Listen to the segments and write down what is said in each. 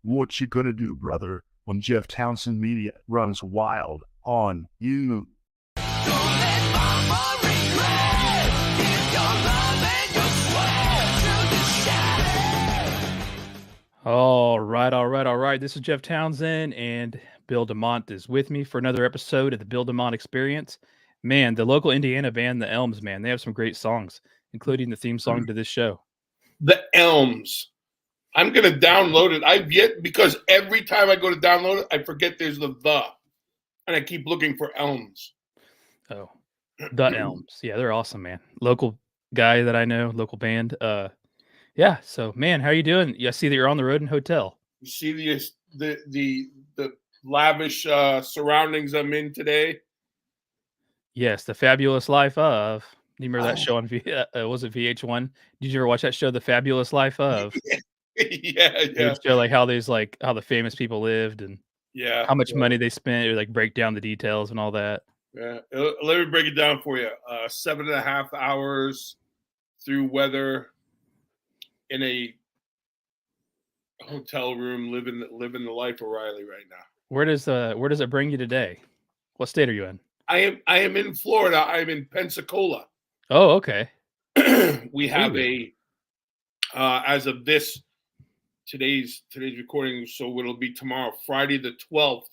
What you gonna do, brother, when Jeff Townsend Media runs wild on you? All right. This is Jeff Townsend, and Bill DeMott is with me for another episode of the DeMott Experience. Man, the local Indiana band, the Elms, man, they have some great songs, including the theme song to this show. The Elms. I'm going to download it. I've yet, because every time I go to download it, I forget there's the, and I keep looking for Elms. Oh, the Elms. Yeah, they're awesome, man. Local guy that I know, local band. Yeah. So, man, how you doing? I see that you're on the road in hotel. You see the lavish surroundings I'm in today? Yes, the fabulous life of. You remember that show on was it VH1? Did you ever watch that show, The Fabulous Life of? Yeah. It would show how the famous people lived and how much money they spent. It would break down the details and all that. Yeah, let me break it down for you. 7.5 hours through weather in a hotel room, living the life of Riley right now. Where does it bring you today? What state are you in? I am in Florida. I'm in Pensacola. Oh, okay. We have as of today's recording, so it'll be tomorrow, Friday the 12th.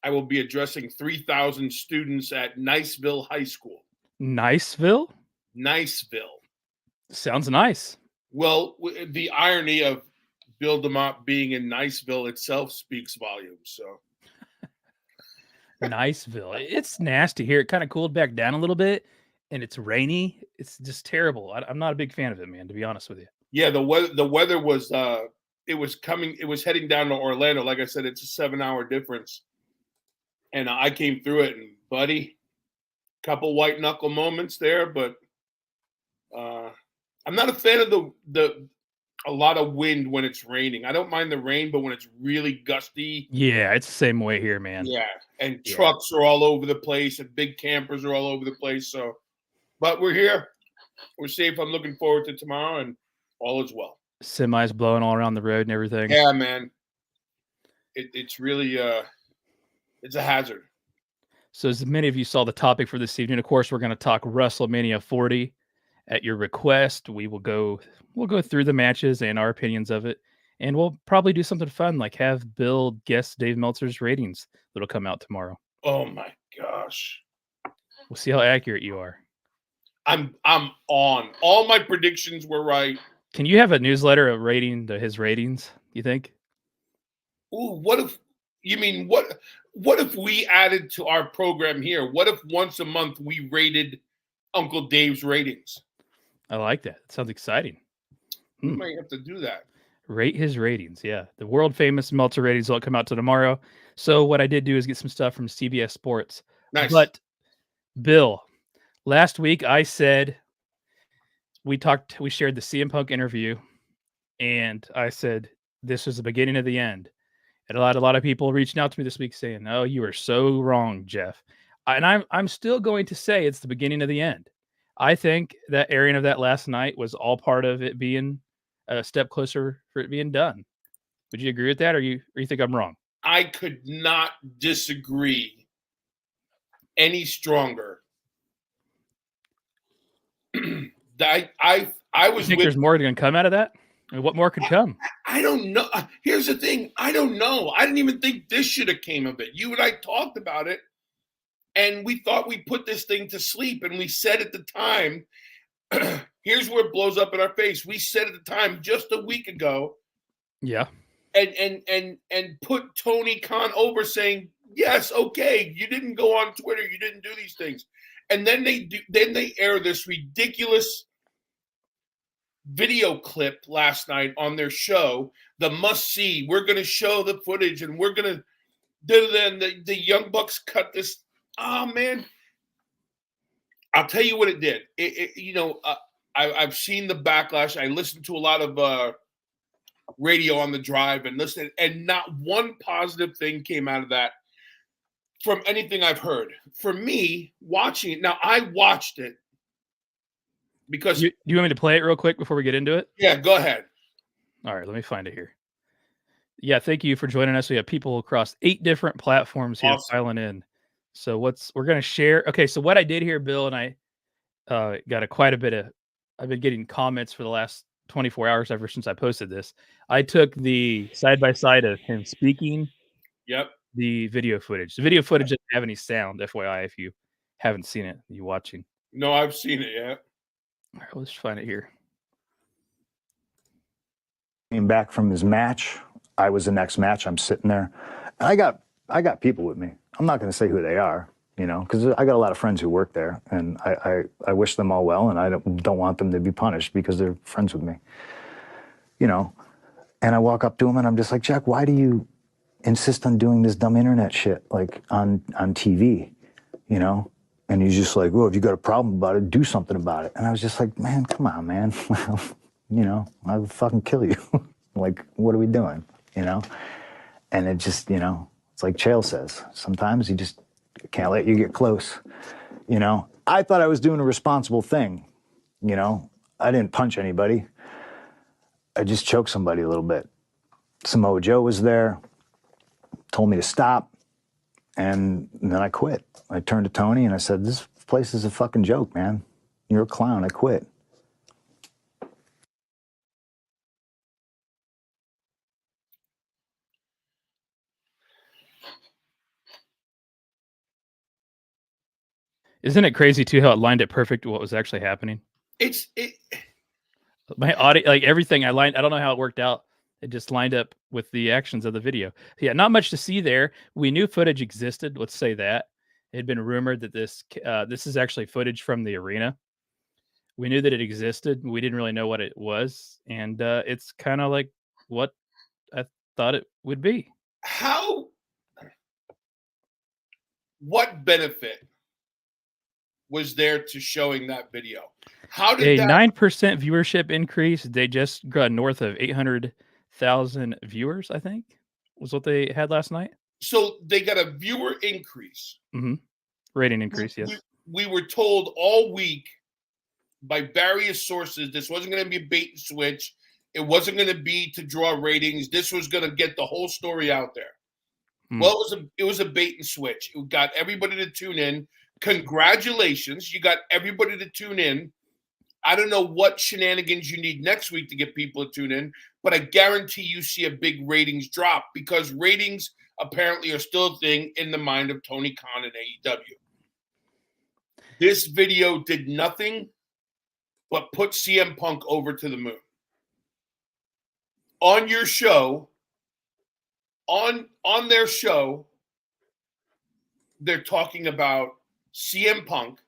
I will be addressing 3,000 students at Niceville High School. Niceville? Niceville. Sounds nice. Well, the irony of Bill DeMott being in Niceville itself speaks volumes. So, Niceville. It's nasty here. It kind of cooled back down a little bit, and it's rainy. It's just terrible. I'm not a big fan of it, man, to be honest with you. Yeah, the weather was it was heading down to Orlando. Like I said, it's a 7-hour difference. And I came through it, and buddy, couple white knuckle moments there, but I'm not a fan of a lot of wind when it's raining. I don't mind the rain, but when it's really gusty. Yeah, it's the same way here, man. Yeah, and trucks are all over the place, and big campers are all over the place. So, but we're here. We're safe. I'm looking forward to tomorrow, and all is well. Semis blowing all around the road and everything. Yeah, man. It's really it's a hazard. So as many of you saw the topic for this evening, of course, we're going to talk WrestleMania 40. At your request, we'll go through the matches and our opinions of it, and we'll probably do something fun like have Bill guess Dave Meltzer's ratings that'll come out tomorrow. Oh my gosh. We'll see how accurate you are. I'm on. All my predictions were right. Can you have a newsletter of rating his ratings, you think? Ooh, what if we added to our program here? What if once a month we rated Uncle Dave's ratings? I like that. It sounds exciting. We might have to do that. Rate his ratings, yeah. The world famous Meltzer ratings will come out tomorrow. So what I did do is get some stuff from CBS Sports. Nice. But Bill, last week I said we shared the CM Punk interview, and I said this was the beginning of the end. And a lot of people reaching out to me this week saying, "Oh, you are so wrong, Jeff." And I'm still going to say it's the beginning of the end. I think that airing of that last night was all part of it being a step closer for it being done. Would you agree with that, or you think I'm wrong? I could not disagree any stronger. I was. You think there's more going to come out of that? I mean, what more could come? I don't know. Here's the thing. I don't know. I didn't even think this should have came of it. You and I talked about it, and we thought we put this thing to sleep. And we said at the time, here's where it blows up in our face. We said at the time just a week ago. Yeah. And put Tony Khan over saying, yes, okay, you didn't go on Twitter. You didn't do these things. And then they air this ridiculous video clip last night on their show, the must see. We're going to show the footage, and we're going to. Then the Young Bucks cut this. Oh man, I'll tell you what it did. I've seen the backlash. I listened to a lot of radio on the drive and listened, and not one positive thing came out of that from anything I've heard. For me, watching it now, I watched it. Because you want me to play it real quick before we get into it? Yeah, go ahead. All right, let me find it here. Yeah, thank you for joining us. We have people across 8 different platforms here Awesome. filing in. So we're gonna share. Okay, so what I did here, Bill, and I got quite a bit of. I've been getting comments for the last 24 hours ever since I posted this. I took the side by side of him speaking, Yep. the video footage. The video footage doesn't have any sound, FYI. If you haven't seen it, you watching. No, I've seen it. Yeah. All right, let's find it here. Came back from his match. I was the next match. I'm sitting there. And I got people with me. I'm not going to say who they are, because I got a lot of friends who work there, and I wish them all well, and I don't want them to be punished because they're friends with me, And I walk up to him and I'm just like, Jack, why do you insist on doing this dumb internet shit like on TV, And he's just like, well, if you got a problem about it, do something about it. And I was just like, man, come on, man. I would fucking kill you. Like, what are we doing? And it just, it's like Chael says, sometimes you just can't let you get close. I thought I was doing a responsible thing. I didn't punch anybody. I just choked somebody a little bit. Samoa Joe was there, told me to stop, and then I quit. I turned to Tony and I said, this place is a fucking joke, man. You're a clown. I quit. Isn't it crazy too how it lined up perfect to what was actually happening? My audio, like everything I don't know how it worked out. It just lined up with the actions of the video. Yeah, not much to see there. We knew footage existed. Let's say that. It had been rumored that this is actually footage from the arena. We knew that it existed. We didn't really know what it was. And it's kind of like what I thought it would be. What benefit was there to showing that video? How did a 9% viewership increase? They just got north of 800,000 viewers, I think, was what they had last night. So they got a viewer increase. Mm-hmm. Rating increase, yes. We were told all week by various sources this wasn't going to be a bait and switch. It wasn't going to be to draw ratings. This was going to get the whole story out there. Well, it was a bait and switch. It got everybody to tune in. Congratulations. You got everybody to tune in. I don't know what shenanigans you need next week to get people to tune in, but I guarantee you see a big ratings drop because ratings apparently are still a thing in the mind of Tony Khan and AEW. This video did nothing but put CM Punk over to the moon. On your show, on their show, they're talking about CM Punk.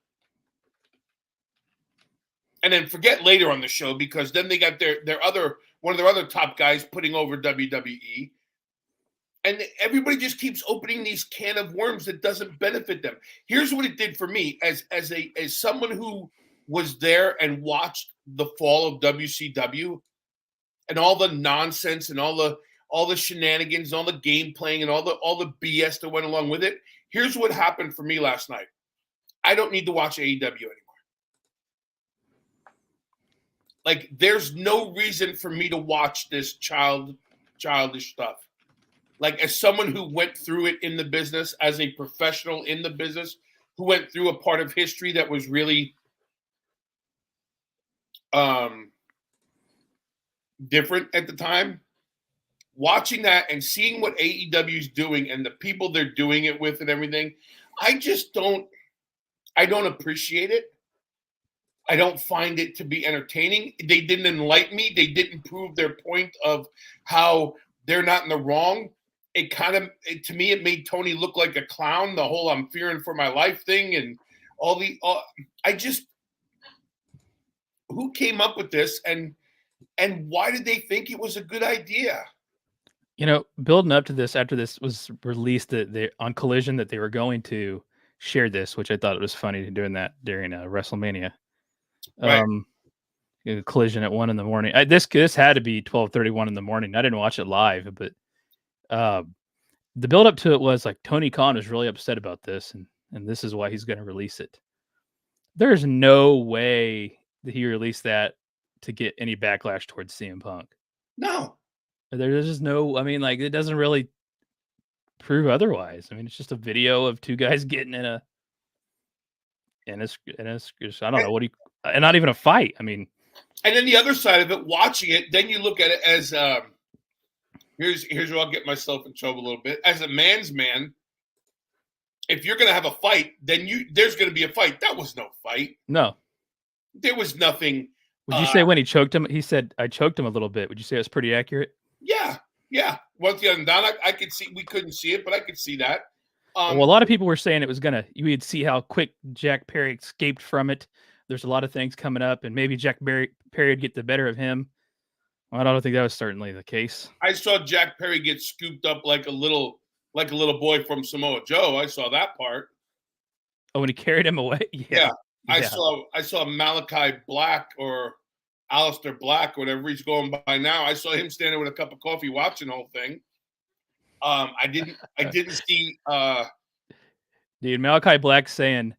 And then forget later on the show because then they got one of their other top guys putting over WWE. And everybody just keeps opening these can of worms that doesn't benefit them. Here's what it did for me as someone who was there and watched the fall of WCW and all the nonsense and all the shenanigans, all the game playing and all the BS that went along with it. Here's what happened for me last night. I don't need to watch AEW anymore. Like, there's no reason for me to watch this childish stuff. Like, as someone who went through it in the business, as a professional in the business, who went through a part of history that was really different at the time, watching that and seeing what AEW is doing and the people they're doing it with and everything, I don't appreciate it. I don't find it to be entertaining. They didn't enlighten me. They didn't prove their point of how they're not in the wrong. To me, it made Tony look like a clown, the whole I'm fearing for my life thing and who came up with this and why did they think it was a good idea? Building up to this, after this was released on Collision that they were going to share this, which I thought it was funny doing that during WrestleMania. Right. Collision at 1 a.m. This had to be 12:31 in the morning. I didn't watch it live, but the build up to it was like Tony Khan was really upset about this, and this is why he's going to release it. There's no way that he released that to get any backlash towards CM Punk. No. There's just no. I mean, like it doesn't really prove otherwise. I mean, it's just a video of two guys getting in a. And it's I don't know what and not even a fight. I mean, and then the other side of it, watching it, then you look at it as here's where I'll get myself in trouble a little bit. As a man's man, if you're going to have a fight, then there's going to be a fight. That was no fight. No, there was nothing. Would you say when he choked him, he said, "I choked him a little bit"? Would you say it was pretty accurate? Yeah. Once the other down, I could see. We couldn't see it, but I could see that. Well, a lot of people were saying it was you'd see how quick Jack Perry escaped from it. There's a lot of things coming up, and maybe Jack Perry would get the better of him. Well, I don't think that was certainly the case. I saw Jack Perry get scooped up like a little boy from Samoa Joe. I saw that part. Oh, when he carried him away? Yeah. I saw Malachi Black or Alistair Black, or whatever he's going by now. I saw him standing with a cup of coffee watching the whole thing. I didn't see dude, Malachi Black saying,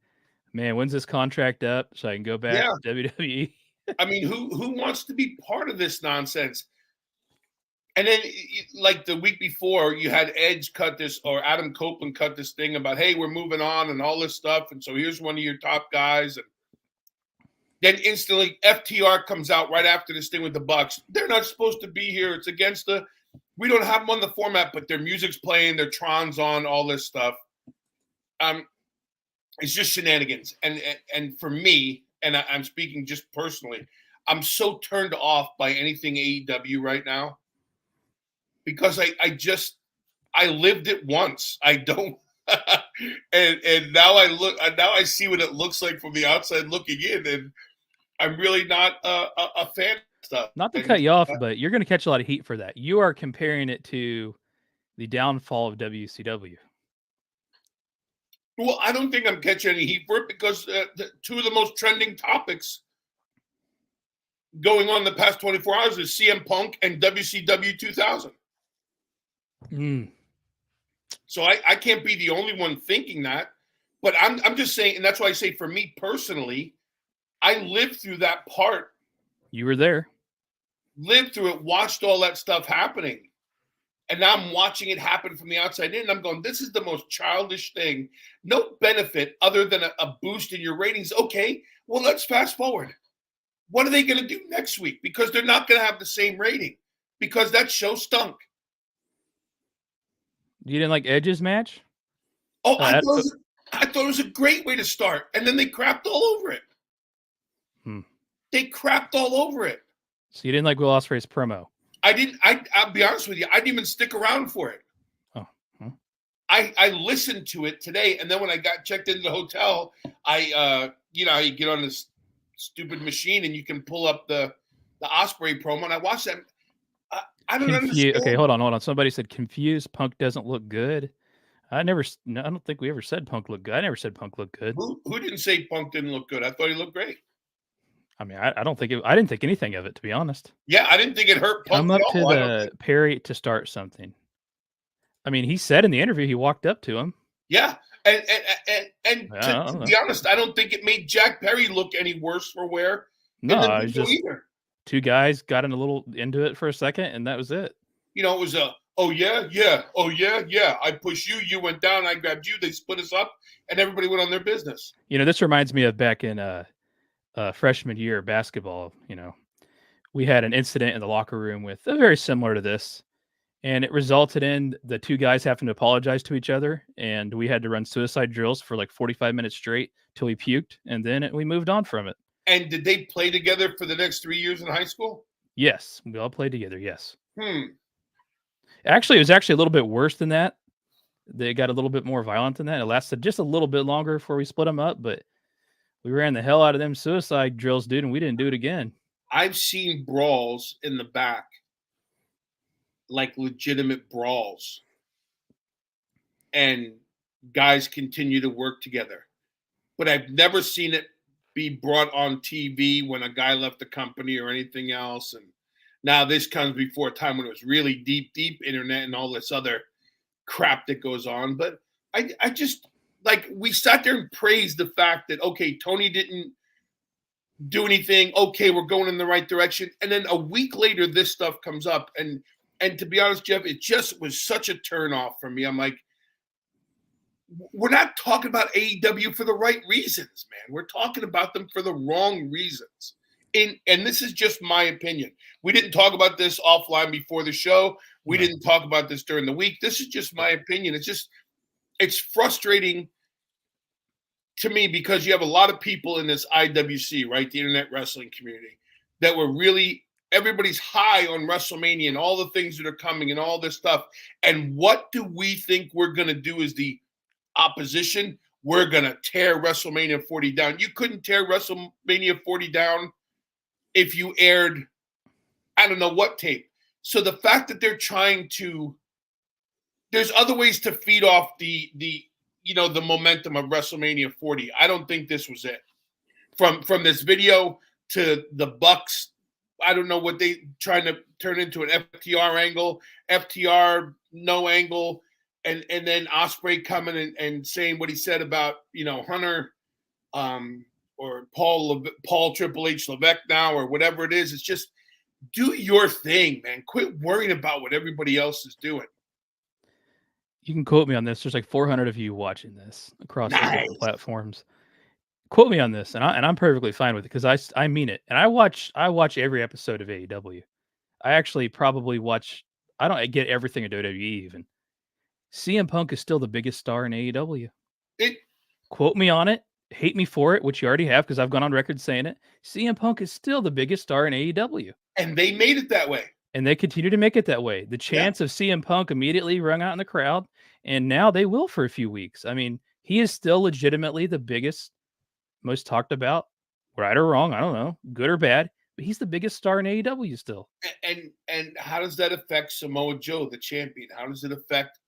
"Man, when's this contract up so I can go back to WWE?" I mean, who wants to be part of this nonsense? And then, like the week before, you had Edge cut this, or Adam Copeland cut this thing about, hey, we're moving on and all this stuff. And so here's one of your top guys. And then instantly FTR comes out right after this thing with the Bucks. They're not supposed to be here. It's against we don't have them on the format, but their music's playing, their Tron's on, all this stuff. It's just shenanigans. And for me, and I'm speaking just personally, I'm so turned off by anything AEW right now because I lived it once. I don't, and now I see what it looks like from the outside looking in, and I'm really not a fan of stuff. Not to cut you off, but you're going to catch a lot of heat for that. You are comparing it to the downfall of WCW. Well, I don't think I'm catching any heat for it because two of the most trending topics going on the past 24 hours is CM Punk and WCW 2000. So I can't be the only one thinking that, but I'm just saying, and that's why I say for me personally, I lived through that part. You were there. Lived through it, watched all that stuff happening. And now I'm watching it happen from the outside in. And I'm going, this is the most childish thing. No benefit other than a boost in your ratings. Okay, well, let's fast forward. What are they going to do next week? Because they're not going to have the same rating because that show stunk. You didn't like Edge's match? Oh, I thought it was a great way to start. And then they crapped all over it. They crapped all over it. So you didn't like Will Ospreay's promo? I'll be honest with you. I didn't even stick around for it. Oh. I listened to it today, and then when I got checked into the hotel, I you get on this stupid machine and you can pull up the Ospreay promo, and I watched that. I don't understand. Okay, hold on. Somebody said confused. Punk doesn't look good. I don't think we ever said Punk looked good. I never said Punk looked good. Who didn't say Punk didn't look good? I thought he looked great. I mean, I don't think I didn't think anything of it, to be honest. Yeah, I didn't think it hurt Punk. Come up to the Perry to start something. I mean, he said in the interview he walked up to him. Yeah, and to be honest, I don't think it made Jack Perry look any worse for wear. No, it's just either. Two guys got in a little into it for a second, and that was it. It was oh yeah, I pushed you, you went down, I grabbed you, they split us up, and everybody went on their business. This reminds me of back in freshman year basketball. We had an incident in the locker room with very similar to this, and it resulted in the two guys having to apologize to each other, and we had to run suicide drills for like 45 minutes straight till we puked, and then we moved on from it. And did they play together for the next 3 years in high school? Yes, we all played together. Yes. Actually, it was actually a little bit worse than that. They got a little bit more violent than that. It lasted just a little bit longer before we split them up, but we ran the hell out of them suicide drills, dude, and we didn't do it again. I've seen brawls in the back, like legitimate brawls, and guys continue to work together. But I've never seen it be brought on TV when a guy left the company or anything else. And now this comes before a time when it was really deep internet and all this other crap that goes on. But I just, like, we sat there and praised the fact that, okay, Tony didn't do anything. Okay, we're going in the right direction. And then a week later, this stuff comes up. And And to be honest, Jeff, it just was such a turnoff for me. I'm like, we're not talking about AEW for the right reasons, man. We're talking about them for the wrong reasons. And this is just my opinion. We didn't talk about this offline before the show. We didn't talk about this during the week. This is just my opinion. It's frustrating to me because you have a lot of people in this IWC, right? The internet wrestling community that were really, everybody's high on WrestleMania and all the things that are coming and all this stuff. And what do we think we're going to do as the opposition? We're going to tear WrestleMania 40 down. You couldn't tear WrestleMania 40 down if you aired, I don't know what tape. So the fact that they're trying to, there's other ways to feed off the momentum of WrestleMania 40. I don't think this was it. From this video to the Bucks, I don't know what they trying to turn into an FTR angle, FTR no angle, and then Ospreay coming and saying what he said about Hunter, or Paul Triple H Levesque now, or whatever it is. It's just do your thing, man. Quit worrying about what everybody else is doing. You can quote me on this. There's like 400 of you watching this across the Nice. different platforms. Quote me on this, and I'm perfectly fine with it because I mean it. And I watch every episode of AEW. I actually probably watch. I don't get everything in WWE even. CM Punk is still the biggest star in AEW. Quote me on it. Hate me for it, which you already have because I've gone on record saying it. CM Punk is still the biggest star in AEW. And they made it that way. And they continue to make it that way. The chance of CM Punk immediately rung out in the crowd, and now they will for a few weeks. I mean, he is still legitimately the biggest, most talked about, right or wrong, I don't know, good or bad, but he's the biggest star in AEW still. And how does that affect Samoa Joe, the champion? How does it affect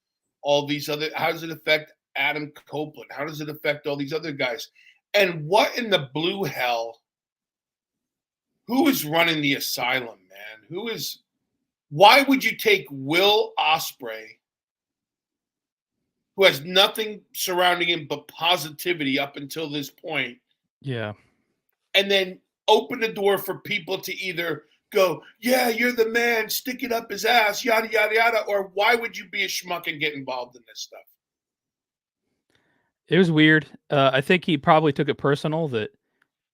all these other? How does it affect Adam Copeland? How does it affect all these other guys? And what in the blue hell? Who is running the asylum, man? Why would you take Will Ospreay, who has nothing surrounding him but positivity up until this point? Yeah. And then open the door for people to either go, yeah, you're the man, stick it up his ass, yada, yada, yada. Or why would you be a schmuck and get involved in this stuff? It was weird. I think he probably took it personal that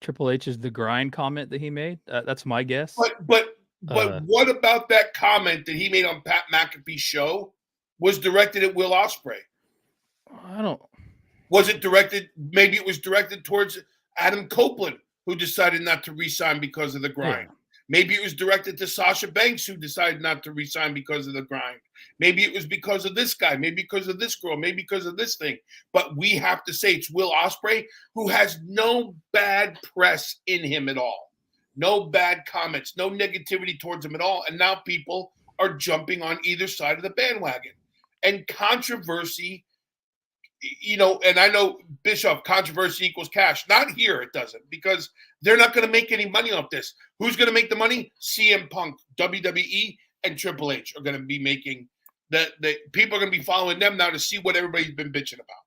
Triple H is the grind comment that he made. That's my guess. But what about that comment that he made on Pat McAfee's show was directed at Will Ospreay? I don't. Was it directed? Maybe it was directed towards Adam Copeland, who decided not to re-sign because of the grind. Yeah. Maybe it was directed to Sasha Banks, who decided not to re-sign because of the grind. Maybe it was because of this guy. Maybe because of this girl. Maybe because of this thing. But we have to say it's Will Ospreay, who has no bad press in him at all. No bad comments. No negativity towards him at all. And now people are jumping on either side of the bandwagon. And controversy, and I know, Bischoff, controversy equals cash. Not here, it doesn't, because they're not going to make any money off this. Who's going to make the money? CM Punk, WWE, and Triple H are going to be making the people are going to be following them now to see what everybody's been bitching about.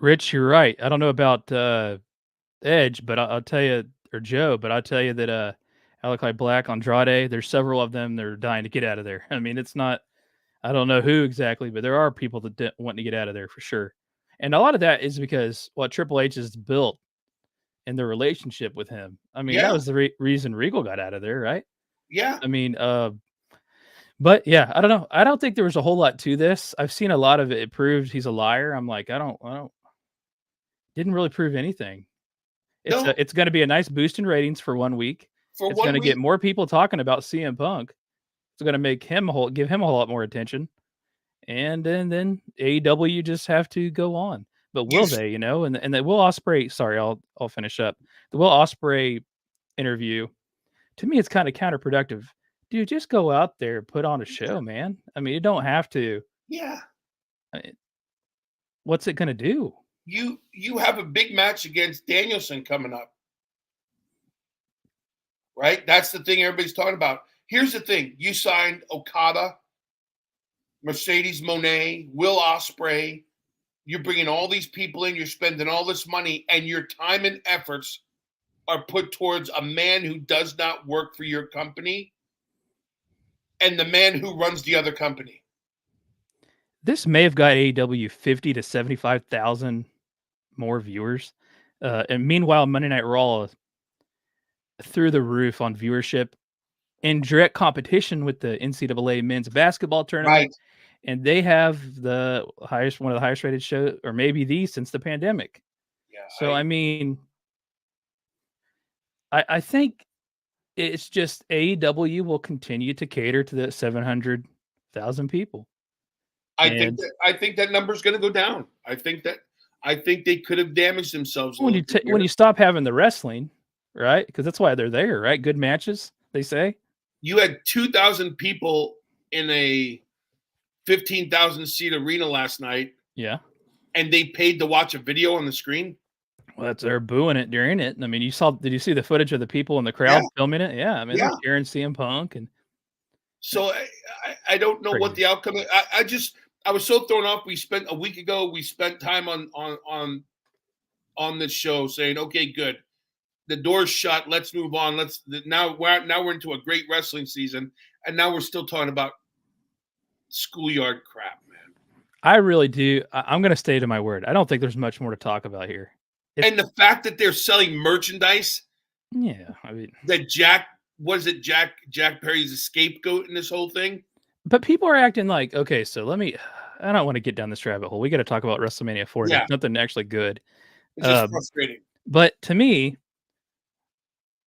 Rich, you're right. I don't know about Edge, but I'll tell you, or Joe, but I'll tell you that Malachi Black, Andrade, there's several of them that are dying to get out of there. I mean, it's not, I don't know who exactly, but there are people that want to get out of there for sure. And a lot of that is because what Triple H has built in their relationship with him. I mean, that was the reason Regal got out of there, right? Yeah. I mean, but yeah, I don't know. I don't think there was a whole lot to this. I've seen a lot of it. It proved he's a liar. I'm like, I don't didn't really prove anything. It's going to be a nice boost in ratings for 1 week. It's going to get more people talking about CM Punk. It's going to make him give him a whole lot more attention. And then AEW just have to go on. But will they, and the Will Ospreay, sorry, I'll finish up. The Will Ospreay interview, to me, it's kind of counterproductive. Dude, just go out there, put on a show, man. I mean, you don't have to. Yeah. I mean, what's it going to do? You have a big match against Danielson coming up. Right? That's the thing everybody's talking about. Here's the thing. You signed Okada, Mercedes Moné, Will Ospreay. You're bringing all these people in. You're spending all this money, and your time and efforts are put towards a man who does not work for your company. and the man who runs the other company. This may have got AEW 50 to 75,000 more viewers. And meanwhile, Monday Night Raw through the roof on viewership in direct competition with the NCAA men's basketball tournament. Right. And they have one of the highest rated shows, or maybe the since the pandemic. Yeah. So, I mean, I think it's just AEW will continue to cater to the 700,000 people. I think that number's going to go down. I think they could have damaged themselves when you stop having the wrestling, right? Because that's why they're there, right? Good matches, they say. You had 2,000 people in a 15,000 seat arena last night. Yeah. And they paid to watch a video on the screen. Well, they're booing it during it. I mean, did you see the footage of the people in the crowd filming it? Yeah. I mean, they're cheering CM Punk. And so I don't know what the outcome is. I was so thrown off. A week ago, we spent time on this show saying, okay, good. The door's shut. Let's move on. Now we're into a great wrestling season. And now we're still talking about schoolyard crap, man. I really do. I'm going to stay to my word. I don't think there's much more to talk about here. And the fact that they're selling merchandise. Yeah. I mean, that Jack Perry's a scapegoat in this whole thing. But people are acting like, okay, so I don't want to get down this rabbit hole. We got to talk about WrestleMania 4. Yeah. There's nothing actually good. It's just frustrating. But to me,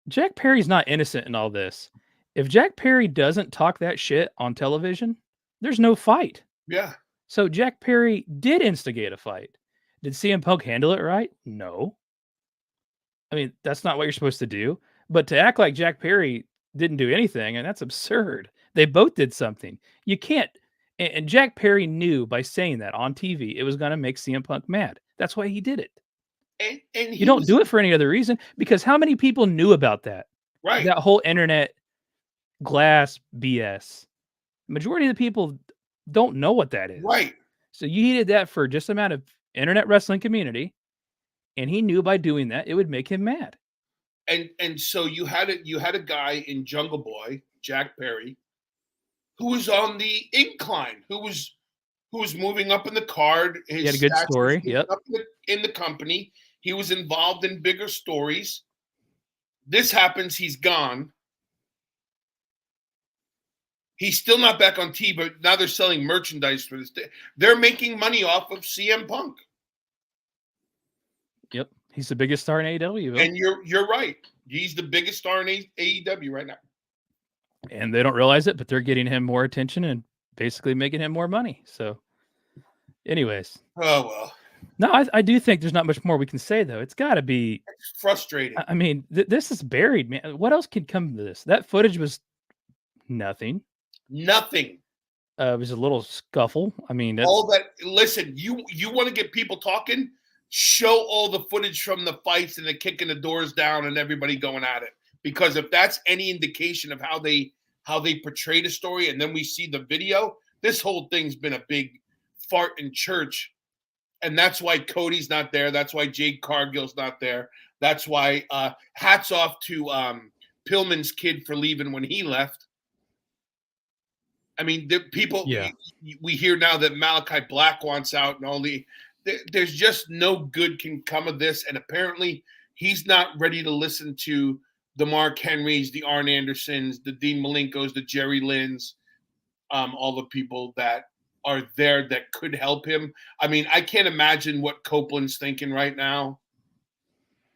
Jack Perry's not innocent in all this. If Jack Perry doesn't talk that shit on television, there's no fight. Yeah. So Jack Perry did instigate a fight. Did CM Punk handle it right? No. I mean, that's not what you're supposed to do. But to act like Jack Perry didn't do anything, and that's absurd. They both did something. You can't. And Jack Perry knew by saying that on TV, it was going to make CM Punk mad. That's why he did it. And you don't do it for any other reason, because how many people knew about that? Right. That whole internet glass BS. Majority of the people don't know what that is. Right. So you did that for just amount of internet wrestling community, and he knew by doing that it would make him mad. And so you had a guy in Jungle Boy, Jack Perry, who was on the incline, who was moving up in the card. He had a good story. Yep. Up in the company, he was involved in bigger stories. This happens, he's gone. He's still not back on TV, but now they're selling merchandise for this. They're making money off of CM Punk. Yep, he's the biggest star in AEW. And you're right. He's the biggest star in AEW right now. And they don't realize it, but they're getting him more attention and basically making him more money. So, anyways. Oh, well. No, I do think there's not much more we can say, though. It's got to be frustrating. I mean, this is buried, man. What else could come to this? That footage was nothing. Nothing. It was a little scuffle. I mean, all that. Listen, you want to get people talking? Show all the footage from the fights and the kicking the doors down and everybody going at it. Because if that's any indication of how they portray the story, and then we see the video, this whole thing's been a big fart in church. And that's why Cody's not there. That's why Jade Cargill's not there. That's why hats off to Pillman's kid for leaving when he left. I mean, the people, we hear now that Malachi Black wants out and all there's just no good can come of this. And apparently he's not ready to listen to the Mark Henrys, the Arn Andersons, the Dean Malenkos, the Jerry Lynn's, all the people that are there that could help him. I mean, I can't imagine what Copeland's thinking right now.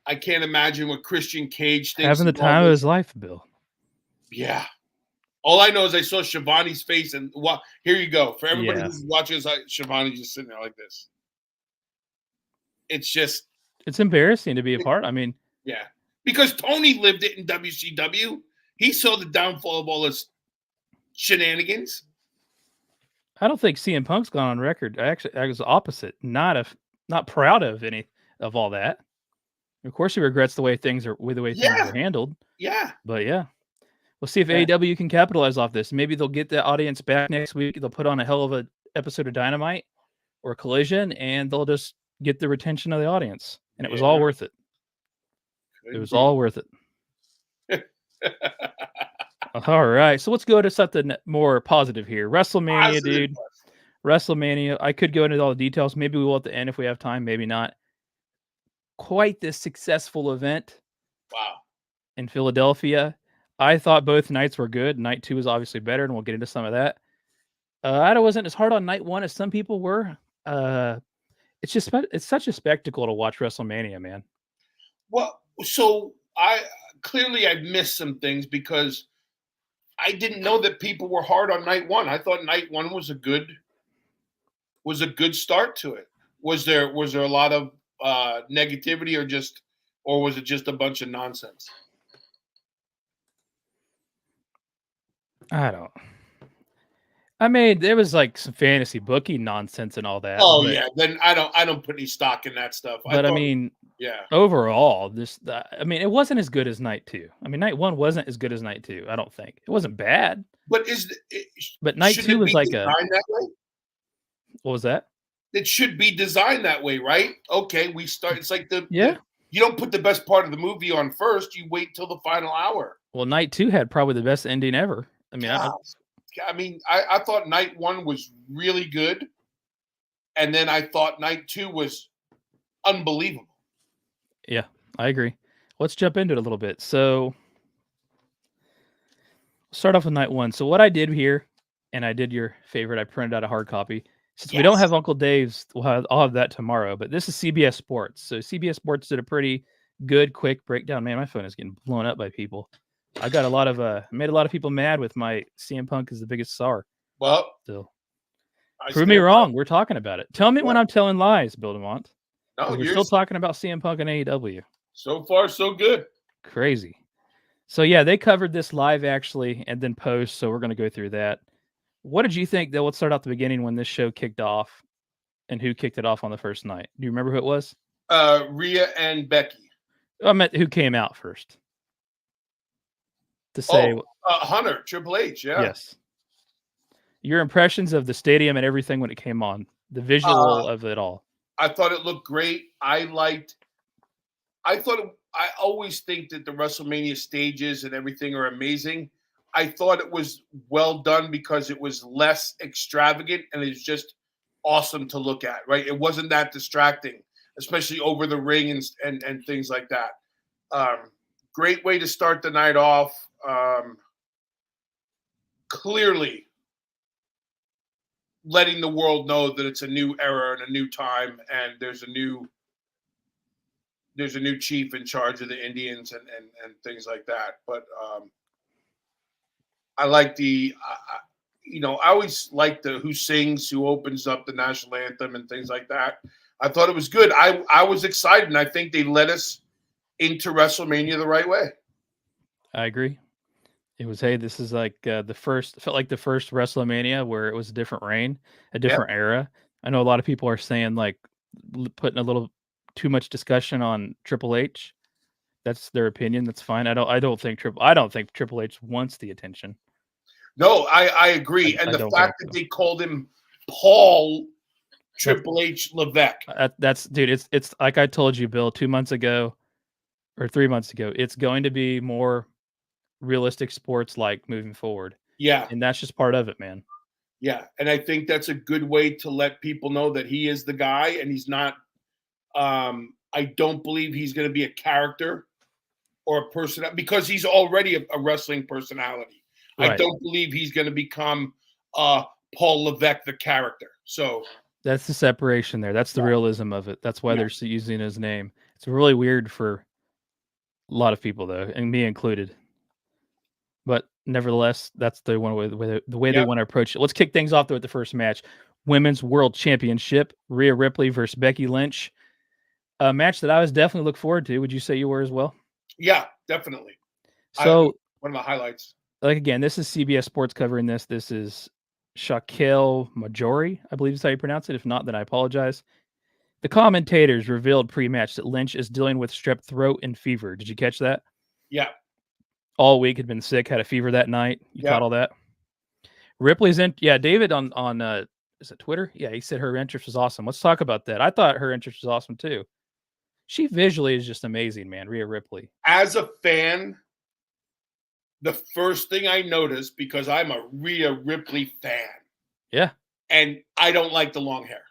I can't imagine what Christian Cage thinks. Having the time of his life, Bill. Yeah. All I know is I saw Shivani's face, and here you go. For everybody who's watching this, Shivani's just sitting there like this. It's embarrassing to be a part. I mean, yeah, because Tony lived it in WCW. He saw the downfall of all this shenanigans. I don't think CM Punk's gone on record. I was the opposite. Not proud of any of all that. Of course, he regrets the way things are handled. Yeah, but yeah. We'll see if AEW can capitalize off this. Maybe they'll get the audience back next week. They'll put on a hell of an episode of Dynamite or Collision, and they'll just get the retention of the audience. And it was all worth it. It was all worth it. All right. So let's go to something more positive here. WrestleMania, Positive dude. question. WrestleMania. I could go into all the details. Maybe we will at the end if we have time. Maybe not. Quite this successful event Wow. in Philadelphia. I thought both nights were good. Night 2 was obviously better, and we'll get into some of that. I wasn't as hard on night 1 as some people were. It's such a spectacle to watch WrestleMania, man. Well, so I've missed some things because I didn't know that people were hard on night 1. I thought night 1 was a good start to it. Was there a lot of negativity or was it just a bunch of nonsense? I mean, there was like some fantasy booking nonsense and all that. Oh but, yeah, then I don't put any stock in that stuff. But I mean, yeah, overall, it wasn't as good as night 2. I mean, night 1 wasn't as good as night 2. I don't think it wasn't bad. but But night 2 was like that way? What was that? It should be designed that way, right? Okay, we start. It's like Yeah. You don't put the best part of the movie on first. You wait till the final hour. Well, night 2 had probably the best ending ever. I mean, I thought night 1 was really good, and then I thought night 2 was unbelievable. Yeah, I agree. Let's jump into it a little bit. So, start off with night 1. So what I did here, and I did your favorite, I printed out a hard copy. Since we don't have Uncle Dave's, I'll have that tomorrow. But this is CBS Sports. So CBS Sports did a pretty good, quick breakdown. Man, my phone is getting blown up by people. I got made a lot of people mad with my CM Punk is the biggest star. Well, still, prove me wrong. We're talking about it. Tell me when I'm telling lies, Bill DeMott. No, we're still talking about CM Punk and AEW. So far, so good. Crazy. So yeah, they covered this live actually, and then post. So we're going to go through that. What did you think, though? Let's start out the beginning when this show kicked off, and who kicked it off on the first night. Do you remember who it was? Rhea and Becky. I meant who came out first. To say Hunter, Triple H, yeah. Yes. Your impressions of the stadium and everything when it came on, the visual of it all. I thought it looked great. I always think that the WrestleMania stages and everything are amazing. I thought it was well done because it was less extravagant and it's just awesome to look at, right? It wasn't that distracting, especially over the ring and things like that. Great way to start the night off. Clearly letting the world know that it's a new era and a new time, and there's a new chief in charge of the Indians and things like that. But I like I always like who sings, who opens up the national anthem and things like that. I thought it was good. I was excited, and I think they led us into WrestleMania the right way. I agree. It was, hey, this is like felt like the first WrestleMania where it was a different reign, a different era. I know a lot of people are saying like putting a little too much discussion on Triple H. That's their opinion. That's fine. I don't think Triple H wants the attention. No, I agree. And the fact that they called him Paul Triple H Levesque. It's like I told you, Bill, 2 months ago or 3 months ago. It's going to be more realistic sports like moving forward. Yeah. And that's just part of it, man. Yeah. And I think that's a good way to let people know that he is the guy and he's not I don't believe he's going to be a character or a person because he's already a wrestling personality. Right. I don't believe he's going to become Paul Levesque, the character. So that's the separation there. That's the realism of it. That's why they're using his name. It's really weird for a lot of people, though, and me included. But nevertheless, that's the way they want to approach it. Let's kick things off, though, with the first match. Women's World Championship, Rhea Ripley versus Becky Lynch. A match that I was definitely looking forward to. Would you say you were as well? Yeah, definitely. So one of the highlights. Like, again, this is CBS Sports covering this. This is Shaquille Majori, I believe is how you pronounce it. If not, then I apologize. The commentators revealed pre-match that Lynch is dealing with strep throat and fever. Did you catch that? Yeah. All week had been sick, had a fever that night. You caught all that? Ripley's in. Yeah, David on is it Twitter? Yeah, he said her entrance was awesome. Let's talk about that. I thought her entrance was awesome too. She visually is just amazing, man. Rhea Ripley. As a fan, the first thing I noticed, because I'm a Rhea Ripley fan, Yeah. and I don't like the long hair.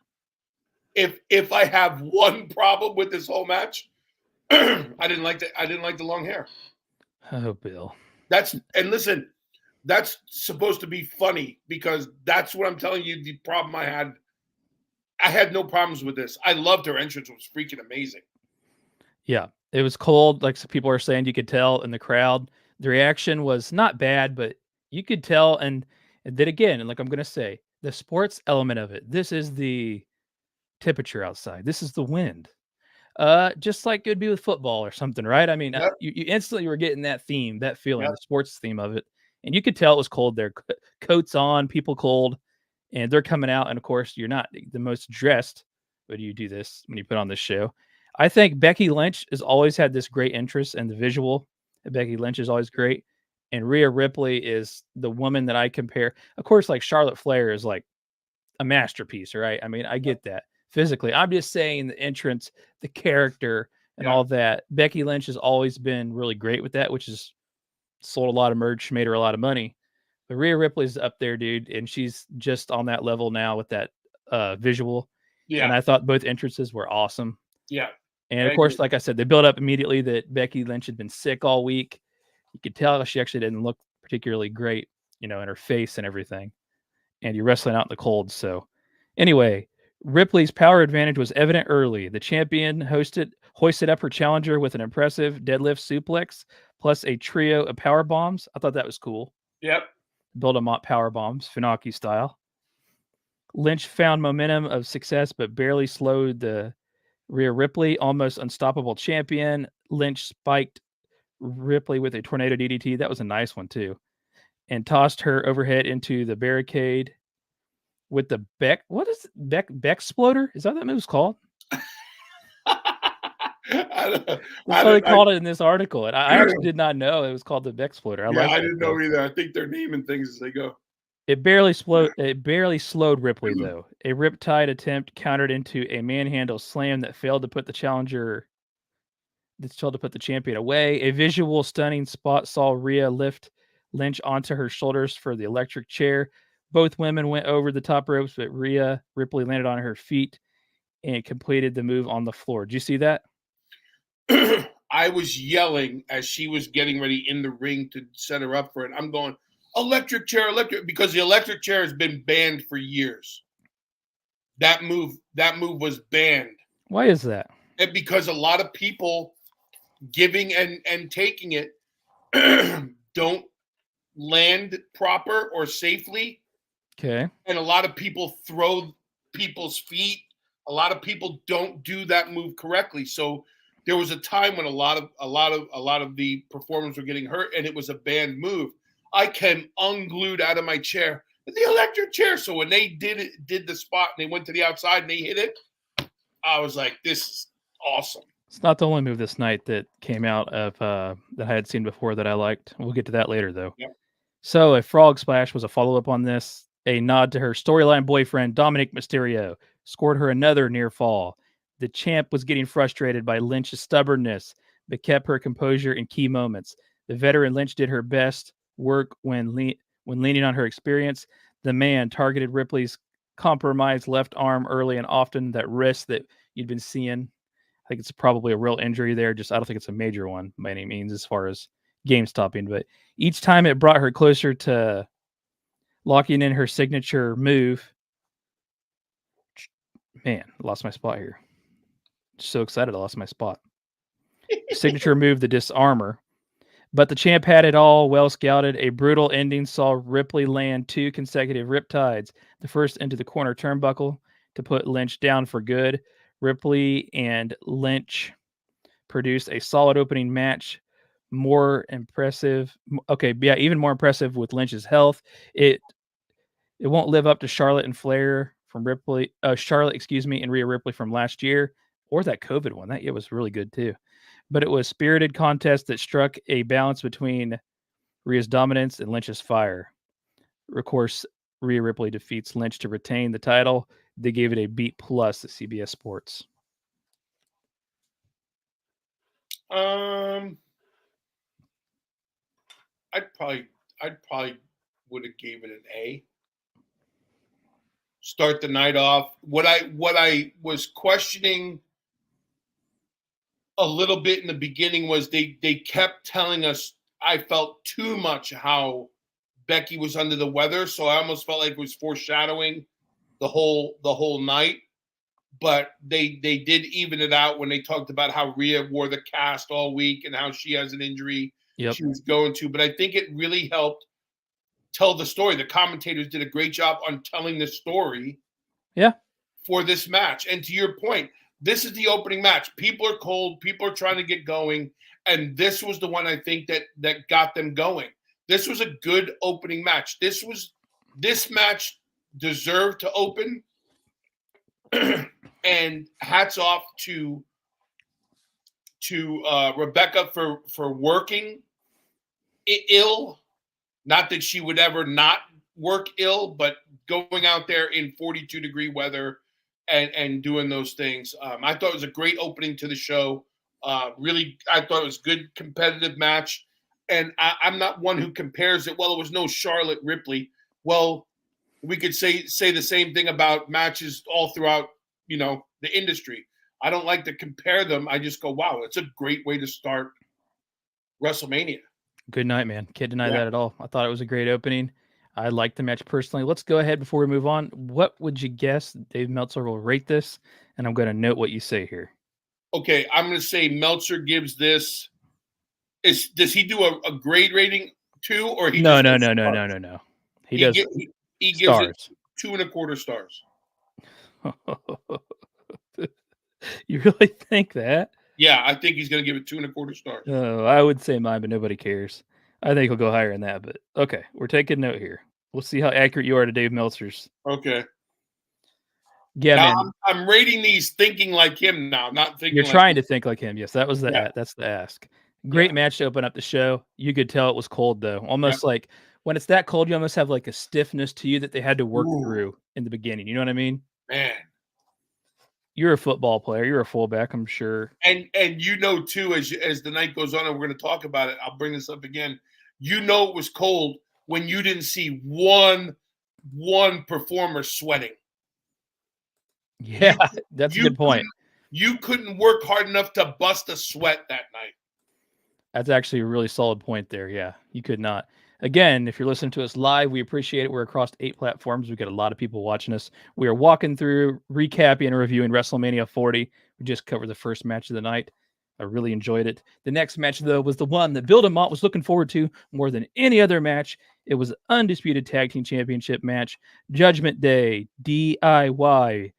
If I have one problem with this whole match, I didn't like the long hair. Oh, Bill. And listen, that's supposed to be funny, because that's what I'm telling you. The problem I had no problems with this. I loved her entrance. It was freaking amazing. Yeah, it was cold. Like some people are saying, you could tell in the crowd. The reaction was not bad, but you could tell. And then again, and like I'm gonna say, the sports element of it. This is the temperature outside. This is the wind. Just like it would be with football or something, right? I mean, Yep. you instantly were getting that theme, that feeling, Yep. the sports theme of it, and you could tell it was cold there. Coats on, people cold, and they're coming out. And of course, you're not the most dressed, but you do this when you put on this show. I think Becky Lynch has always had this great interest in the visual. Becky Lynch is always great, and Rhea Ripley is the woman that I compare. Of course, like Charlotte Flair is like a masterpiece, right? I mean, I get that physically. I'm just saying the entrance, the character, and all that. Becky Lynch has always been really great with that, which is sold a lot of merch, made her a lot of money. But Rhea Ripley's up there, dude, and she's just on that level now with that visual. Yeah. And I thought both entrances were awesome. Yeah. And of course, like I said, they built up immediately that Becky Lynch had been sick all week. You could tell she actually didn't look particularly great, in her face and everything. And you're wrestling out in the cold. So anyway, Ripley's power advantage was evident early. The champion hoisted up her challenger with an impressive deadlift suplex, plus a trio of power bombs. I thought that was cool. Yep. Build 'em up power bombs, Funaki style. Lynch found momentum of success, but barely slowed the Rhea Ripley, almost unstoppable champion. Lynch spiked Ripley with a tornado DDT. That was a nice one too. And tossed her overhead into the barricade with the Beck-sploder? Is that what that move's called? That's how they called it in this article. And I actually did not know it was called the Beck-sploder. I didn't know either. I think they're naming things as they go. It barely slowed Ripley, though. A riptide attempt countered into a manhandle slam that failed to put the champion away. A visual stunning spot saw Rhea lift Lynch onto her shoulders for the electric chair. Both women went over the top ropes, but Rhea Ripley landed on her feet and completed the move on the floor. Did you see that? I was yelling as she was getting ready in the ring to set her up for it. I'm going, electric chair, because the electric chair has been banned for years. That move was banned. Why is that? And because a lot of people giving and taking it don't land proper or safely. Okay. And a lot of people throw people's feet. A lot of people don't do that move correctly. So there was a time when a lot of the performers were getting hurt, and it was a banned move. I came unglued out of my chair, the electric chair. So when they did the spot and they went to the outside and they hit it, I was like, this is awesome. It's not the only move this night that came out of that I had seen before that I liked. We'll get to that later, though. Yep. So a frog splash was a follow-up on this. A nod to her storyline boyfriend, Dominic Mysterio, scored her another near fall. The champ was getting frustrated by Lynch's stubbornness, but kept her composure in key moments. The veteran Lynch did her best work when leaning on her experience. The man targeted Ripley's compromised left arm early and often, that wrist that you'd been seeing. I think it's probably a real injury there. I don't think it's a major one by any means as far as game stopping, but each time it brought her closer to locking in her signature move. Man, I lost my spot here. So excited I lost my spot. Signature move, the disarmor. But the champ had it all well scouted. A brutal ending saw Ripley land 2 consecutive riptides. The first into the corner turnbuckle to put Lynch down for good. Ripley and Lynch produced a solid opening match. More impressive. Okay, yeah, even more impressive with Lynch's health. It won't live up to Charlotte and Rhea Ripley from last year, or that COVID one. That was really good too. But it was a spirited contest that struck a balance between Rhea's dominance and Lynch's fire. Of course, Rhea Ripley defeats Lynch to retain the title. They gave it a B+ at CBS Sports. I'd probably would have gave it an A. Start the night off. What I was questioning a little bit in the beginning was they kept telling us, I felt too much how Becky was under the weather, so I almost felt like it was foreshadowing the whole night. But they did even it out when they talked about how Rhea wore the cast all week and how she has an injury she was going to. But I think it really helped tell the story. The commentators did a great job on telling the story for this match. And to your point, this is the opening match. People are cold. People are trying to get going. And this was the one I think that got them going. This was a good opening match. This match deserved to open. And hats off to Rebecca for working ill. Not that she would ever not work ill, but going out there in 42-degree weather and doing those things. I thought it was a great opening to the show. Really, I thought it was a good competitive match. And I'm not one who compares it. Well, it was no Charlotte Ripley. Well, we could say the same thing about matches all throughout, the industry. I don't like to compare them. I just go, wow, it's a great way to start WrestleMania. Good night, man. Can't deny that at all. I thought it was a great opening. I liked the match personally. Let's go ahead before we move on. What would you guess Dave Meltzer will rate this? And I'm going to note what you say here. Okay, I'm going to say Meltzer gives this. Does he do a grade rating too, or he? No. He does. He gives it 2.25 stars. You really think that? Yeah, I think he's going to give it 2.25 stars. Oh, I would say mine, but nobody cares. I think he'll go higher than that. But okay, we're taking note here. We'll see how accurate you are to Dave Meltzer's. Okay. Yeah, now, man. I'm rating these thinking like him now, not thinking. You're trying to think like him. Yes, that was that's the ask. Great match to open up the show. You could tell it was cold though. Almost like when it's that cold, you almost have like a stiffness to you that they had to work through in the beginning. You know what I mean? Man. You're a football player. You're a fullback, I'm sure. And too, as the night goes on, and we're going to talk about it, I'll bring this up again. It was cold when you didn't see one performer sweating. Yeah, that's a good point. You couldn't work hard enough to bust a sweat that night. That's actually a really solid point there. Yeah, you could not. Again, if you're listening to us live, we appreciate it. We're across 8 platforms. We've got a lot of people watching us. We are walking through, recapping, and reviewing WrestleMania 40. We just covered the first match of the night. I really enjoyed it. The next match, though, was the one that Bill DeMott was looking forward to more than any other match. It was an undisputed tag team championship match. Judgment Day, DIY,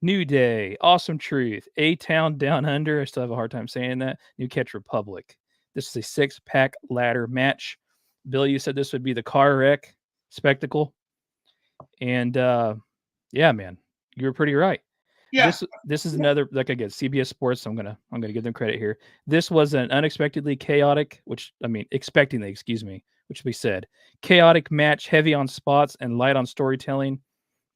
New Day, Awesome Truth, A-Town Down Under. I still have a hard time saying that. New Catch Republic. This is a 6-pack ladder match. Bill, you said this would be the car wreck spectacle. And yeah, man, you were pretty right. Yeah. This is another, like I get CBS Sports. So I'm gonna give them credit here. This was an unexpectedly chaotic, expectingly, which we said, chaotic match, heavy on spots and light on storytelling.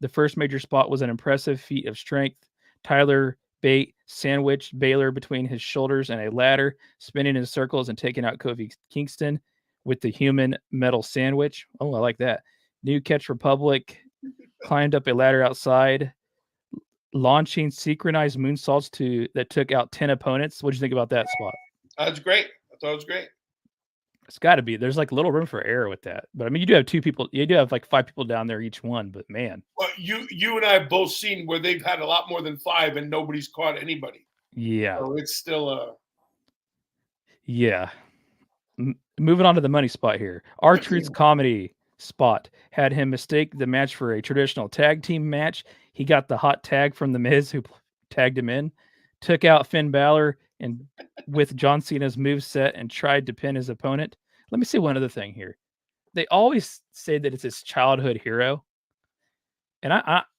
The first major spot was an impressive feat of strength. Tyler Bate sandwiched Baylor between his shoulders and a ladder, spinning in circles and taking out Kofi Kingston with the human metal sandwich. Oh, I like that. New Catch Republic climbed up a ladder outside, launching synchronized moonsaults that took out 10 opponents. What'd you think about that spot? That's great. I thought it was great. It's got to be. There's like little room for error with that. But I mean, you do have 2 people. You do have like 5 people down there each one. But man. Well, you and I have both seen where they've had a lot more than 5 and nobody's caught anybody. Yeah. So it's still a. Yeah. Moving on to the money spot here. R-Truth's comedy spot had him mistake the match for a traditional tag team match. He got the hot tag from The Miz, who tagged him in, took out Finn Balor and with John Cena's moveset and tried to pin his opponent. Let me say one other thing here. They always say that it's his childhood hero. And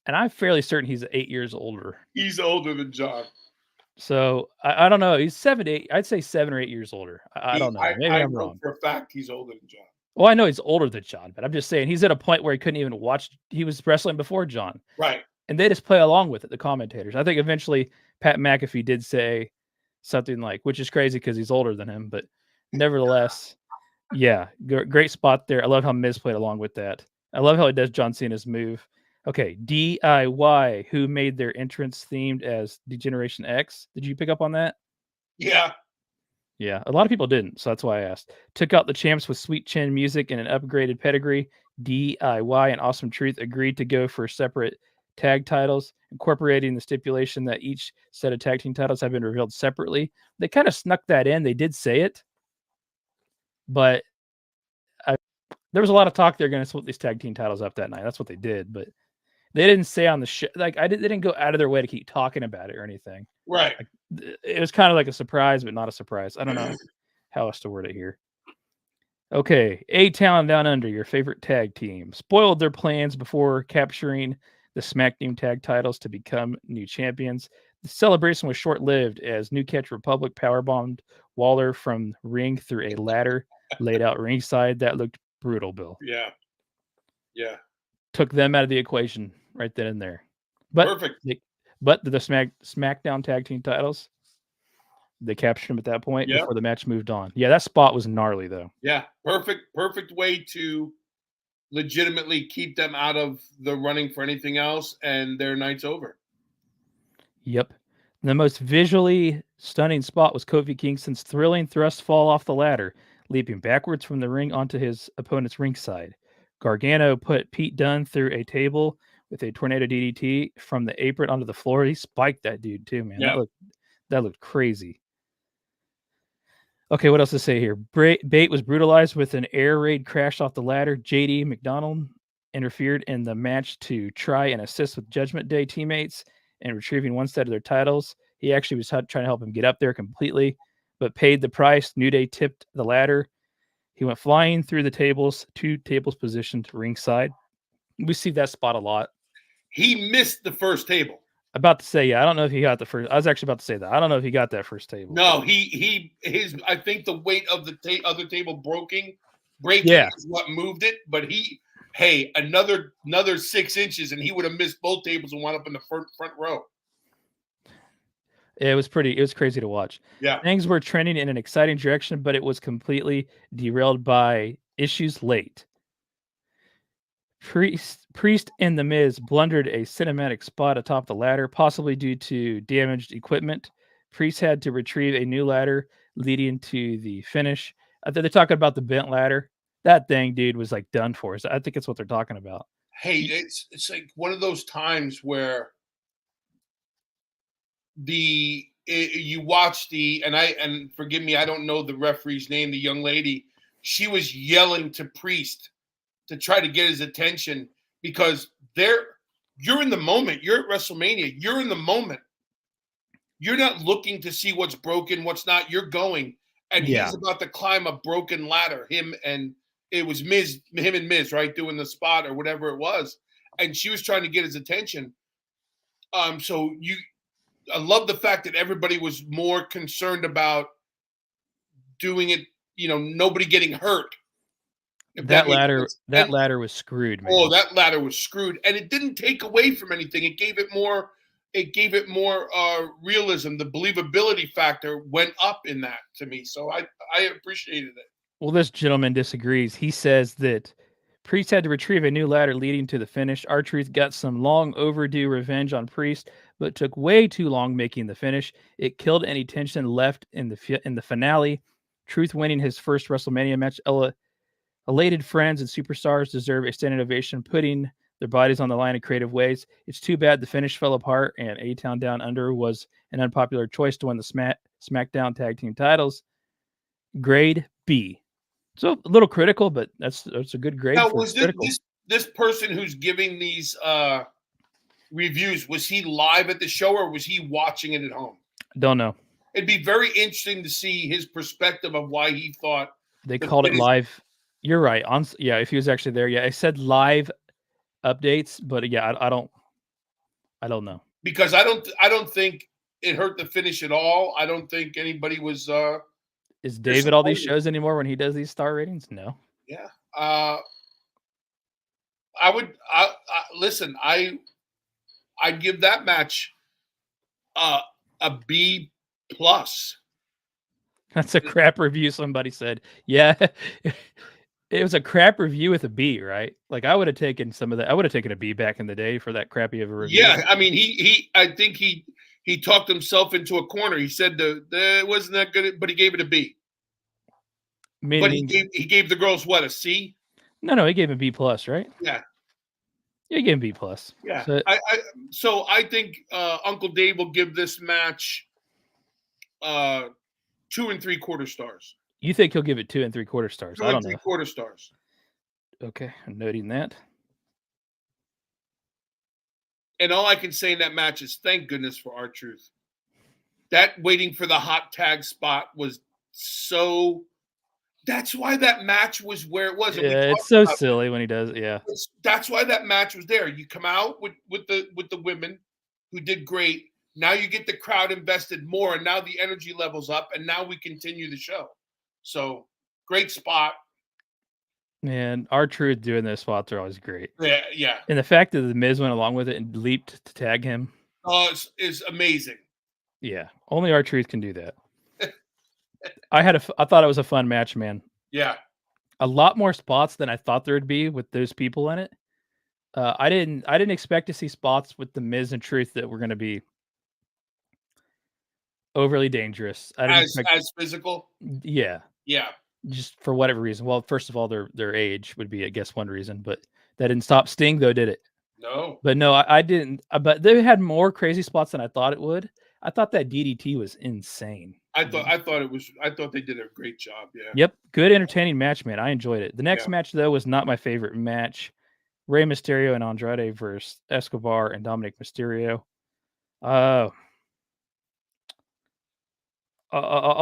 I'm fairly certain he's 8 years older. He's older than John. So I don't know. He's 7 to 8. I'd say 7 or 8 years older. I don't know. Maybe I'm wrong. For a fact, he's older than John. Well, I know he's older than John, but I'm just saying he's at a point where he couldn't even watch. He was wrestling before John. Right. And they just play along with it, the commentators. I think eventually Pat McAfee did say something like, which is crazy because he's older than him, but nevertheless, Yeah, great spot there. I love how Miz played along with that. I love how he does John Cena's move. Okay, DIY, who made their entrance themed as Degeneration X. Did you pick up on that? Yeah. Yeah, a lot of people didn't, so that's why I asked. Took out the champs with Sweet Chin music and an upgraded pedigree. DIY and Awesome Truth agreed to go for separate tag titles, incorporating the stipulation that each set of tag team titles have been revealed separately. They kind of snuck that in. They did say it, but there was a lot of talk they're going to split these tag team titles up that night. That's what they did, but they didn't say on the show. Like they didn't go out of their way to keep talking about it or anything. Right. Like, it was kind of like a surprise, but not a surprise. I don't know how else to word it here. Okay, A-Town Down Under, your favorite tag team, spoiled their plans before capturing the SmackDown tag titles to become new champions. The celebration was short-lived as New Catch Republic powerbombed Waller from ring through a ladder laid out ringside. That looked brutal, Bill. Yeah. Yeah. Took them out of the equation right then and there. But Perfect. But the SmackDown tag team titles, they captured him at that point before the match moved on. Yeah, that spot was gnarly, though. Yeah, perfect way to legitimately keep them out of the running for anything else, and their night's over. Yep. The most visually stunning spot was Kofi Kingston's thrilling thrust fall off the ladder, leaping backwards from the ring onto his opponent's ringside. Gargano put Pete Dunne through a table with a tornado DDT from the apron onto the floor. He spiked that dude too, man. Yeah. That looked crazy. Okay, what else to say here? Bate was brutalized with an air raid crash off the ladder. JD McDonald interfered in the match to try and assist with Judgment Day teammates and retrieving one set of their titles. He actually was trying to help him get up there completely, but paid the price. New Day tipped the ladder. He went flying through the tables, 2 tables positioned ringside. We see that spot a lot. He missed the first table. About to say, yeah, I don't know if he got the first. I was actually about to say that. I don't know if he got that first table. No, his. I think the weight of the other table breaking is what moved it. But another 6 inches, and he would have missed both tables and wound up in the front row. It was crazy to watch. Yeah. Things were trending in an exciting direction, but it was completely derailed by issues late. Priest and The Miz blundered a cinematic spot atop the ladder, possibly due to damaged equipment. Priest had to retrieve a new ladder leading to the finish. I think they're talking about the bent ladder. That thing, dude, was like done for. So I think it's what they're talking about. Hey, it's like one of those times where you watch and forgive me, I don't know the referee's name, the young lady, she was yelling to Priest to try to get his attention because you're in the moment. You're at WrestleMania. You're in the moment. You're not looking to see what's broken, what's not. You're going, and he's about to climb a broken ladder. Him and Miz, right, doing the spot or whatever it was, and she was trying to get his attention. So I love the fact that everybody was more concerned about doing it. Nobody getting hurt. That ladder was screwed, man. Oh, that ladder was screwed, and it didn't take away from anything. It gave it more. Realism. The believability factor went up in that to me, so I appreciated it. Well, this gentleman disagrees. He says that Priest had to retrieve a new ladder leading to the finish. R-Truth got some long overdue revenge on Priest, but took way too long making the finish. It killed any tension left in the finale. Truth winning his first WrestleMania match. Elated friends and superstars deserve a standing ovation, putting their bodies on the line in creative ways. It's too bad the finish fell apart, and A-Town Down Under was an unpopular choice to win the SmackDown Tag Team titles. Grade B. So a little critical, but that's a good grade. Now, was this person who's giving these reviews, was he live at the show or was he watching it at home? Don't know. It'd be very interesting to see his perspective of why he thought they called it live. You're right. If he was actually there, I said live updates, but I don't know, because I don't think it hurt the finish at all. I don't think anybody was. Is David all these shows anymore when he does these star ratings? No. Yeah. Listen. I'd give that match a B+. That's a crap review. Somebody said, yeah, it was a crap review with a B, right? Like I would have taken some of that. I would have taken a B back in the day for that crappy of a review. Yeah, I mean, I think he talked himself into a corner. He said it wasn't that good, but he gave it a B. But he gave the girls what, a C? No, he gave him B plus, right? Yeah. Yeah, he gave him B plus. Yeah. So I think Uncle Dave will give this match 2 3/4 stars. You think he'll give it 2 3/4 stars? 2 I don't know. 3/4 stars. Okay, I'm noting that. And all I can say in that match is thank goodness for R-Truth. That waiting for the hot tag spot was so. That's why that match was where it was. Yeah, it's so silly when he does it. Yeah, that's why that match was there. You come out with the women who did great. Now you get the crowd invested more, and now the energy levels up, and now we continue the show. So great spot. Man, R-Truth doing those spots are always great. Yeah. And the fact that the Miz went along with it and leaped to tag him is amazing. Yeah, only R-Truth can do that. I thought it was a fun match, man. Yeah. A lot more spots than I thought there would be with those people in it. I didn't expect to see spots with the Miz and Truth that were going to be overly dangerous. As physical? Yeah. Yeah. Just for whatever reason. Well, first of all, their age would be, I guess, one reason, but that didn't stop Sting, though, did it? No. But no, I didn't. But they had more crazy spots than I thought it would. I thought that DDT was insane. I thought they did a great job. Yeah. Yep. Good, entertaining match, man. I enjoyed it. The next match, though, was not my favorite match. Rey Mysterio and Andrade versus Escobar and Dominic Mysterio. I'll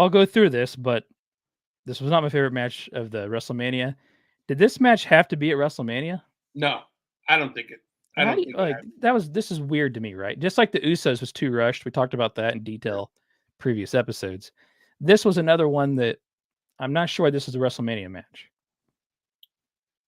go through this, but this was not my favorite match of the WrestleMania. Did this match have to be at WrestleMania? No, I don't think it. This is weird to me, right? Just like the Usos was too rushed. We talked about that in detail previous episodes. This was another one that I'm not sure this is a WrestleMania match.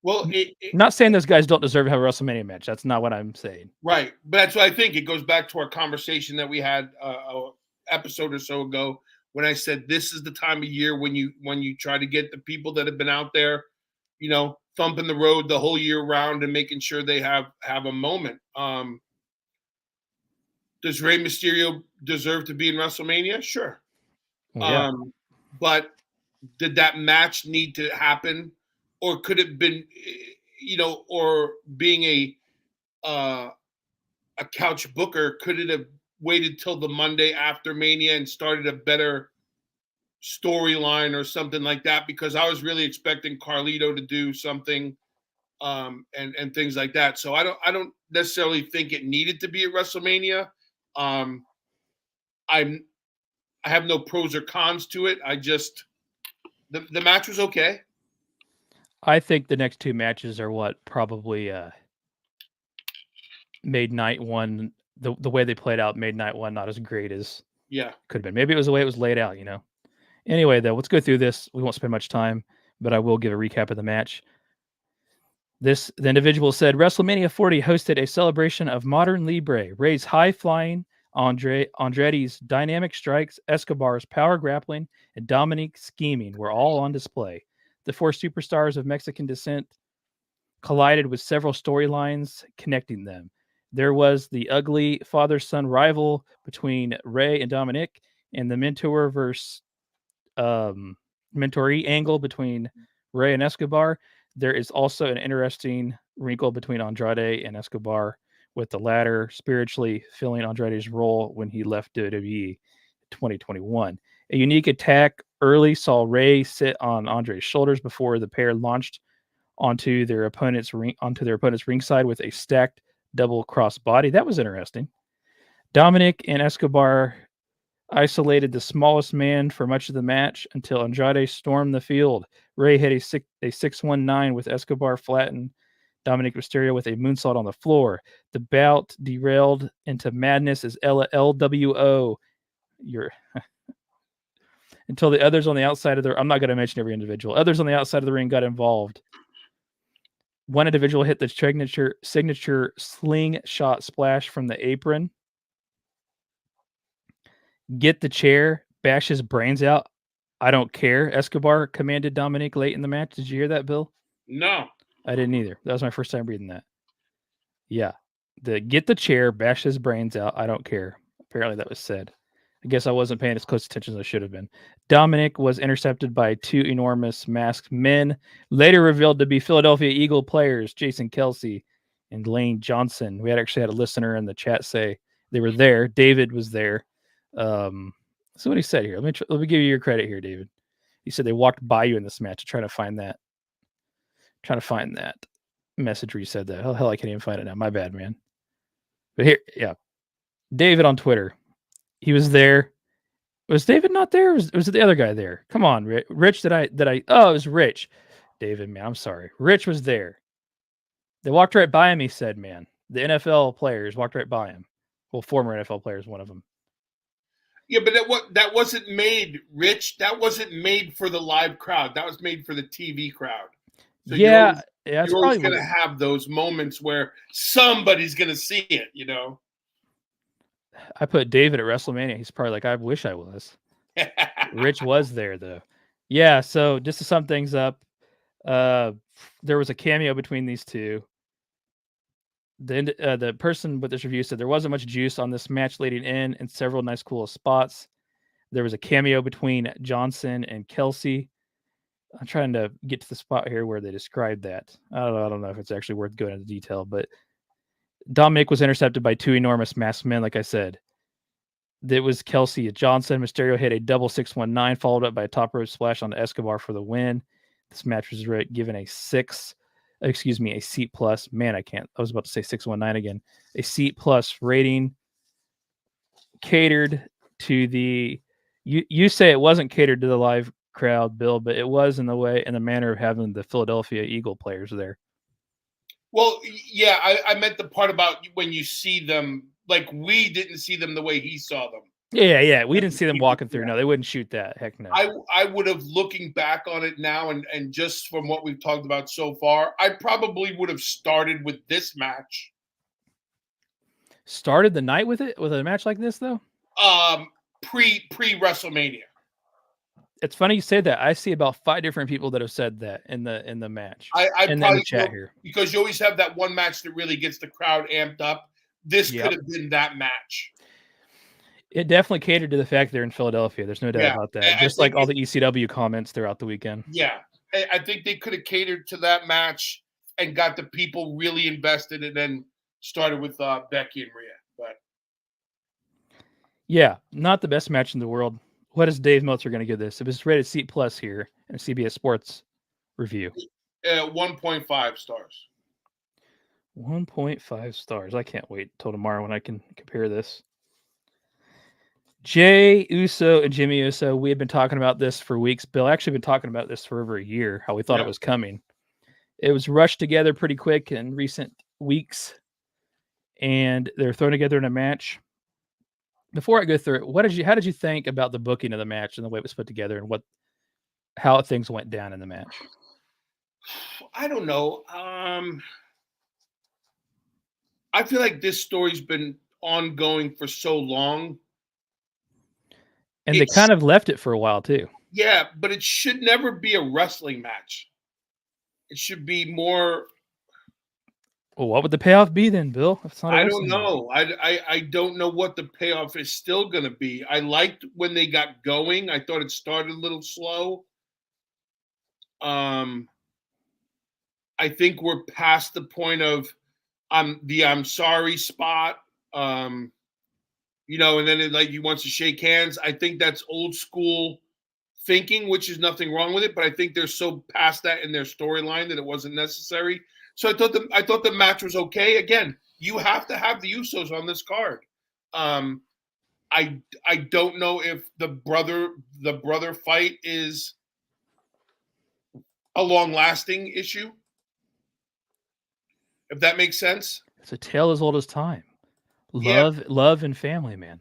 Well, not saying those guys don't deserve to have a WrestleMania match. That's not what I'm saying. Right, but that's what I think. It goes back to our conversation that we had an episode or so ago when I said this is the time of year when you try to get the people that have been out there, thumping the road the whole year round and making sure they have a moment. Does Rey Mysterio deserve to be in WrestleMania? Sure. Yeah. But did that match need to happen, or could it have been, or being a couch booker, could it have waited till the Monday after Mania and started a better storyline or something like that? Because I was really expecting Carlito to do something and things like that. So I don't necessarily think it needed to be at WrestleMania. I have no pros or cons to it. I just the match was okay. I think the next two matches are what probably made night one, the way they played out made night one not as great as could have been. Maybe it was the way it was laid out, Anyway, though, let's go through this. We won't spend much time, but I will give a recap of the match. The individual said, WrestleMania 40 hosted a celebration of modern Libre. Rey's high-flying, Andretti's dynamic strikes, Escobar's power grappling, and Dominic's scheming were all on display. The four superstars of Mexican descent collided with several storylines connecting them. There was the ugly father-son rival between Rey and Dominic, and the mentor versus mentoree angle between Rey and Escobar. There is also an interesting wrinkle between Andrade and Escobar, with the latter spiritually filling Andrade's role when he left WWE 2021. A unique attack early saw Rey sit on Andre's shoulders before the pair launched onto their opponent's ringside with a stacked double cross body. That was interesting. Dominic and Escobar isolated the smallest man for much of the match until Andrade stormed the field. Rey hit a 619 with Escobar flattened Dominic Mysterio with a moonsault on the floor. The bout derailed into madness as LWO. Until the others on the outside of I'm not going to mention every individual. Others on the outside of the ring got involved. One individual hit the signature slingshot splash from the apron. Get the chair, bash his brains out I don't care. Escobar commanded Dominic late in the match. Did you hear that, Bill? No. I didn't either. That was my first time reading that. Yeah. Get the chair, bash his brains out. I don't care. Apparently that was said. I guess I wasn't paying as close attention as I should have been. Dominic was intercepted by two enormous masked men, later revealed to be Philadelphia Eagle players, Jason Kelsey and Lane Johnson. We actually had a listener in the chat say they were there. David was there. So what he said here. Let me give you your credit here, David. He said they walked by you in this match. Trying to find that message where you said that. Oh, hell, I can't even find it now. My bad, man. But here, yeah. David on Twitter. He was there. Was David not there? Was it the other guy there? Come on, Rich. Oh, it was Rich. David, man, I'm sorry. Rich was there. They walked right by him, he said, man. The NFL players walked right by him. Well, former NFL players, one of them. Yeah, but that wasn't made, Rich. That wasn't made for the live crowd. That was made for the TV crowd. So yeah, you're always going to have those moments where somebody's going to see it, you know? I put David at WrestleMania. He's probably like, I wish I was. Rich was there, though. Yeah, so just to sum things up, there was a cameo between these two. The person with this review said there wasn't much juice on this match leading in and several nice cool spots. There was a cameo between Johnson and Kelsey. I'm trying to get to the spot here where they described that. I don't know if it's actually worth going into detail, but Dominic was intercepted by two enormous masked men, like I said. It was Kelsey and Johnson. Mysterio hit a double 619, followed up by a top rope splash on Escobar for the win. This match was given a C+. Man, I was about to say 619 again. A C+ rating, catered to the. You say it wasn't catered to the live crowd, Bill, but it was in the manner of having the Philadelphia Eagle players there. Well, yeah, I meant the part about when you see them, like we didn't see them the way he saw them. Yeah, we didn't see them walking through. No, they wouldn't shoot that. Heck no. I would have, looking back on it now, and just from what we've talked about so far, I probably would have started with this match. Started the night with a match like this, though? Pre WrestleMania. It's funny you say that. I see about 5 different people that have said that in the match. I in probably the chat here, because you always have that one match that really gets the crowd amped up. This could have been that match. It definitely catered to the fact they're in Philadelphia. There's no doubt about that. Just like all the ECW comments throughout the weekend. Yeah, I think they could have catered to that match and got the people really invested, and then started with Becky and Rhea. But yeah, not the best match in the world. What is Dave Meltzer going to give this? It was rated C+ here in a CBS Sports review. 1.5 stars. 1.5 stars. I can't wait till tomorrow when I can compare this. Jay Uso and Jimmy Uso, we had been talking about this for weeks. Bill, actually been talking about this for over a year, how we thought it was coming. It was rushed together pretty quick in recent weeks, and they're thrown together in a match. Before I go through it, how did you think about the booking of the match and the way it was put together and how things went down in the match? I don't know. I feel like this story's been ongoing for so long. And they kind of left it for a while too. Yeah, but it should never be a wrestling match. It should be more. Well, what would the payoff be then, Bill? If it's not I don't know. I don't know what the payoff is still going to be. I liked when they got going. I thought it started a little slow. I think we're past the point of I'm sorry spot. And then he wants to shake hands. I think that's old school thinking, which is nothing wrong with it. But I think they're so past that in their storyline that it wasn't necessary. So I thought the match was okay. Again, you have to have the Usos on this card. I don't know if the brother fight is a long-lasting issue. If that makes sense. It's a tale as old as time. Love and family, man.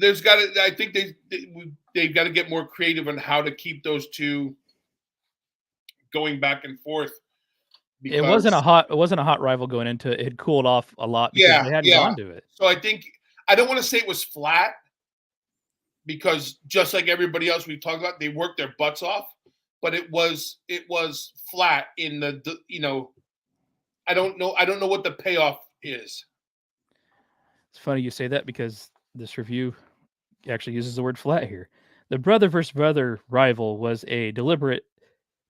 I think they've got to get more creative on how to keep those two going back and forth. It wasn't a hot rival going into it. It had cooled off a lot because they hadn't gone to it. So I don't want to say it was flat, because just like everybody else we've talked about, they worked their butts off, but it was flat in the I don't know what the payoff is. It's funny you say that because this review actually uses the word flat here. The brother versus brother rival was a deliberate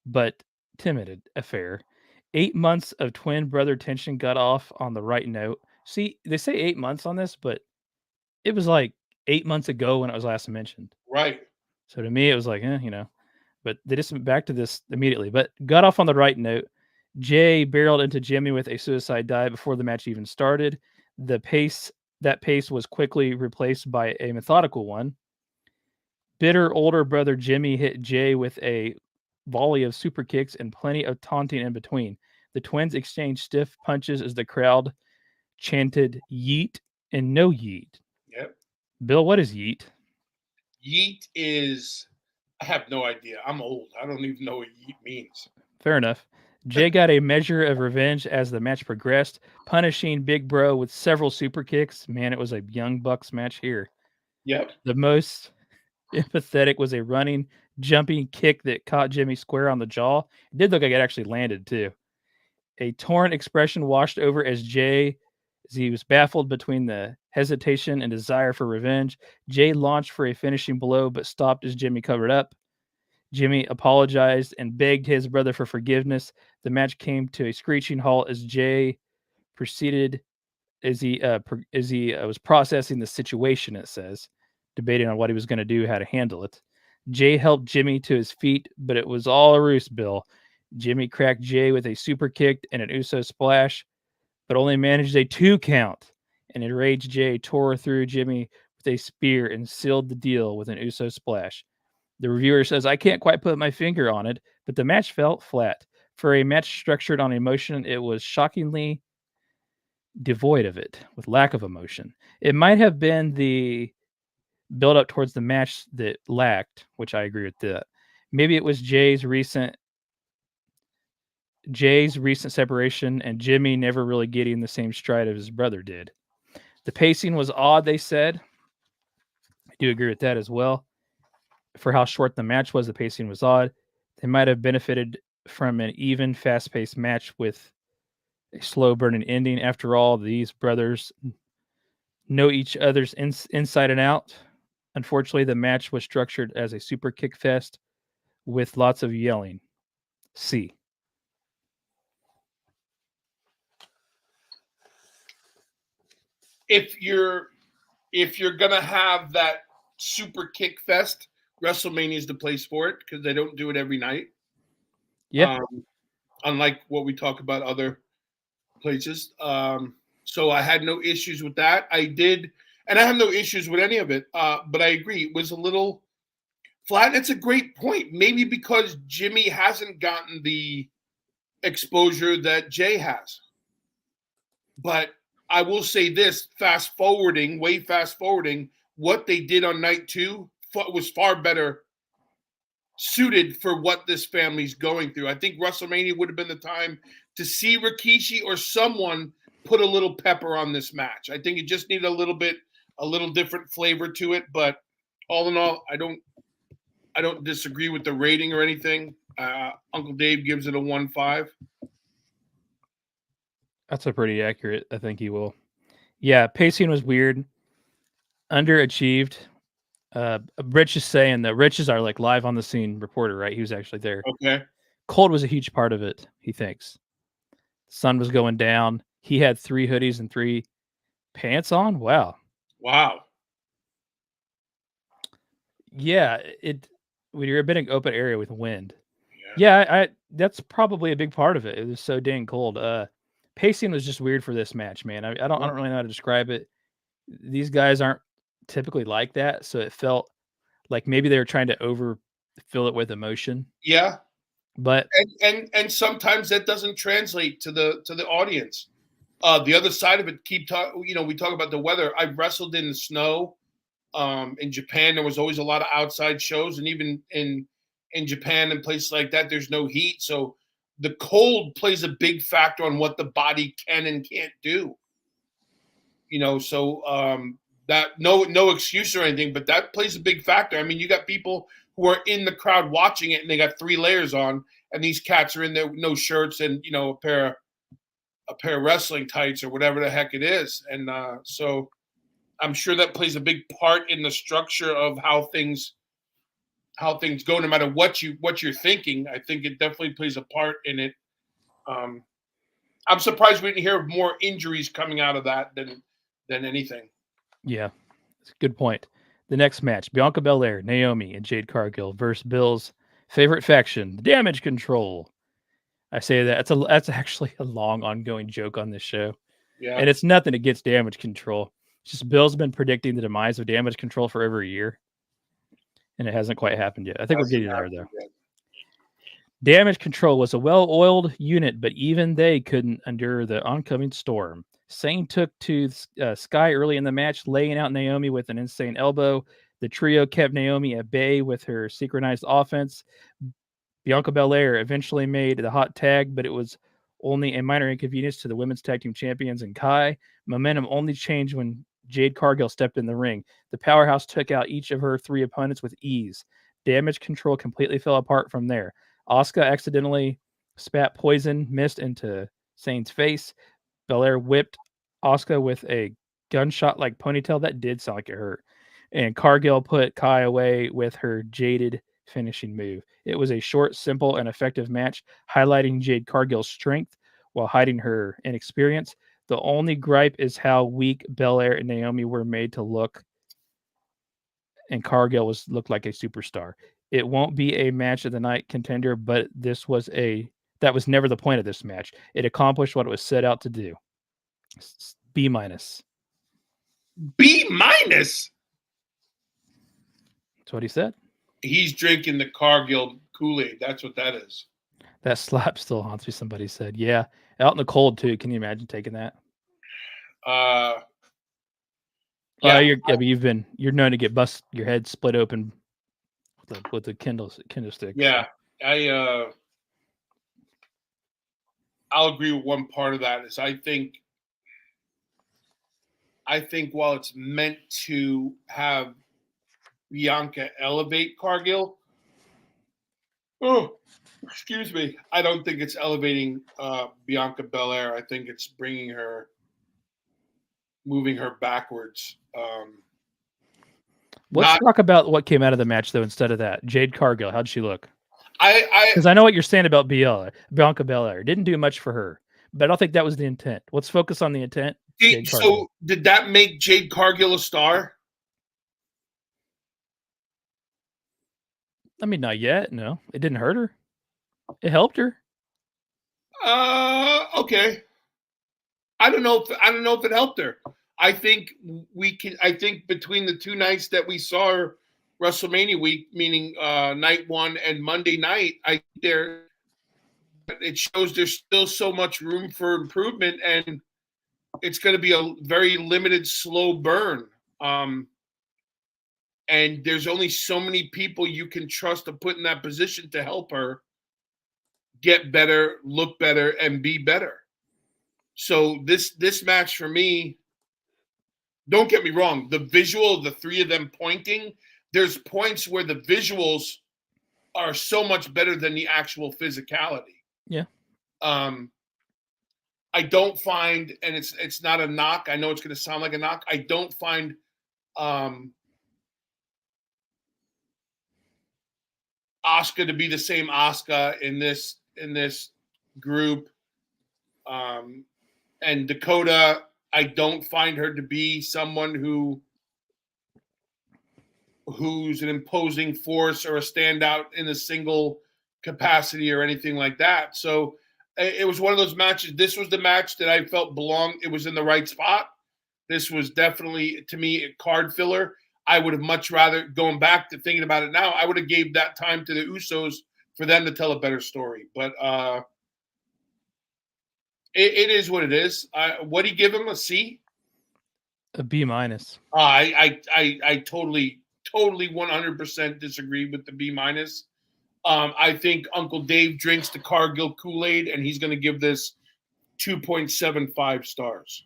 but timid affair. 8 months of twin brother tension got off on the right note. See, they say 8 months on this, but it was like 8 months ago when it was last mentioned. Right. So to me, it was like, but they just went back to this immediately. But got off on the right note. Jay barreled into Jimmy with a suicide dive before the match even started. That pace was quickly replaced by a methodical one. Bitter older brother Jimmy hit Jay with a volley of super kicks and plenty of taunting in between. The twins exchanged stiff punches as the crowd chanted yeet and no yeet. Yep. Bill, what is yeet? Yeet is, I have no idea. I'm old. I don't even know what yeet means. Fair enough. Jay got a measure of revenge as the match progressed, punishing Big Bro with several super kicks. Man, it was a Young Bucks match here. Yep. The most empathetic was a running, jumping kick that caught Jimmy square on the jaw. It did look like it actually landed, too. A torn expression washed over as he was baffled between the hesitation and desire for revenge. Jay launched for a finishing blow, but stopped as Jimmy covered up. Jimmy apologized and begged his brother for forgiveness. The match came to a screeching halt as Jay proceeded as he was processing the situation, it says, debating on what he was going to do, how to handle it. Jay helped Jimmy to his feet, but it was all a ruse, Bill. Jimmy cracked Jay with a super kick and an Uso splash, but only managed a 2 count. An enraged Jay tore through Jimmy with a spear and sealed the deal with an Uso splash. The reviewer says, I can't quite put my finger on it, but the match felt flat. For a match structured on emotion, it was shockingly devoid of it, with lack of emotion. It might have been the build up towards the match that lacked, which I agree with that. Maybe it was Jay's recent separation and Jimmy never really getting the same stride as his brother did. The pacing was odd, they said. I do agree with that as well. For how short the match was, the pacing was odd. They might have benefited from an even, fast-paced match with a slow-burning ending. After all, these brothers know each other's inside and out. Unfortunately, the match was structured as a super kick fest with lots of yelling. C. If you're gonna have that super kick fest, WrestleMania is the place for it because they don't do it every night. Yeah. Unlike what we talk about other places. So I had no issues with that. I did, and I have no issues with any of it. But I agree, it was a little flat. It's a great point. Maybe because Jimmy hasn't gotten the exposure that Jay has. But I will say this, fast forwarding, what they did on night 2 was far better suited for what this family's going through. I think WrestleMania would have been the time to see Rikishi or someone put a little pepper on this match. I think it just needed a little different flavor to it. But all in all, I don't disagree with the rating or anything. Uncle Dave gives it a 1.5. That's a pretty accurate. I think he will. Yeah, pacing was weird. Underachieved. Rich is saying that Rich is our like live on the scene reporter, right? He was actually there. Okay. Cold was a huge part of it, he thinks. Sun was going down. He had 3 hoodies and 3 pants on. Wow. Yeah, when you're a bit in open area with wind. Yeah, I that's probably a big part of it. It was so dang cold. Pacing was just weird for this match, man. I don't really know how to describe it. These guys aren't typically like that, so it felt like maybe they were trying to overfill it with emotion. Yeah. But and sometimes that doesn't translate to the audience. The other side of it, we talk about the weather. I wrestled in the snow. In Japan, there was always a lot of outside shows, and even in Japan and places like that, there's no heat. So the cold plays a big factor on what the body can and can't do. So that no excuse or anything, but that plays a big factor. I mean, you got people who are in the crowd watching it, and they got 3 layers on, and these cats are in there with no shirts and a pair of wrestling tights or whatever the heck it is, and so I'm sure that plays a big part in the structure of how things go. No matter what you're thinking, I think it definitely plays a part in it. I'm surprised we didn't hear of more injuries coming out of that than anything. Yeah, that's a good point. The next match, Bianca Belair, Naomi, and Jade Cargill versus Bill's favorite faction, the Damage Control. I say that that's actually a long ongoing joke on this show. Yeah. And it's nothing against Damage Control. It's just Bill's been predicting the demise of Damage Control for over a year. And it hasn't quite happened yet. I think we're getting there, though. Damage Control was a well-oiled unit, but even they couldn't endure the oncoming storm. Sane took to Sky early in the match, laying out Naomi with an insane elbow. The trio kept Naomi at bay with her synchronized offense. Bianca Belair eventually made the hot tag, but it was only a minor inconvenience to the women's tag team champions and Kai. Momentum only changed when Jade Cargill stepped in the ring. The powerhouse took out each of her 3 opponents with ease. Damage Control completely fell apart from there. Asuka accidentally spat poison mist into Sane's face. Belair whipped Asuka with a gunshot-like ponytail. That did sound like it hurt. And Cargill put Kai away with her jaded finishing move. It was a short, simple, and effective match, highlighting Jade Cargill's strength while hiding her inexperience. The only gripe is how weak Belair and Naomi were made to look, and Cargill looked like a superstar. It won't be a match of the night contender, but that was never the point of this match. It accomplished what it was set out to do. B-. B-? That's what he said. He's drinking the Cargill Kool-Aid. That's what that is. That slap still haunts me, somebody said. Yeah. Out in the cold, too. Can you imagine taking that? Yeah. You're known to get your head split open with the Kindle stick. Yeah. So. I'll agree with one part of that is I think while it's meant to have Bianca elevate Cargill, excuse me, I don't think it's elevating Bianca Belair. I think it's moving her backwards. Let's talk about what came out of the match, though, instead of that. Jade Cargill, how'd she look? Because I know what you're saying about Bianca Belair. Didn't do much for her, but I don't think that was the intent. Let's focus on the intent. So did that make Jade Cargill a star? I mean, not yet. No, it didn't hurt her. It helped her. Okay. I don't know if it helped her. I think between the 2 nights that we saw her WrestleMania week, meaning night 1 and Monday night, it shows there's still so much room for improvement, and it's going to be a very limited, slow burn. And there's only so many people you can trust to put in that position to help her get better, look better, and be better. So this match for me, don't get me wrong, the visual of the 3 of them pointing, there's points where the visuals are so much better than the actual physicality. Yeah. I don't find, and it's not a knock, I know it's going to sound like a knock, I don't find Asuka to be the same Asuka in this group. And Dakota, I don't find her to be someone who's an imposing force or a standout in a single capacity or anything like that. So it was one of those matches. This was the match that I felt belonged. It was in the right spot. This was definitely, to me, a card filler. I would have much rather, going back to thinking about it now, I would have gave that time to the Usos for them to tell a better story. But it is what it is. What do you give him? A C? A B-. I totally 100% disagree with the B-. I think Uncle Dave drinks the Cargill Kool-Aid, and he's going to give this 2.75 stars.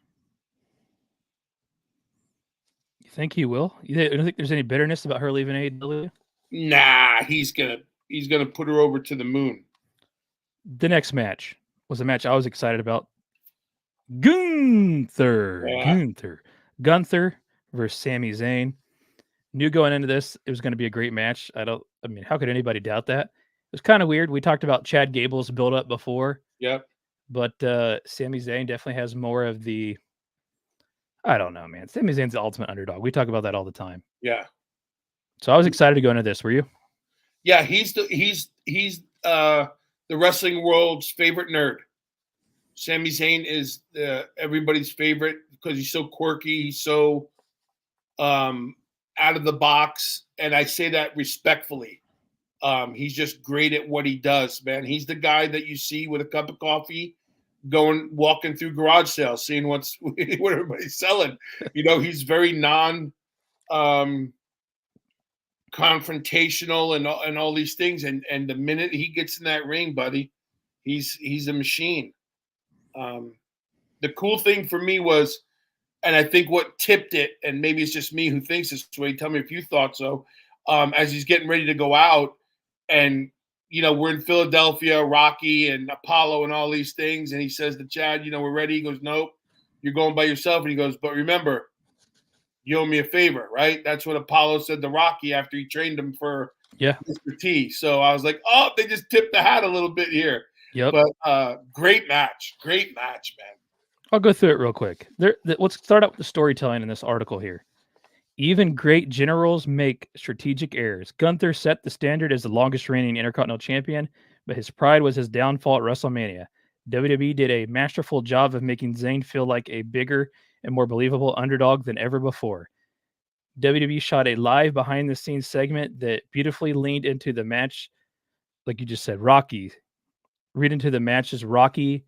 You think he will? You don't think there's any bitterness about her leaving AEW? Nah, he's gonna put her over to the moon. The next match was a match I was excited about. Gunther. Gunther versus Sami Zayn. Knew going into this it was going to be a great match. I mean, how could anybody doubt that? It was kind of weird. We talked about Chad Gable's build up before. Yep. But Sami Zayn definitely has more of the, I don't know, man. Sami Zayn's the ultimate underdog. We talk about that all the time. Yeah. So I was excited to go into this. Were you? Yeah, he's the wrestling world's favorite nerd. Sami Zayn is everybody's favorite because he's so quirky. He's so out of the box, and I say that respectfully. He's just great at what he does, man. He's the guy that you see with a cup of coffee, walking through garage sales, seeing what everybody's selling. He's very confrontational and all these things. And the minute he gets in that ring, buddy, he's a machine. The cool thing for me was, and I think what tipped it, and maybe it's just me who thinks this way, tell me if you thought so, as he's getting ready to go out, and we're in Philadelphia, Rocky and Apollo and all these things, and he says to Chad, we're ready. He goes, nope, you're going by yourself. And he goes, but remember, you owe me a favor, right? That's what Apollo said to Rocky after he trained him for Mr. T. So I was like, oh, they just tipped the hat a little bit here. Yep. But great match, man. I'll go through it real quick. Let's start out with the storytelling in this article here. Even great generals make strategic errors. Gunther set the standard as the longest reigning Intercontinental Champion, but his pride was his downfall at WrestleMania. WWE did a masterful job of making Zayn feel like a bigger and more believable underdog than ever before. WWE shot a live behind-the-scenes segment that beautifully leaned into the match, like you just said, Rocky. Read into the match's Rocky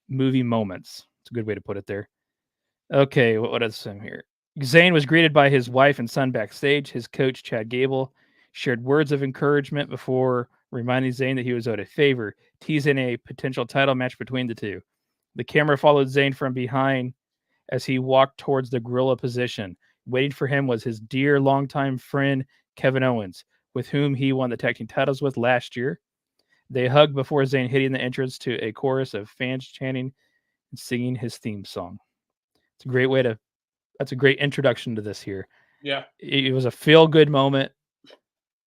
movie moments. It's a good way to put it there. Okay, what else is here? Zayn was greeted by his wife and son backstage. His coach, Chad Gable, shared words of encouragement before reminding Zayn that he was owed a favor, teasing a potential title match between the two. The camera followed Zayn from behind as he walked towards the gorilla position. Waiting for him was his dear longtime friend, Kevin Owens, with whom he won the tag team titles with last year. They hugged before Zayn hitting the entrance to a chorus of fans chanting and singing his theme song. It's a great way to, that's a great introduction to this here. Yeah. It was a feel-good moment,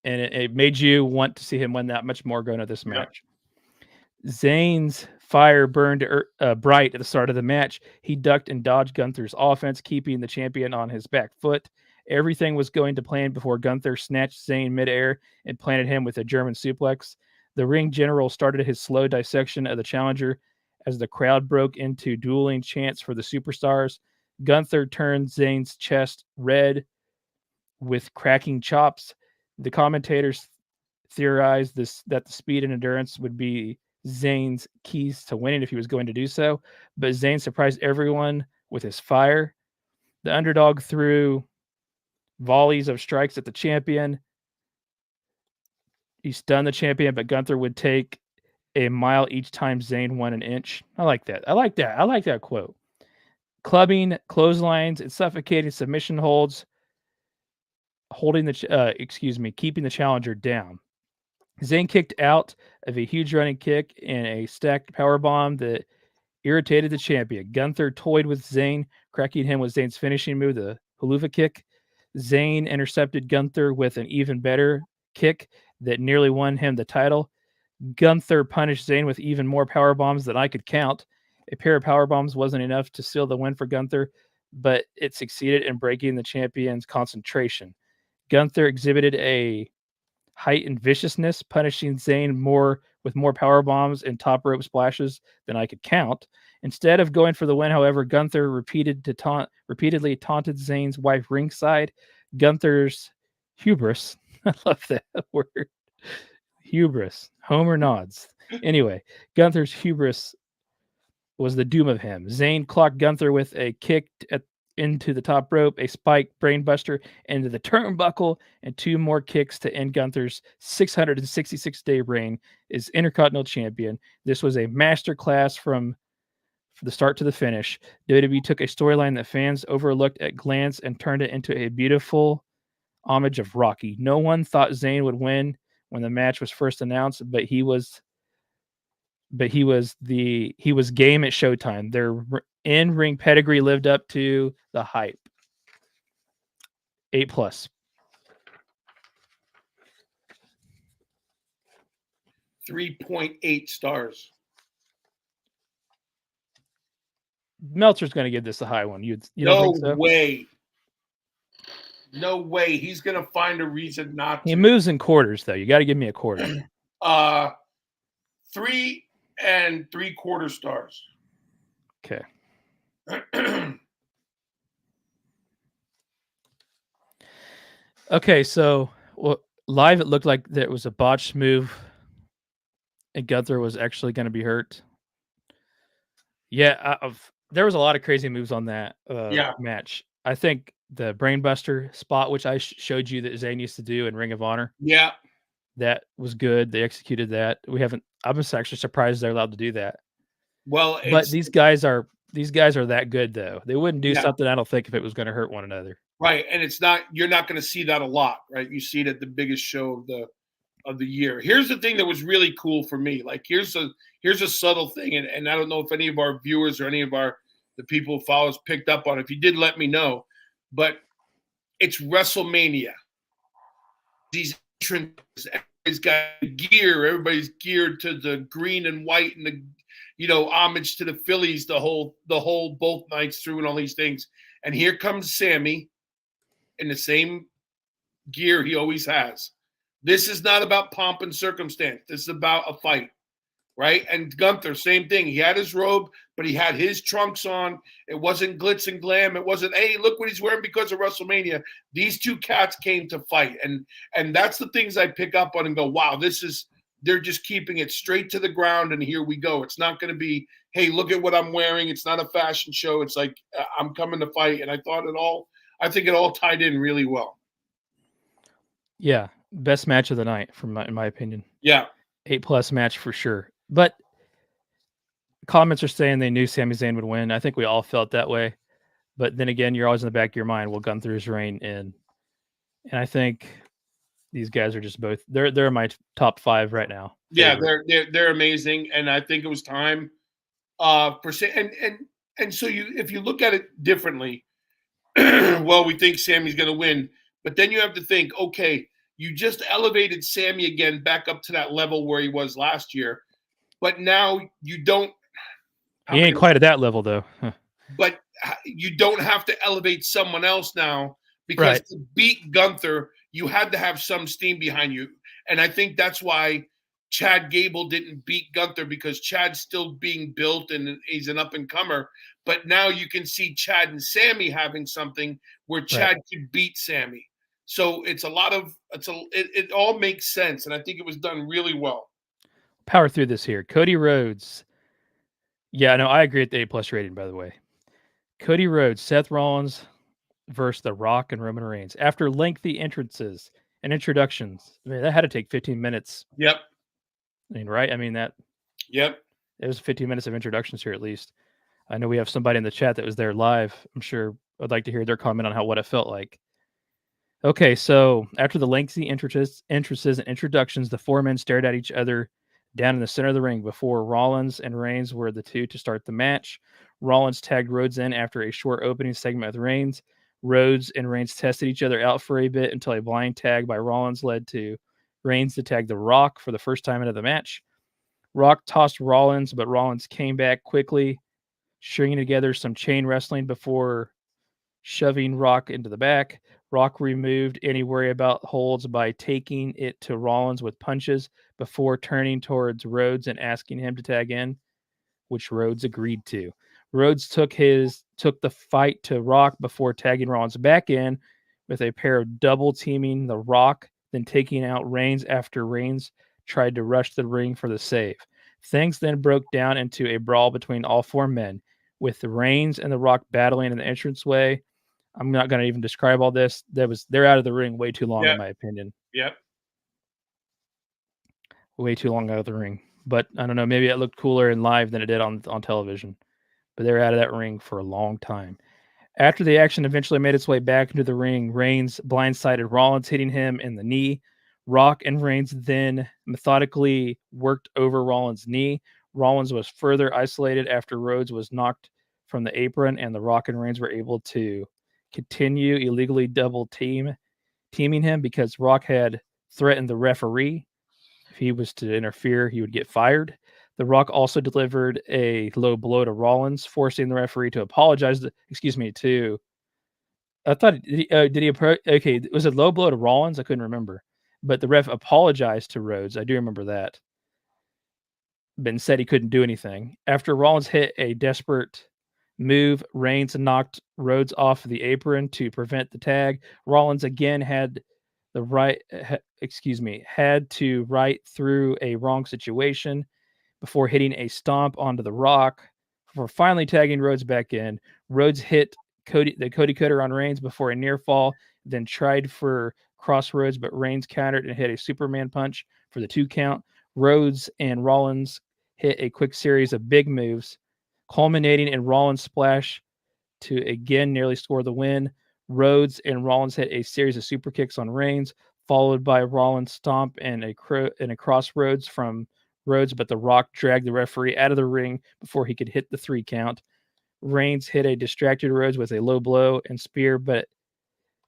and it made you want to see him win that much more going to this match. Zayn's fire burned bright at the start of the match. He ducked and dodged Gunther's offense, keeping the champion on his back foot. Everything was going to plan before Gunther snatched Zayn midair and planted him with a German suplex. The ring general started his slow dissection of the challenger as the crowd broke into dueling chants for the superstars. Gunther turned Zayn's chest red with cracking chops. The commentators theorized that the speed and endurance would be Zayn's keys to winning if he was going to do so, but Zayn surprised everyone with his fire. The underdog threw volleys of strikes at the champion. He stunned the champion, but Gunther would take a mile each time Zayn won an inch. I like that. I like that quote. Clubbing, clotheslines, and suffocating submission holds, keeping the challenger down. Zayn kicked out of a huge running kick and a stacked powerbomb that irritated the champion. Gunther toyed with Zayn, cracking him with Zayn's finishing move, the haluva kick. Zayn intercepted Gunther with an even better kick that nearly won him the title. Gunther punished Zayn with even more powerbombs than I could count. A pair of powerbombs wasn't enough to seal the win for Gunther, but it succeeded in breaking the champion's concentration. Gunther exhibited a heightened viciousness, punishing Zayn with more powerbombs and top rope splashes than I could count. Instead of going for the win, however, Gunther repeatedly taunted Zayn's wife ringside. Gunther's hubris, I love that word, hubris, Homer nods. Anyway, Gunther's hubris was the doom of him. Zayn clocked Gunther with a kick into the top rope, a spike brainbuster into the turnbuckle, and two more kicks to end Gunther's 666-day reign as Intercontinental Champion. This was a masterclass from From the start to the finish, WWE took a storyline that fans overlooked at glance and turned it into a beautiful homage of Rocky. No one thought Zayn would win when the match was first announced, but he was game at Showtime. Their in-ring pedigree lived up to the hype. 8+. 3.8 stars. Meltzer's going to give this a high one. You don't No think so? way. No way. He's going to find a reason not to. He moves in quarters, though. You got to give me a quarter. 3 3/4 stars. Okay. Okay, so live it looked like there was a botched move and Gunther was actually going to be hurt. Yeah, there was a lot of crazy moves on that match. I think the Brainbuster spot, which I showed you that Zayn used to do in Ring of Honor. Yeah. That was good. They executed that. I was actually surprised they're allowed to do that. Well, but these guys are that good, though. They wouldn't do something, I don't think, if it was going to hurt one another. Right, and you're not going to see that a lot, right? You see it at the biggest show of the year. Here's the thing that was really cool for me. Like, here's a subtle thing, and I don't know if any of our viewers or any of the people who follow us picked up on it. If you did, let me know. But it's WrestleMania. These entrants, everybody's got gear. Everybody's geared to the green and white and the, homage to the Phillies, the whole both nights through and all these things. And here comes Sammy in the same gear he always has. This is not about pomp and circumstance. This is about a fight, right? And Gunther, same thing. He had his robe, but he had his trunks on. It wasn't glitz and glam. It wasn't, hey, look what he's wearing because of WrestleMania. These two cats came to fight. And that's the things I pick up on and go, wow, they're just keeping it straight to the ground, and here we go. It's not going to be, hey, look at what I'm wearing. It's not a fashion show. It's like, I'm coming to fight. And I think it all tied in really well. Yeah. Best match of the night, in my opinion. Yeah. 8+ match for sure. But comments are saying they knew Sami Zayn would win. I think we all felt that way. But then again, you're always in the back of your mind, will Gunther's reign in? And I think these guys are just both, they're my top 5 right now. Yeah, they're amazing. And I think it was time for and so if you look at it differently, well, we think Sammy's going to win, but then you have to think, okay, you just elevated Sammy again back up to that level where he was last year, but now you don't. He ain't quite at that level, though. But you don't have to elevate someone else now, because to beat Gunther, you had to have some steam behind you. And I think that's why Chad Gable didn't beat Gunther, because Chad's still being built and he's an up-and-comer. But now you can see Chad and Sammy having something where Chad could beat Sammy. So it all makes sense, and I think it was done really well. Power through this here. Cody Rhodes. Yeah, no, I agree with the A+ rating, by the way. Cody Rhodes, Seth Rollins versus The Rock and Roman Reigns. After lengthy entrances and introductions, I mean, that had to take 15 minutes. Yep. I mean, right? I mean, Yep. It was 15 minutes of introductions here, at least. I know we have somebody in the chat that was there live. I'm sure I'd like to hear their comment on what it felt like. Okay, so after the lengthy entrances and introductions, the 4 men stared at each other down in the center of the ring before Rollins and Reigns were the two to start the match. Rollins tagged Rhodes in after a short opening segment with Reigns. Rhodes and Reigns tested each other out for a bit until a blind tag by Rollins led to Reigns to tag The Rock for the first time into the match. Rock tossed Rollins, but Rollins came back quickly, stringing together some chain wrestling before shoving Rock into the back. Rock removed any worry about holds by taking it to Rollins with punches before turning towards Rhodes and asking him to tag in, which Rhodes agreed to. Rhodes took the fight to Rock before tagging Rollins back in with a pair of double teaming The Rock, then taking out Reigns after Reigns tried to rush the ring for the save. Things then broke down into a brawl between all 4 men, with Reigns and The Rock battling in the entranceway. I'm not going to even describe all this. They're out of the ring way too long, in my opinion. Yep. Way too long out of the ring. But I don't know. Maybe it looked cooler in live than it did on television. but they were out of that ring for a long time. After the action eventually made its way back into the ring, Reigns blindsided Rollins, hitting him in the knee. Rock and Reigns then methodically worked over Rollins' knee. Rollins was further isolated after Rhodes was knocked from the apron, and the Rock and Reigns were able to continue illegally teaming him because Rock had threatened the referee. If he was to interfere, he would get fired. The Rock also delivered a low blow to Rollins, forcing the referee to apologize. To I thought did he okay? Was it low blow to Rollins? I couldn't remember, but the ref apologized to Rhodes. I do remember that, but said he couldn't do anything after Rollins hit a desperate move. Reigns knocked Rhodes off the apron to prevent the tag. Rollins again had to right through a wrong situation before hitting a stomp onto the Rock before finally tagging Rhodes back in. Rhodes hit the Cody Cutter on Reigns before a near fall, then tried for Crossroads, but Reigns countered and hit a Superman punch for the 2 count. Rhodes and Rollins hit a quick series of big moves, culminating in Rollins' splash to again nearly score the win. Rhodes and Rollins hit a series of super kicks on Reigns, followed by Rollins' stomp and a crossroads from Rhodes, but the Rock dragged the referee out of the ring before he could hit the 3 count. Reigns hit a distracted Rhodes with a low blow and spear, but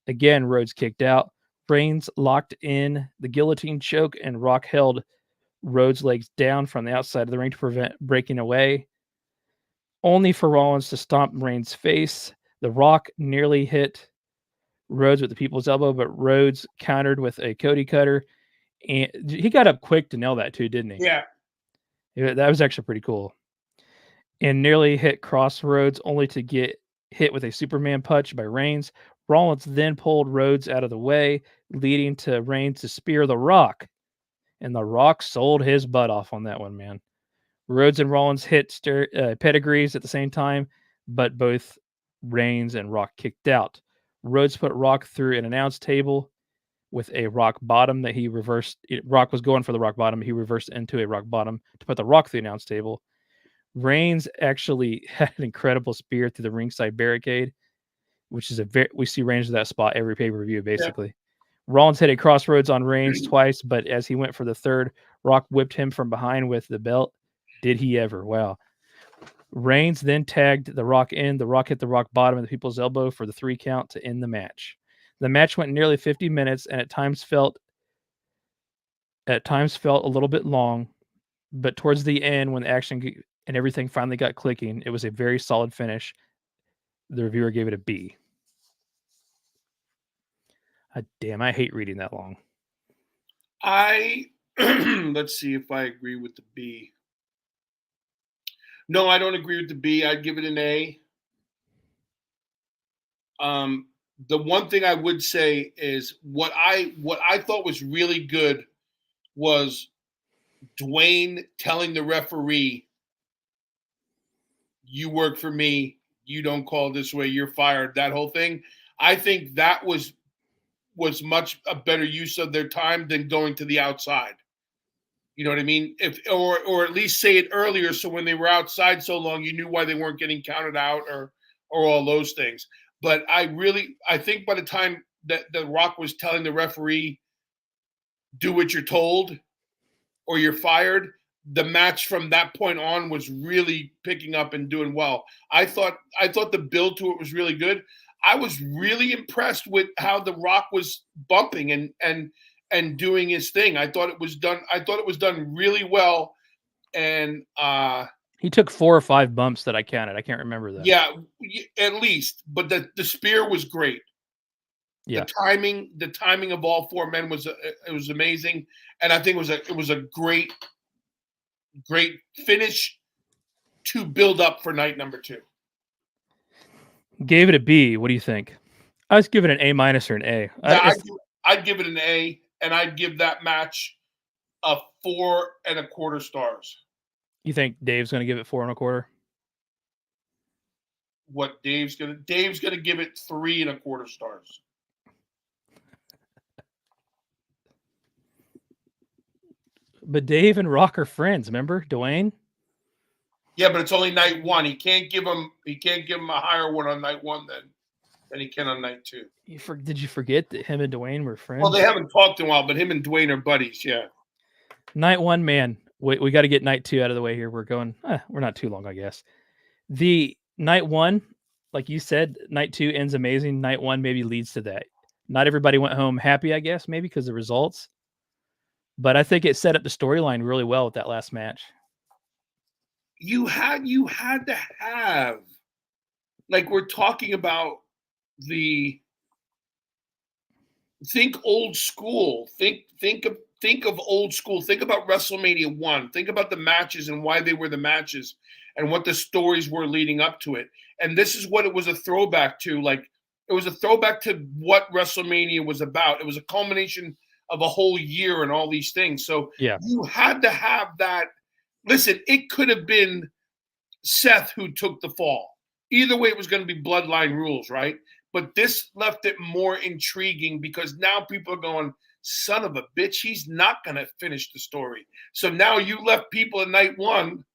again, Rhodes kicked out. Reigns locked in the guillotine choke, and Rock held Rhodes' legs down from the outside of the ring to prevent breaking away, only for Rollins to stomp Reigns' face. The Rock nearly hit Rhodes with the people's elbow, but Rhodes countered with a Cody Cutter, and he got up quick to nail that too, didn't he? Yeah. That was actually pretty cool. And nearly hit Crossroads, only to get hit with a Superman punch by Reigns. Rollins then pulled Rhodes out of the way, leading to Reigns to spear the Rock. And the Rock sold his butt off on that one, man. Rhodes and Rollins hit pedigrees at the same time, but both Reigns and Rock kicked out. Rhodes put Rock through an announce table with a rock bottom that he reversed. Rock was going for the rock bottom. He reversed into a rock bottom to put the Rock through the announce table. Reigns actually had an incredible spear through the ringside barricade, which is we see Reigns at that spot every pay-per-view, basically. Yeah. Rollins hit a crossroads on Reigns twice, but as he went for the third, Rock whipped him from behind with the belt. Did he ever? Wow. Reigns then tagged the Rock in. The Rock hit the rock bottom of the people's elbow for the 3 count to end the match. The match went nearly 50 minutes and at times felt a little bit long, but towards the end, when the action and everything finally got clicking, it was a very solid finish. The reviewer gave it a B. Damn, I hate reading that long. Let's see if I agree with the B. No, I don't agree with the B. I'd give it an A. The one thing I would say is what I thought was really good was Dwayne telling the referee, "You work for me. You don't call this way. You're fired." That whole thing. I think that was much a better use of their time than going to the outside. You know what I mean? Or at least say it earlier, so when they were outside so long, you knew why they weren't getting counted out or all those things. But I think by the time that the Rock was telling the referee, "Do what you're told, or you're fired," the match from that point on was really picking up and doing well. I thought the build to it was really good. I was really impressed with how the Rock was bumping and doing his thing. I thought it was done really well. And he took 4 or 5 bumps that I counted. I can't remember that. Yeah, at least. But the spear was great. Yeah. The timing of all 4 men was amazing, and I think it was a great finish to build up for night number 2. Gave it a B. What do you think? I was giving it an A- or an A. Yeah, I'd give it an A, and I'd give that match a 4.25 stars. You think Dave's going to give it 4.25? What Dave's gonna give it 3.25 stars. But Dave and Rock are friends, remember? Dwayne? Yeah, but it's only night one. He can't give him a higher one on night one than he can on night two. Did you forget that him and Dwayne were friends? Well, they haven't talked in a while, but him and Dwayne are buddies. Yeah. Night one, man. We got to get night two out of the way here. We're going. We're not too long, I guess. The night one, like you said, night two ends amazing. Night one maybe leads to that. Not everybody went home happy, I guess, maybe because of the results. But I think it set up the storyline really well with that last match. You had to have, like, we're talking about think old school. Think of old school. Think about WrestleMania 1. Think about the matches and why they were the matches and what the stories were leading up to it. And this is what it was a throwback to. Like, it was a throwback to what WrestleMania was about. It was a culmination of a whole year and all these things. So yeah, you had to have that. Listen, it could have been Seth who took the fall. Either way, it was going to be bloodline rules, right? But this left it more intriguing because now people are going, son of a bitch, he's not going to finish the story. So now you left people in night one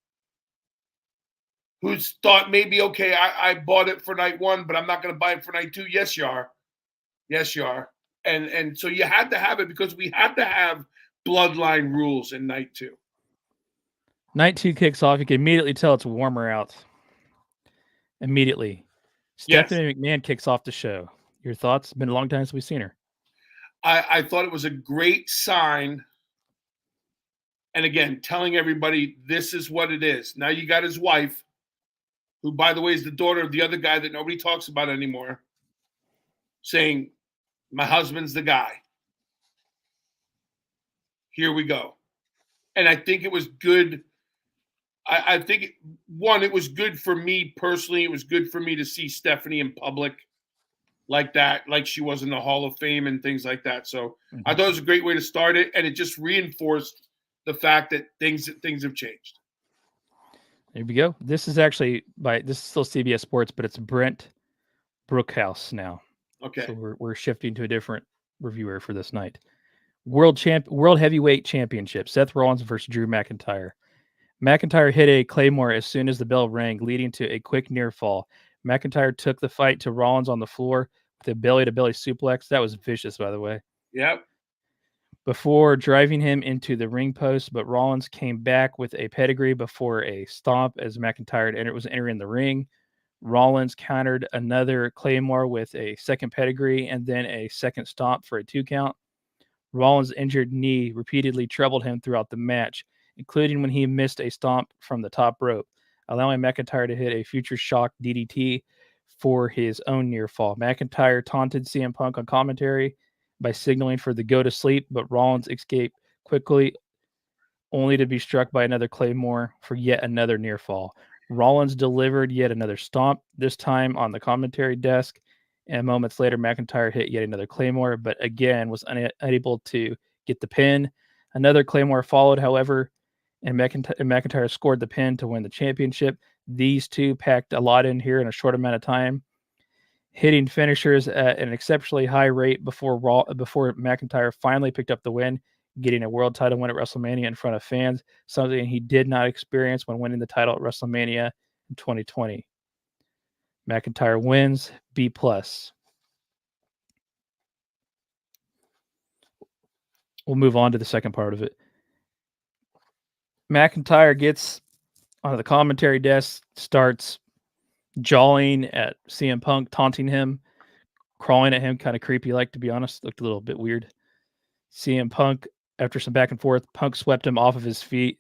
who's thought maybe, okay, I bought it for night one, but I'm not going to buy it for night two. Yes, you are. Yes, you are. And so you had to have it because we had to have bloodline rules in night two. Night two kicks off. You can immediately tell it's warmer out. Immediately. Stephanie McMahon kicks off the show. Your thoughts? It's been a long time since we've seen her. I thought it was a great sign. And again, telling everybody this is what it is. Now you got his wife, who, by the way, is the daughter of the other guy that nobody talks about anymore, saying, my husband's the guy. Here we go. And I think it was good. I think, it was good for me personally. It was good for me to see Stephanie in public like that, like she was in the Hall of Fame and things like that. So I thought it was a great way to start it, and it just reinforced the fact that things have changed. There we go. This is actually this is still CBS Sports, but it's Brent Brookhouse now. Okay. So we're shifting to a different reviewer for this night. World Heavyweight Championship. Seth Rollins versus Drew McIntyre. McIntyre hit a Claymore as soon as the bell rang, leading to a quick near fall. McIntyre took the fight to Rollins on the floor with a belly-to-belly suplex. That was vicious, by the way. Yep. Before driving him into the ring post, but Rollins came back with a pedigree before a stomp as McIntyre was entering the ring. Rollins countered another Claymore with a second pedigree and then a second stomp for a 2 count. Rollins' injured knee repeatedly troubled him throughout the match, including when he missed a stomp from the top rope, allowing McIntyre to hit a future shock DDT for his own near fall. McIntyre taunted CM Punk on commentary by signaling for the go to sleep, but Rollins escaped quickly, only to be struck by another Claymore for yet another near fall. Rollins delivered yet another stomp, this time on the commentary desk, and moments later, McIntyre hit yet another Claymore, but again was unable to get the pin. Another Claymore followed, however, and McIntyre scored the pin to win the championship. These two packed a lot in here in a short amount of time, hitting finishers at an exceptionally high rate before McIntyre finally picked up the win, getting a world title win at WrestleMania in front of fans, something he did not experience when winning the title at WrestleMania in 2020. McIntyre wins, B+. We'll move on to the second part of it. McIntyre gets onto the commentary desk, starts jawing at CM Punk, taunting him, crawling at him, kind of creepy like, to be honest. Looked a little bit weird. CM Punk, after some back and forth, Punk swept him off of his feet,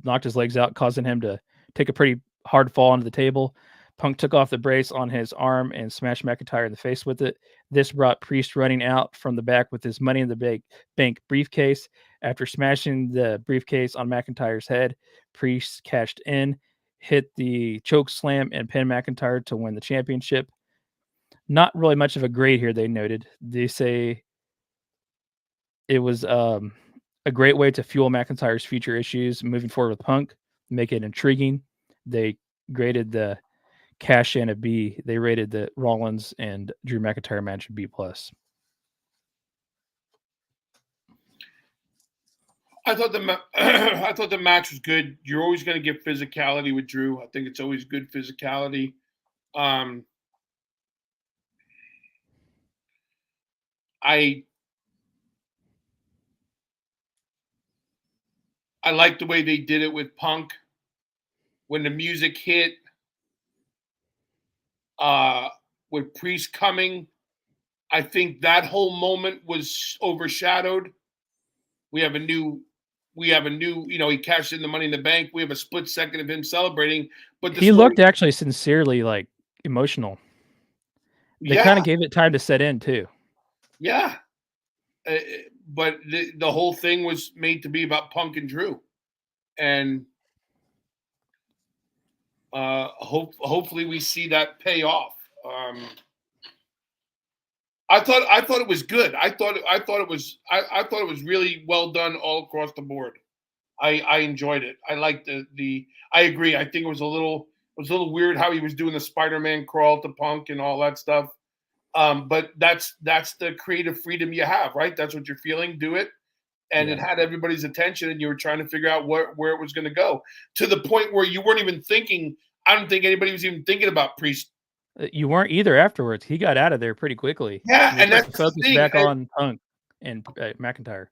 knocked his legs out, causing him to take a pretty hard fall onto the table. Punk took off the brace on his arm and smashed McIntyre in the face with it. This brought Priest running out from the back with his Money in the Bank briefcase. After smashing the briefcase on McIntyre's head, Priest cashed in, hit the choke slam, and pinned McIntyre to win the championship. Not really much of a grade here, they noted. They say it was a great way to fuel McIntyre's future issues moving forward with Punk, make it intriguing. They graded the cash in a B. They rated the Rollins and Drew McIntyre match a B+. I thought I thought the match was good. You're always going to get physicality with Drew. I think it's always good physicality. I like the way they did it with Punk. When the music hit, with Priest coming, I think that whole moment was overshadowed. We have a new, he cashed in the Money in the Bank. We have a split second of him celebrating, but he looked actually sincerely like emotional. They kind of gave it time to set in too. Yeah. But the whole thing was made to be about Punk and Drew. And hopefully we see that pay off. I thought it was good. I thought it was really well done all across the board. I enjoyed it. I liked the I agree. I think it was a little weird how he was doing the Spider-Man crawl to Punk and all that stuff. But that's the creative freedom you have, right? That's what you're feeling. Do it. And it had everybody's attention, and you were trying to figure out where it was going to go, to the point where you weren't even thinking. I don't think anybody was even thinking about Priest. You weren't either afterwards. He got out of there pretty quickly. Yeah, and that's the focus thing. Back on Punk and McIntyre.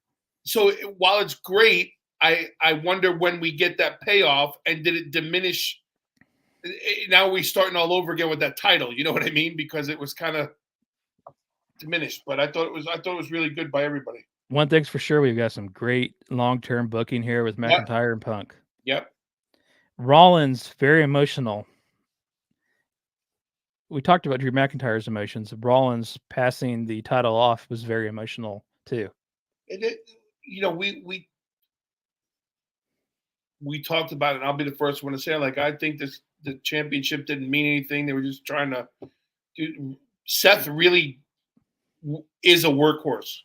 So while it's great, I wonder when we get that payoff, and did it diminish? Now we're starting all over again with that title. You know what I mean? Because it was kind of diminished. But I thought it was really good by everybody. One thing's for sure, we've got some great long-term booking here with McIntyre and Punk. Yep. Rollins, very emotional. We talked about Drew McIntyre's emotions. Rollins passing the title off was very emotional too. We talked about it. And I'll be the first one to say, like, I think the championship didn't mean anything. They were just trying to do. Seth really is a workhorse.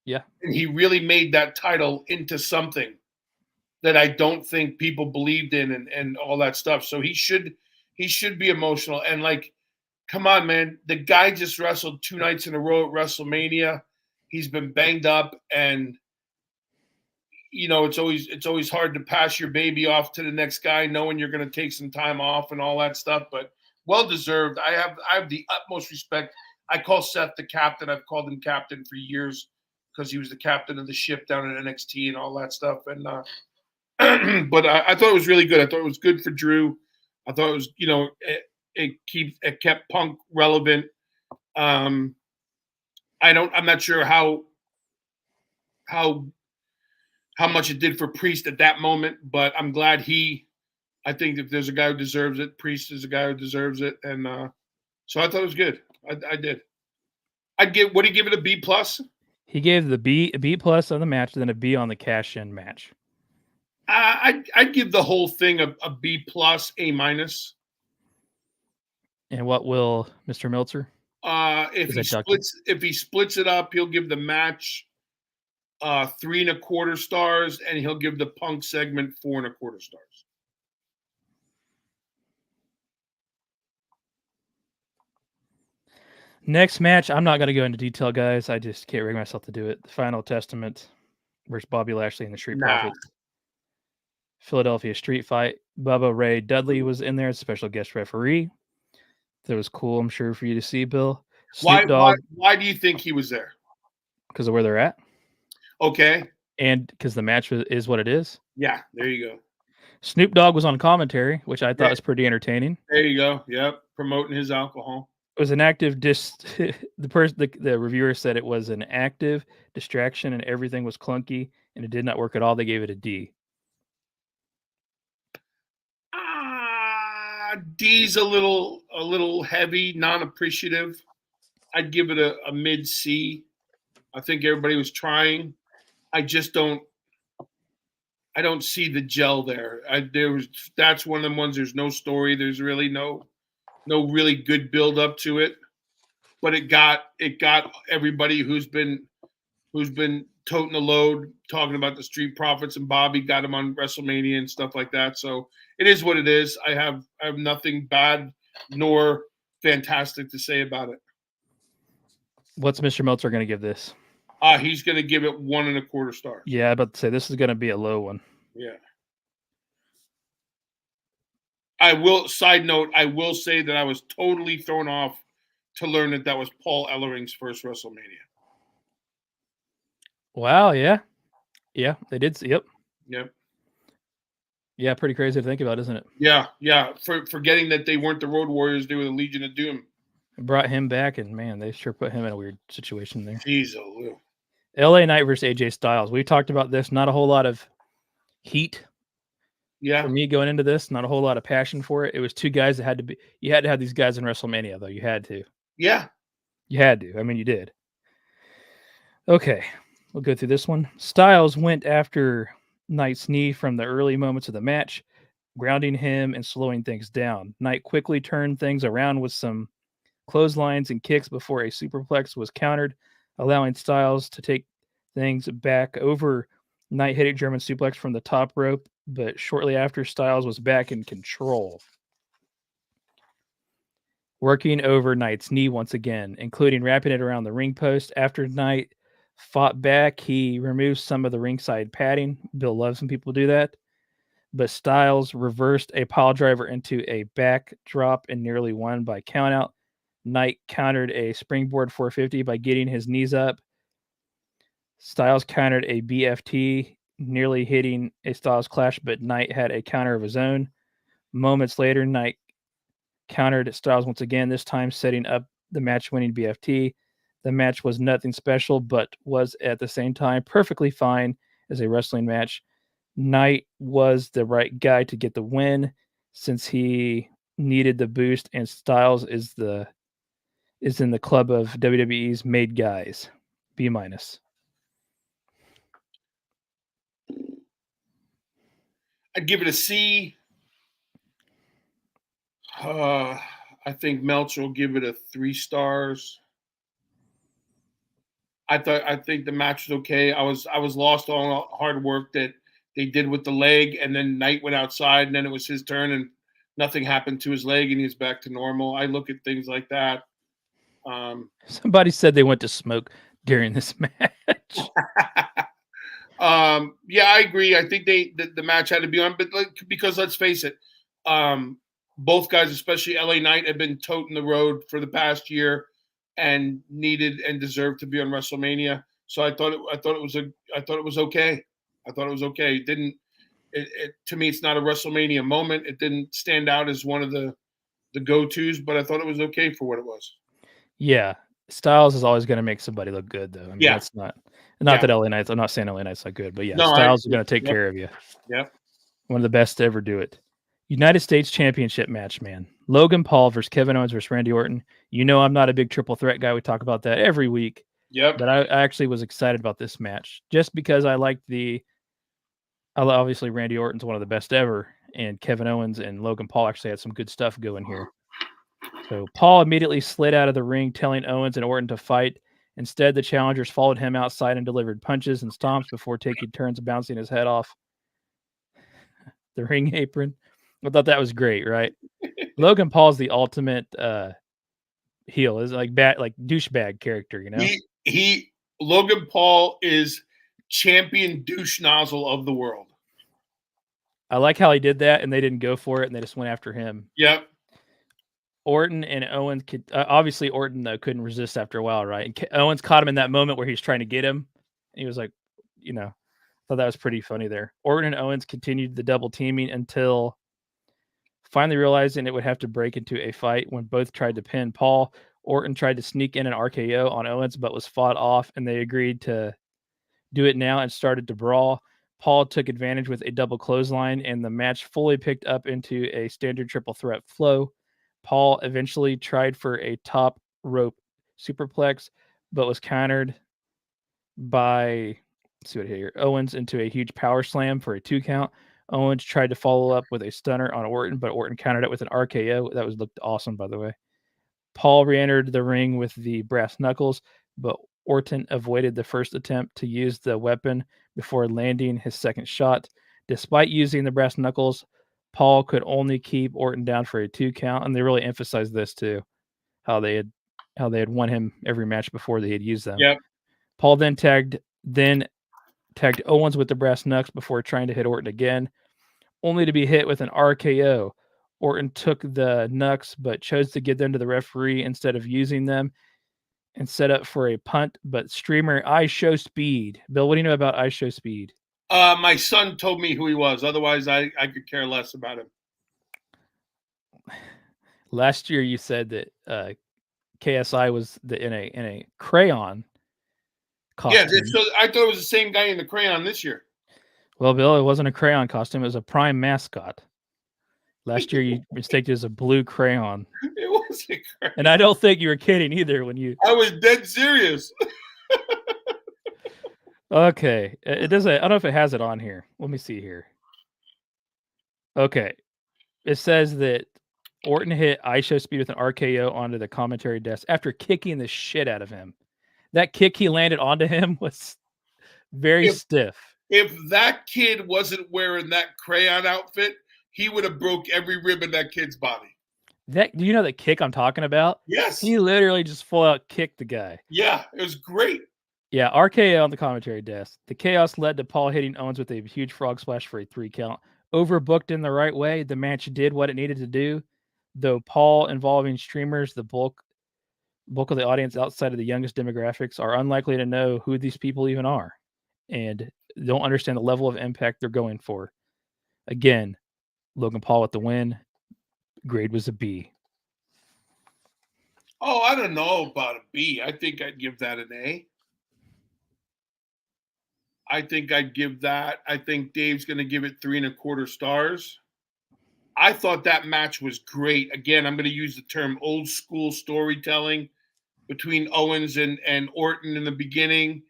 Yeah. And he really made that title into something that I don't think people believed in and all that stuff. So he should be emotional. And, like, come on, man. The guy just wrestled 2 nights in a row at WrestleMania. He's been banged up, and it's always hard to pass your baby off to the next guy, knowing you're going to take some time off and all that stuff. But well deserved. I have the utmost respect. I call Seth the captain. I've called him captain for years because he was the captain of the ship down at NXT and all that stuff. And but I thought it was really good. I thought it was good for Drew. I thought it was, it kept Punk relevant. I'm not sure how much it did for Priest at that moment, but I'm glad I think if there's a guy who deserves it, Priest is a guy who deserves it. And so I thought it was good. I did. Would he give it a B+? He gave the B+ on the match, then a B on the cash-in match. I'd give the whole thing a B+, A-. And what will Mr. Meltzer? If he splits it up, he'll give the match 3.25 stars, and he'll give the Punk segment 4.25 stars. Next match, I'm not going to go into detail, guys. I just can't bring myself to do it. The Final Testament versus Bobby Lashley and the Street Profits. Philadelphia Street Fight. Bubba Ray Dudley was in there as a special guest referee. That was cool, I'm sure, for you to see, Bill. Why do you think he was there? Because of where they're at. Okay. And because the match is what it is. Yeah, there you go. Snoop Dogg was on commentary, which I thought was pretty entertaining. There you go. Yep, promoting his alcohol. It was an active the reviewer said it was an active distraction and everything was clunky and it did not work at all. They gave it a D. D's a little heavy, non-appreciative. I'd give it a mid C. I think everybody was trying. I don't see the gel there. That's one of them ones. There's no story. There's really no really good build up to it. But it got everybody who's been toting the load, talking about the Street Profits, and Bobby got him on WrestleMania and stuff like that. So it is what it is. I have nothing bad nor fantastic to say about it. What's Mr. Meltzer going to give this? He's going to give it 1 1/4 stars. Yeah, about to say this is going to be a low one. Yeah. Side note, I will say that I was totally thrown off to learn that was Paul Ellering's first WrestleMania. Wow, yeah. Yeah, they did. Yep. Yep. Yeah, pretty crazy to think about, isn't it? Yeah. Forgetting that they weren't the Road Warriors, they were the Legion of Doom. Brought him back, and man, they sure put him in a weird situation there. Jeez, LA Knight versus AJ Styles. We talked about this. Not a whole lot of heat for me going into this. Not a whole lot of passion for it. It was two guys that had to be. You had to have these guys in WrestleMania, though. You had to. Yeah. You had to. I mean, you did. Okay, we'll go through this one. Styles went after Knight's knee from the early moments of the match, grounding him and slowing things down. Knight quickly turned things around with some clotheslines and kicks before a superplex was countered, allowing Styles to take things back over. Knight hit a German suplex from the top rope, but shortly after, Styles was back in control, working over Knight's knee once again, including wrapping it around the ring post. After Knight fought back, he removed some of the ringside padding. Bill loves when people do that. But Styles reversed a pile driver into a backdrop and nearly won by countout. Knight countered a springboard 450 by getting his knees up. Styles countered a BFT, nearly hitting a Styles clash, but Knight had a counter of his own. Moments later, Knight countered Styles once again, this time setting up the match-winning BFT. The match was nothing special, but was at the same time perfectly fine as a wrestling match. Knight was the right guy to get the win since he needed the boost, and Styles is in the club of WWE's made guys. B-. I'd give it a C. I think Meltzer will give it a 3 stars. I think the match was okay. I was lost on all the hard work that they did with the leg, and then Knight went outside, and then it was his turn, and nothing happened to his leg, and he's back to normal. I look at things like that. Somebody said they went to smoke during this match. Yeah, I agree. I think the match had to be on, but because let's face it, both guys, especially LA Knight, have been toting the road for the past year and needed and deserved to be on WrestleMania. So I thought it was okay. I thought it was okay. It didn't. To me, it's not a WrestleMania moment. It didn't stand out as one of the go-tos, but I thought it was okay for what it was. Yeah, Styles is always going to make somebody look good, though. I mean, Yeah. that's not that LA Knight's. I'm not saying LA Knight's not good, but yeah, No, Styles is going to take care of you. Yep. One of the best to ever do it. United States Championship match, man. Logan Paul versus Kevin Owens versus Randy Orton. You know I'm not a big triple threat guy. We talk about that every week. Yep. But I actually was excited about this match just because I liked obviously Randy Orton's one of the best ever, and Kevin Owens and Logan Paul actually had some good stuff going here. So Paul immediately slid out of the ring, telling Owens and Orton to fight. Instead, the challengers followed him outside and delivered punches and stomps before taking turns bouncing his head off the ring apron. I thought that was great, right? Logan Paul's the ultimate heel. Is like douchebag character, you know? Logan Paul is champion douche nozzle of the world. I like how he did that, and they didn't go for it, and they just went after him. Yep. Orton and Owens could obviously Orton though couldn't resist after a while, right? And Owens caught him in that moment where he's trying to get him. And he was like, thought that was pretty funny there. Orton and Owens continued the double teaming until finally realizing it would have to break into a fight when both tried to pin Paul. Orton tried to sneak in an RKO on Owens, but was fought off, and they agreed to do it now and started to brawl. Paul took advantage with a double clothesline, and the match fully picked up into a standard triple threat flow. Paul eventually tried for a top rope superplex, but was countered by Owens into a huge power slam for a 2 count. Owens tried to follow up with a stunner on Orton, but Orton countered it with an RKO. That looked awesome, by the way. Paul re-entered the ring with the brass knuckles, but Orton avoided the first attempt to use the weapon before landing his second shot. Despite using the brass knuckles, Paul could only keep Orton down for a 2 count, and they really emphasized this too, how they had won him every match before they had used them. Yep. Paul then tagged Owens with the brass knucks before trying to hit Orton again, only to be hit with an RKO. Orton took the knucks but chose to give them to the referee instead of using them and set up for a punt. But streamer I Show Speed. Bill, what do you know about I Show Speed? My son told me who he was. Otherwise, I could care less about him. Last year, you said that KSI was in a crayon costume. Yeah, so I thought it was the same guy in the crayon this year. Well, Bill, it wasn't a crayon costume. It was a Prime mascot. Last year, you mistaken it as a blue crayon. It was a crayon. And I don't think you were kidding either when you... I was dead serious. Okay. It doesn't... I don't know if it has it on here. Let me see here. Okay. It says that Orton hit I Show Speed with an RKO onto the commentary desk after kicking the shit out of him. That kick he landed onto him was very stiff. If that kid wasn't wearing that crayon outfit, he would have broke every rib in that kid's body. Do you know the kick I'm talking about? Yes. He literally just full out kicked the guy. Yeah, it was great. Yeah, RKO on the commentary desk. The chaos led to Paul hitting Owens with a huge frog splash for a 3 count. Overbooked in the right way, the match did what it needed to do. Though Paul involving streamers, the bulk of the audience outside of the youngest demographics are unlikely to know who these people even are and don't understand the level of impact they're going for. Again, Logan Paul with the win. Grade was a B. Oh, I don't know about a B. I think I'd give that an A. I think I'd give that. I think Dave's going to give it 3.25 stars. I thought that match was great. Again, I'm going to use the term old school storytelling between Owens and Orton in the beginning,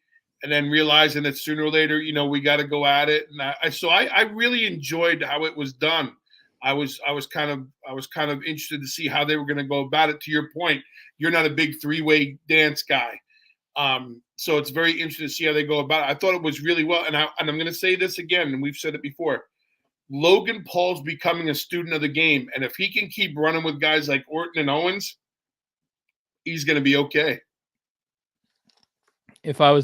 and then realizing that sooner or later, we got to go at it. And I really enjoyed how it was done. I was kind of interested to see how they were going to go about it. To your point, you're not a big 3-way dance guy. So it's very interesting to see how they go about it. I thought it was really well. And I'm going to say this again, and we've said it before. Logan Paul's becoming a student of the game. And if he can keep running with guys like Orton and Owens, he's going to be okay. If I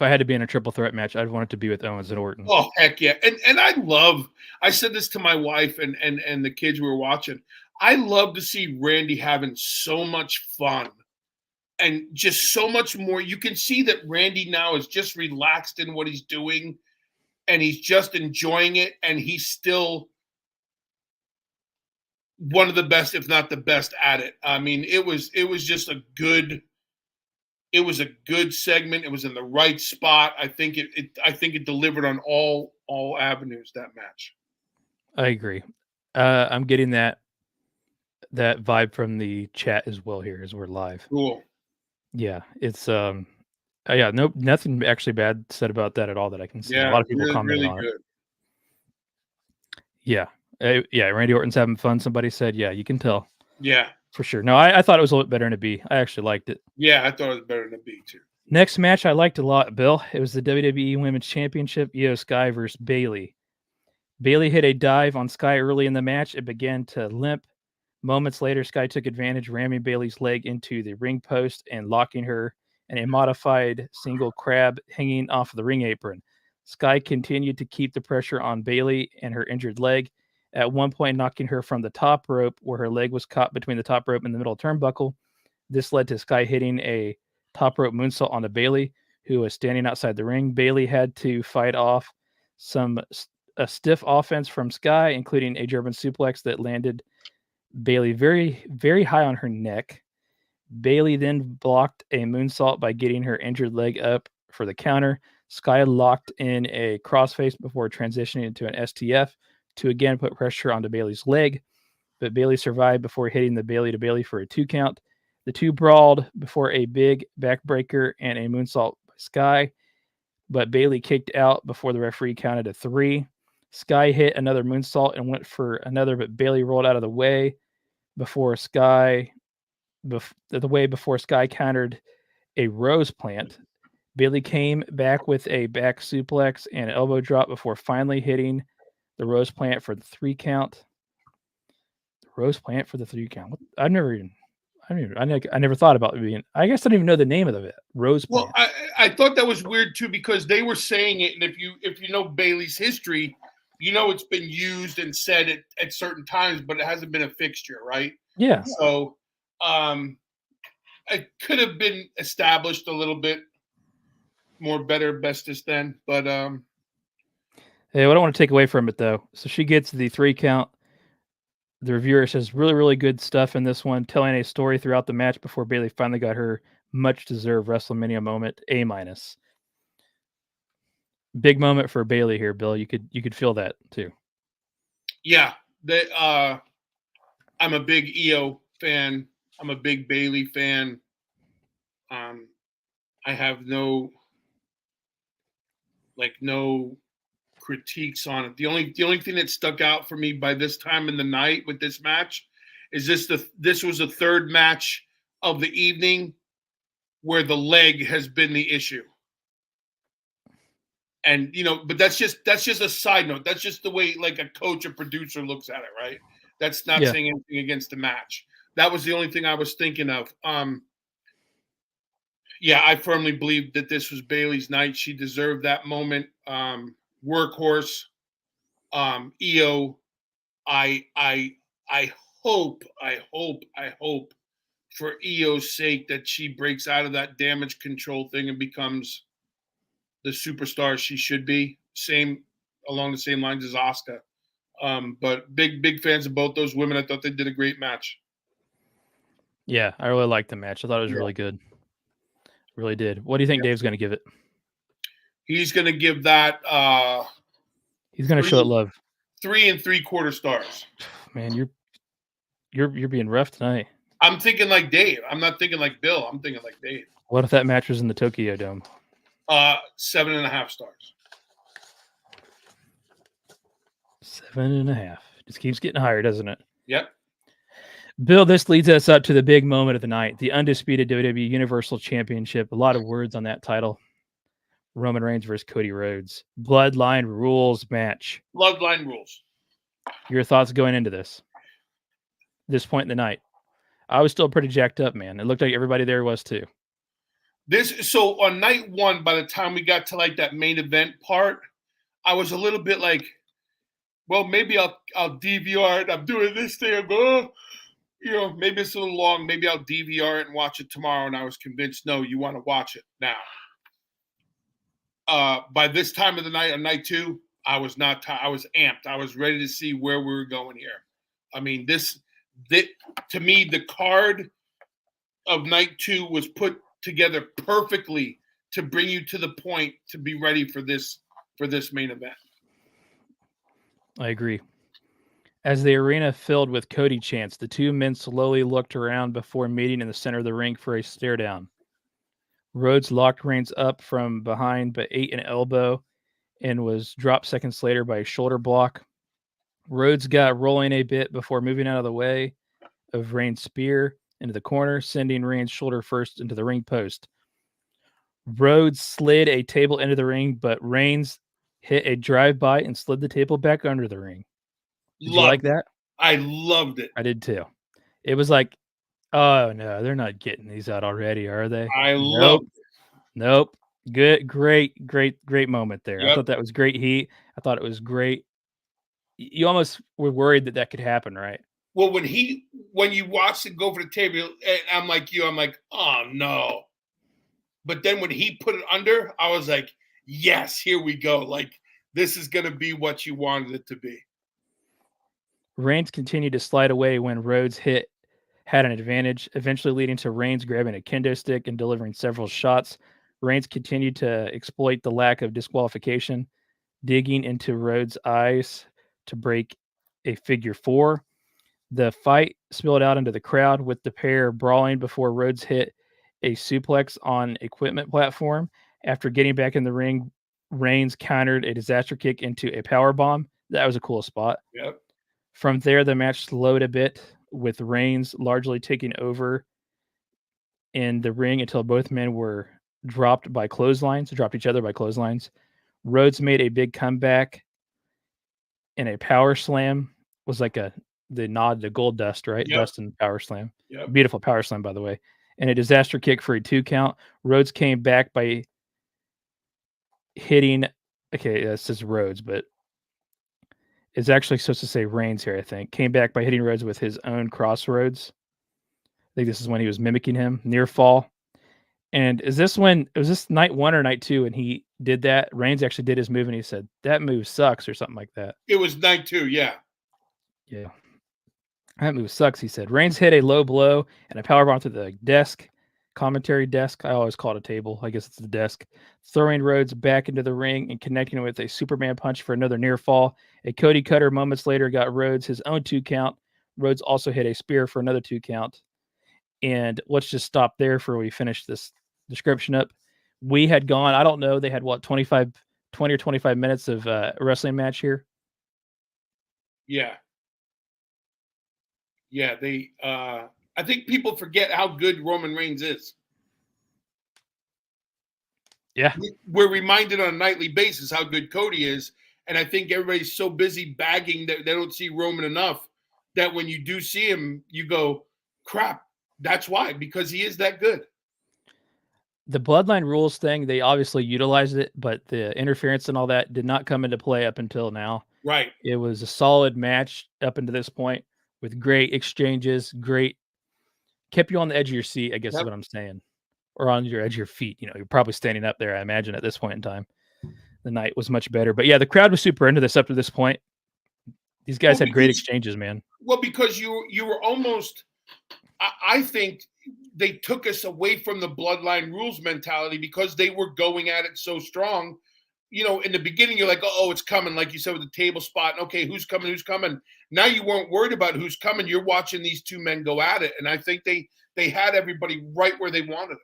had to be in a triple threat match, I'd want it to be with Owens and Orton. Oh, heck yeah. And I said this to my wife and the kids who were watching. I love to see Randy having so much fun and just so much more. You can see that Randy now is just relaxed in what he's doing and he's just enjoying it. And he's still one of the best, if not the best at it. I mean, it was just a good segment. It was in the right spot. I think it delivered on all avenues, that match. I agree. I'm getting that vibe from the chat as well here as we're live. Cool. Yeah, it's nothing actually bad said about that at all that I can see. Yeah, a lot of people really, commenting really on good. it. Yeah, Randy Orton's having fun. Somebody said, yeah, you can tell. Yeah, for sure. No, I thought it was a little bit better in a B. I actually liked it. Yeah, I thought it was better than a B too. Next match I liked a lot, Bill. It was the WWE Women's Championship, Io Sky versus Bayley. Bayley hit a dive on Sky early in the match. It began to limp. Moments later, Sky took advantage, ramming Bayley's leg into the ring post and locking her in a modified single crab hanging off of the ring apron. Sky continued to keep the pressure on Bayley and her injured leg, at one point knocking her from the top rope where her leg was caught between the top rope and the middle turnbuckle. This led to Sky hitting a top rope moonsault onto Bayley, who was standing outside the ring. Bayley had to fight off a stiff offense from Sky, including a German suplex that landed Bayley very, very high on her neck. Bayley then blocked a moonsault by getting her injured leg up for the counter. Sky locked in a crossface before transitioning into an STF to again put pressure onto Bayley's leg, but Bayley survived before hitting the Bayley to Bayley for a 2 count. The two brawled before a big backbreaker and a moonsault by Sky, but Bayley kicked out before the referee counted to 3. Sky hit another moonsault and went for another, but Bayley rolled out of the way before Sky countered a rose plant. Bayley came back with a back suplex and an elbow drop before finally hitting the rose plant for the 3 count. The rose plant for the 3 count. I I never thought about being. I guess I don't even know the name of it. Rose Well, plant. I thought that was weird too because they were saying it, and if you know Bailey's history, you know it's been used and said at certain times, but it hasn't been a fixture, right? Yeah. So, it could have been established a little bit more better, bestest then, but Hey, what I want to take away from it though. So she gets the 3 count. The reviewer says really, really good stuff in this one, telling a story throughout the match before Bailey finally got her much deserved WrestleMania moment. A-. Big moment for Bailey here, Bill. You could feel that too. yeah, I'm a big EO fan. I'm a big Bailey fan. I have no critiques on it. The only thing that stuck out for me by this time in the night with this match is this was the third match of the evening where the leg has been the issue. And but that's just a side note. That's just the way like a coach or producer looks at it, right? That's not saying anything against the match. That was the only thing I was thinking of. Yeah, I firmly believe that this was Bailey's night. She deserved that moment. Workhorse, EO. I hope for EO's sake that she breaks out of that damage control thing and becomes the superstar she should be. Along the same lines as Asuka. But big fans of both those women. I thought they did a great match. Yeah, I really liked the match. I thought it was really good. Really did. What do you think Dave's going to give it? He's going to give that. He's going to show it love. 3 3/4 stars. Man, you're being rough tonight. I'm thinking like Dave. I'm not thinking like Bill. I'm thinking like Dave. What if that match was in the Tokyo Dome? 7.5 stars. 7.5. Just keeps getting higher, doesn't it? Yep. Bill, this leads us up to the big moment of the night, the undisputed WWE Universal Championship. A lot of words on that title. Roman Reigns versus Cody Rhodes. Bloodline rules match. Bloodline rules. Your thoughts going into this point in the night? I was still pretty jacked up, man. It looked like everybody there was too. So on night one, by the time we got to like that main event part, I was a little bit like, well, maybe I'll DVR it. I'm doing this thing. I go, maybe it's a little long. Maybe I'll DVR it and watch it tomorrow. And I was convinced, no, you want to watch it now. By this time of the night, on night two, I was not. I was amped. I was ready to see where we were going here. I mean, this to me, the card of night two was put together perfectly to bring you to the point to be ready for this main event. I agree. As the arena filled with Cody chants, the two men slowly looked around before meeting in the center of the ring for a stare down. Rhodes locked Reigns up from behind but ate an elbow and was dropped seconds later by a shoulder block. Rhodes got rolling a bit before moving out of the way of Reigns' spear into the corner, sending Reigns shoulder first into the ring post. Rhodes slid a table into the ring, but Reigns hit a drive-by and slid the table back under the ring. Did you like that? I loved it. I did too. It was like, oh no, they're not getting these out already, are they? Loved it. Nope. Good, great moment there. Yep. I thought that was great heat. I thought it was great. You almost were worried that could happen, right? Well, when you watched it go for the table, and I'm like, oh no. But then when he put it under, I was like, yes, here we go. Like, this is going to be what you wanted it to be. Reigns continued to slide away when Rhodes had an advantage, eventually leading to Reigns grabbing a kendo stick and delivering several shots. Reigns continued to exploit the lack of disqualification, digging into Rhodes' eyes to break a figure four. The fight spilled out into the crowd with the pair brawling before Rhodes hit a suplex on equipment platform. After getting back in the ring, Reigns countered a disaster kick into a power bomb. That was a cool spot. Yep. From there, the match slowed a bit, with Reigns largely taking over in the ring until both men were dropped each other by clotheslines. Rhodes made a big comeback, and a power slam was like a the nod to Gold Dust, right? Yep. Dust and Power Slam. Yep. Beautiful Power Slam, by the way. And a disaster kick for a 2 count. Rhodes came back by hitting. Okay, it says Rhodes, but it's actually supposed to say Reigns here, I think. Came back by hitting Rhodes with his own crossroads. I think this is when he was mimicking him. Near fall. And was this night 1 or night 2 and he did that? Reigns actually did his move and he said, that move sucks or something like that. It was night 2, yeah. Yeah. That move sucks, he said. Reigns hit a low blow and a powerbomb to the desk, commentary desk. I always call it a table. I guess it's the desk. Throwing Rhodes back into the ring and connecting with a Superman punch for another near fall. A Cody Cutter moments later got Rhodes his own 2 count. Rhodes also hit a spear for another 2 count. And let's just stop there for we finish this description up. We had gone, I don't know, they had what, 20 or 25 minutes of wrestling match here? Yeah. Yeah, they I think people forget how good Roman Reigns is. Yeah. We're reminded on a nightly basis how good Cody is, and I think everybody's so busy bagging that they don't see Roman enough that when you do see him, you go, crap, that's why, because he is that good. The bloodline rules thing, they obviously utilized it, but the interference and all that did not come into play up until now. Right. It was a solid match up until this point with great exchanges, kept you on the edge of your seat, I guess is what I'm saying. Or on your edge of your feet. You know, you're probably standing up there, I imagine, at this point in time. The night was much better. But yeah, the crowd was super into this up to this point. These guys had great exchanges, man. Well, because you were almost, I think they took us away from the bloodline rules mentality because they were going at it so strong. You know, in the beginning, you're like, oh, it's coming, like you said, with the table spot. And okay, who's coming? Now you weren't worried about who's coming. You're watching these two men go at it. And I think they had everybody right where they wanted them.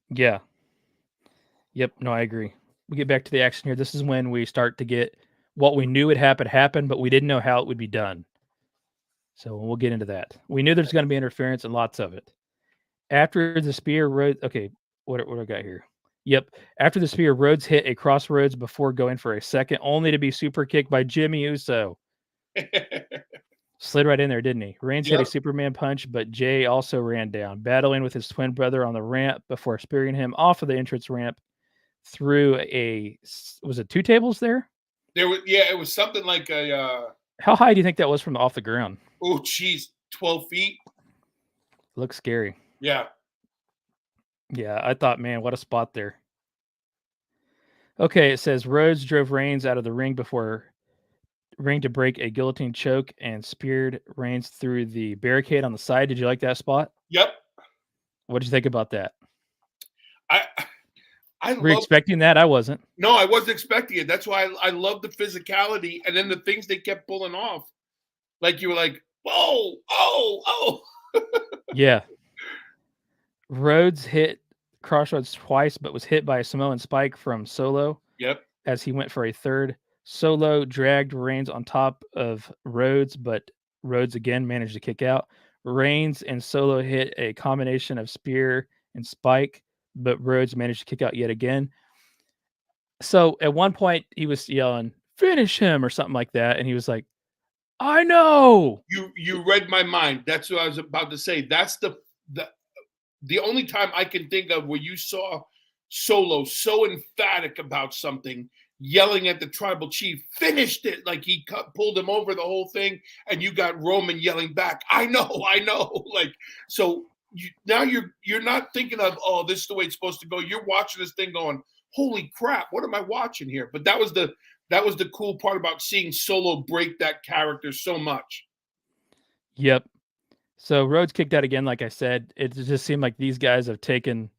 Yeah. Yep. No, I agree. We get back to the action here. This is when we start to get what we knew would happen, but we didn't know how it would be done. So we'll get into that. We knew there's going to be interference and lots of it. After the spear, Rhodes. Okay, what do I got here? Yep. After the spear, Rhodes hit a crossroads before going for a second, only to be super kicked by Jimmy Uso. Slid right in there, didn't he? Reigns hit a Superman punch, but Jay also ran down, battling with his twin brother on the ramp before spearing him off of the entrance ramp through was it 2 tables there? It was something like a. How high do you think that was from off the ground? Oh, geez, 12 feet. Looks scary. Yeah. Yeah, I thought, man, what a spot there. Okay, it says Rhodes drove Reigns out of the ring to break a guillotine choke and speared Reigns through the barricade on the side. Did you like that spot? Yep. What did you think about that? Were you expecting that? I wasn't. No, I wasn't expecting it. That's why I love the physicality and then the things they kept pulling off. Like you were like, whoa, oh. Yeah. Rhodes hit Crossroads twice, but was hit by a Samoan spike from Solo. Yep. As he went for a third. Solo dragged Reigns on top of Rhodes, but Rhodes again managed to kick out. Reigns and Solo hit a combination of spear and spike, but Rhodes managed to kick out yet again. So at one point he was yelling, "Finish him," or something like that, and he was like, "I know." You read my mind. That's what I was about to say. That's the only time I can think of where you saw Solo so emphatic about something, yelling at the tribal chief, finished it, like he pulled him over the whole thing, and you got Roman yelling back, I know. Like, so now you're not thinking of, oh, this is the way it's supposed to go. You're watching this thing going, holy crap, what am I watching here? But that was the cool part about seeing Solo break that character so much. Yep. So Rhodes kicked out again, like I said. It just seemed like these guys have taken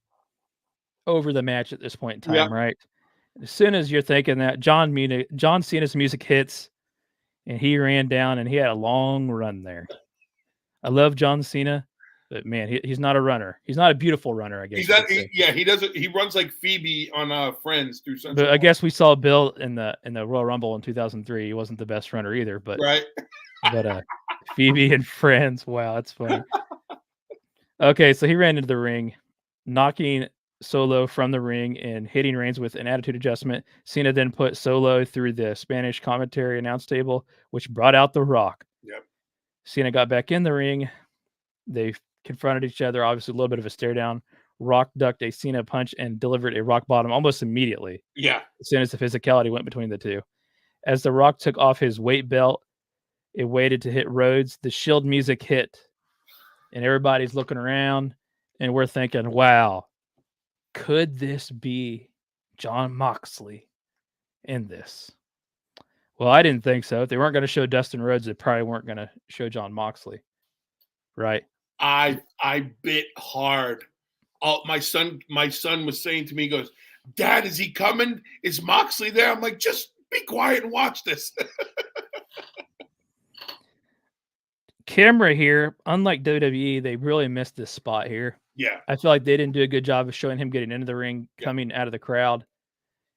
over the match at this point in time, right? As soon as you're thinking that, John Cena's music hits, and he ran down, and he had a long run there. I love John Cena, but man, he's not a runner. He's not a beautiful runner, I guess. He doesn't. He runs like Phoebe on Friends through Central. But I guess we saw Bill in the Royal Rumble in 2003. He wasn't the best runner either, but right. But Phoebe and Friends. Wow, that's funny. Okay, so he ran into the ring, knocking Solo from the ring and hitting Reigns with an attitude adjustment. Cena then put Solo through the Spanish commentary announce table, which brought out The Rock. Yep. Cena got back in the ring. They confronted each other, obviously a little bit of a stare down. Rock ducked a Cena punch and delivered a rock bottom almost immediately. Yeah. As soon as the physicality went between the two. As The Rock took off his weight belt, it waited to hit Rhodes. The Shield music hit, and everybody's looking around, and we're thinking, wow, could this be Jon Moxley in this? Well, I didn't think so. If they weren't going to show Dustin Rhodes, they probably weren't going to show Jon Moxley. Right? I bit hard. My son was saying to me, he goes, Dad, is he coming? Is Moxley there? I'm like, just be quiet and watch this. Camera here, unlike WWE, they really missed this spot here. Yeah. I feel like they didn't do a good job of showing him getting into the ring, coming out of the crowd.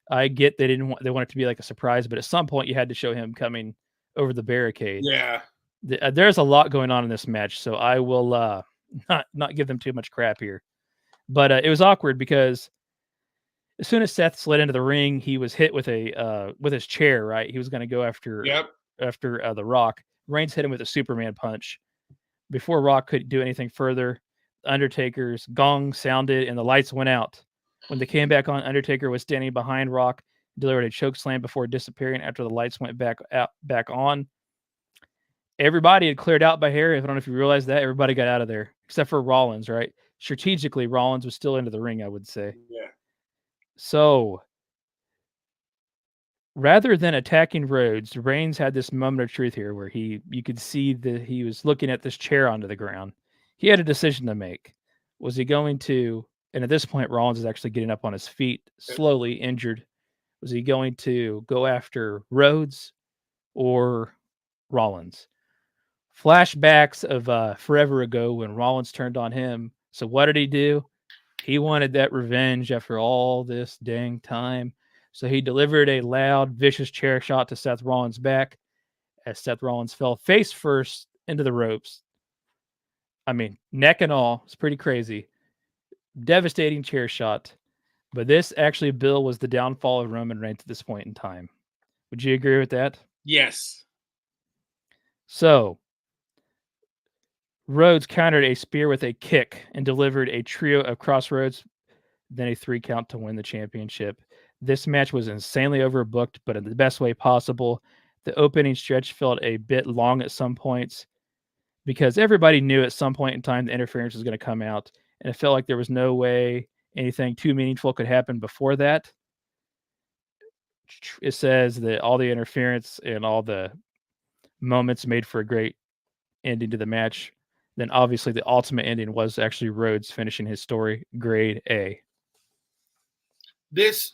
I get they want it to be like a surprise, but at some point you had to show him coming over the barricade. Yeah. There's a lot going on in this match, so I will not give them too much crap here. But it was awkward because as soon as Seth slid into the ring, he was hit with his chair. Right, he was going to go after The Rock. Reigns hit him with a Superman punch. Before Rock could do anything further, Undertaker's gong sounded and the lights went out. When they came back on, Undertaker was standing behind Rock, delivered a choke slam before disappearing after the lights went back on. Everybody had cleared out by here. I don't know if you realize that. Everybody got out of there, except for Rollins, right? Strategically, Rollins was still into the ring, I would say. Yeah. So, rather than attacking Rhodes, Reigns had this moment of truth here where you could see that he was looking at this chair onto the ground. He had a decision to make. Was he going to, and at this point, Rollins is actually getting up on his feet, slowly injured. Was he going to go after Rhodes or Rollins? Flashbacks of forever ago when Rollins turned on him. So what did he do? He wanted that revenge after all this dang time. So he delivered a loud, vicious chair shot to Seth Rollins' back as Seth Rollins fell face first into the ropes. I mean, neck and all. It's pretty crazy. Devastating chair shot. But this actually, Bill, was the downfall of Roman Reigns at this point in time. Would you agree with that? Yes. So, Rhodes countered a spear with a kick and delivered a trio of crossroads, then a 3 count to win the championship. This match was insanely overbooked, but in the best way possible. The opening stretch felt a bit long at some points because everybody knew at some point in time the interference was going to come out, and it felt like there was no way anything too meaningful could happen before that. It says that all the interference and all the moments made for a great ending to the match. Then obviously the ultimate ending was actually Rhodes finishing his story, grade A.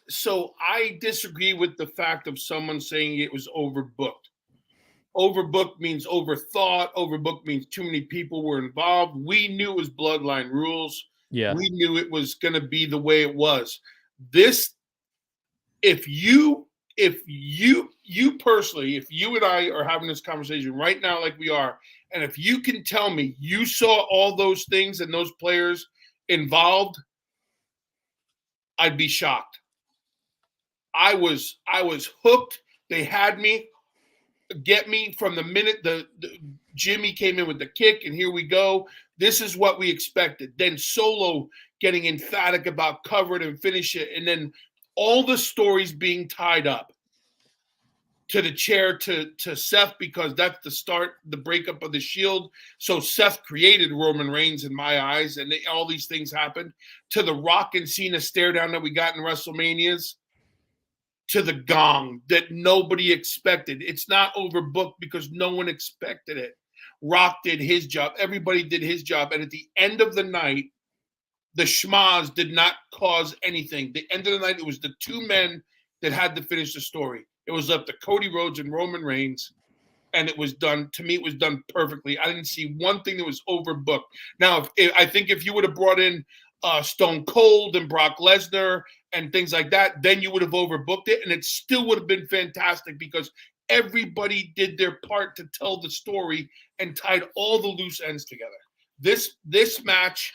So I disagree with the fact of someone saying it was overbooked. Overbooked means overthought. Overbooked means too many people were involved. We knew it was Bloodline rules. Yeah. We knew it was going to be the way it was. If you personally, if you and I are having this conversation right now like we are, and if you can tell me you saw all those things and those players involved, I'd be shocked. I was hooked. They had me, get me from the minute the Jimmy came in with the kick, and here we go. This is what we expected. Then Solo getting emphatic about cover it and finish it, and then all the stories being tied up to the chair to Seth, because that's the breakup of the Shield. So Seth created Roman Reigns in my eyes, and all these things happened. To the Rock and Cena stare down that we got in WrestleManias, to the gong that nobody expected. It's not overbooked because no one expected it. Rock did his job. Everybody did his job. And at the end of the night, the schmaz did not cause anything. The end of the night, it was the two men that had to finish the story. It was up to Cody Rhodes and Roman Reigns, and it was done. To me, it was done perfectly. I didn't see one thing that was overbooked. Now, I think if you would have brought in Stone Cold and Brock Lesnar and things like that, then you would have overbooked it, and it still would have been fantastic because everybody did their part to tell the story and tied all the loose ends together. This match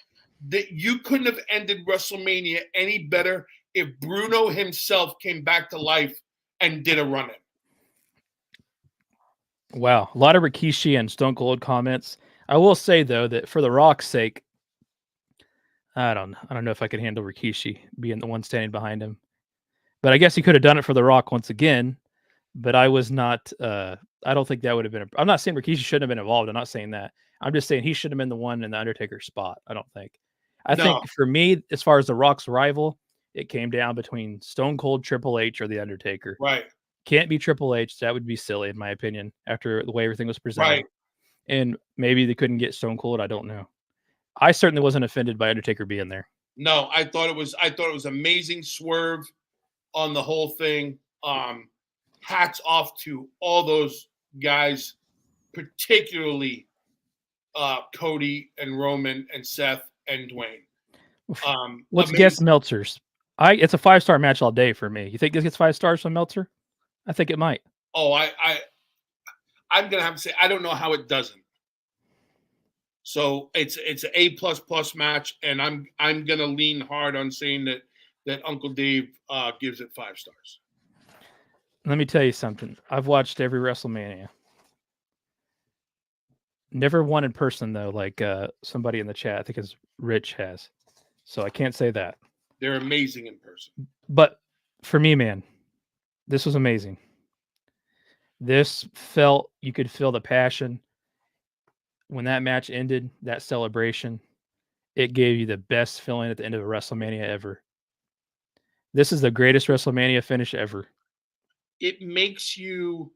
that you couldn't have ended WrestleMania any better if Bruno himself came back to life and did a run-in. Wow, a lot of Rikishi and Stone Cold comments. I will say though that for The Rock's sake, I don't know if I could handle Rikishi being the one standing behind him. But I guess he could have done it for The Rock once again. But I was not. I don't think that would have been. I'm not saying Rikishi shouldn't have been involved. I'm not saying that. I'm just saying he should have been the one in the Undertaker spot. I don't think. I think for me, as far as The Rock's rival, it came down between Stone Cold, Triple H, or the Undertaker. Right. Can't be Triple H. That would be silly, in my opinion, after the way everything was presented. Right. And maybe they couldn't get Stone Cold. I don't know. I certainly wasn't offended by Undertaker being there. No, I thought it was amazing swerve on the whole thing. Hats off to all those guys, particularly Cody and Roman and Seth and Dwayne. Let's guess Meltzer's. It's a 5-star match all day for me. You think this gets 5 stars from Meltzer? I think it might. Oh, I'm gonna have to say I don't know how it doesn't. So it's an A++ match, and I'm gonna lean hard on saying that Uncle Dave gives it 5 stars. Let me tell you something. I've watched every WrestleMania. Never one in person though, like somebody in the chat, I think it's Rich has. So I can't say that. They're amazing in person. But for me, man, this was amazing. This felt, you could feel the passion. When that match ended, that celebration, it gave you the best feeling at the end of a WrestleMania ever. This is the greatest WrestleMania finish ever. It makes you,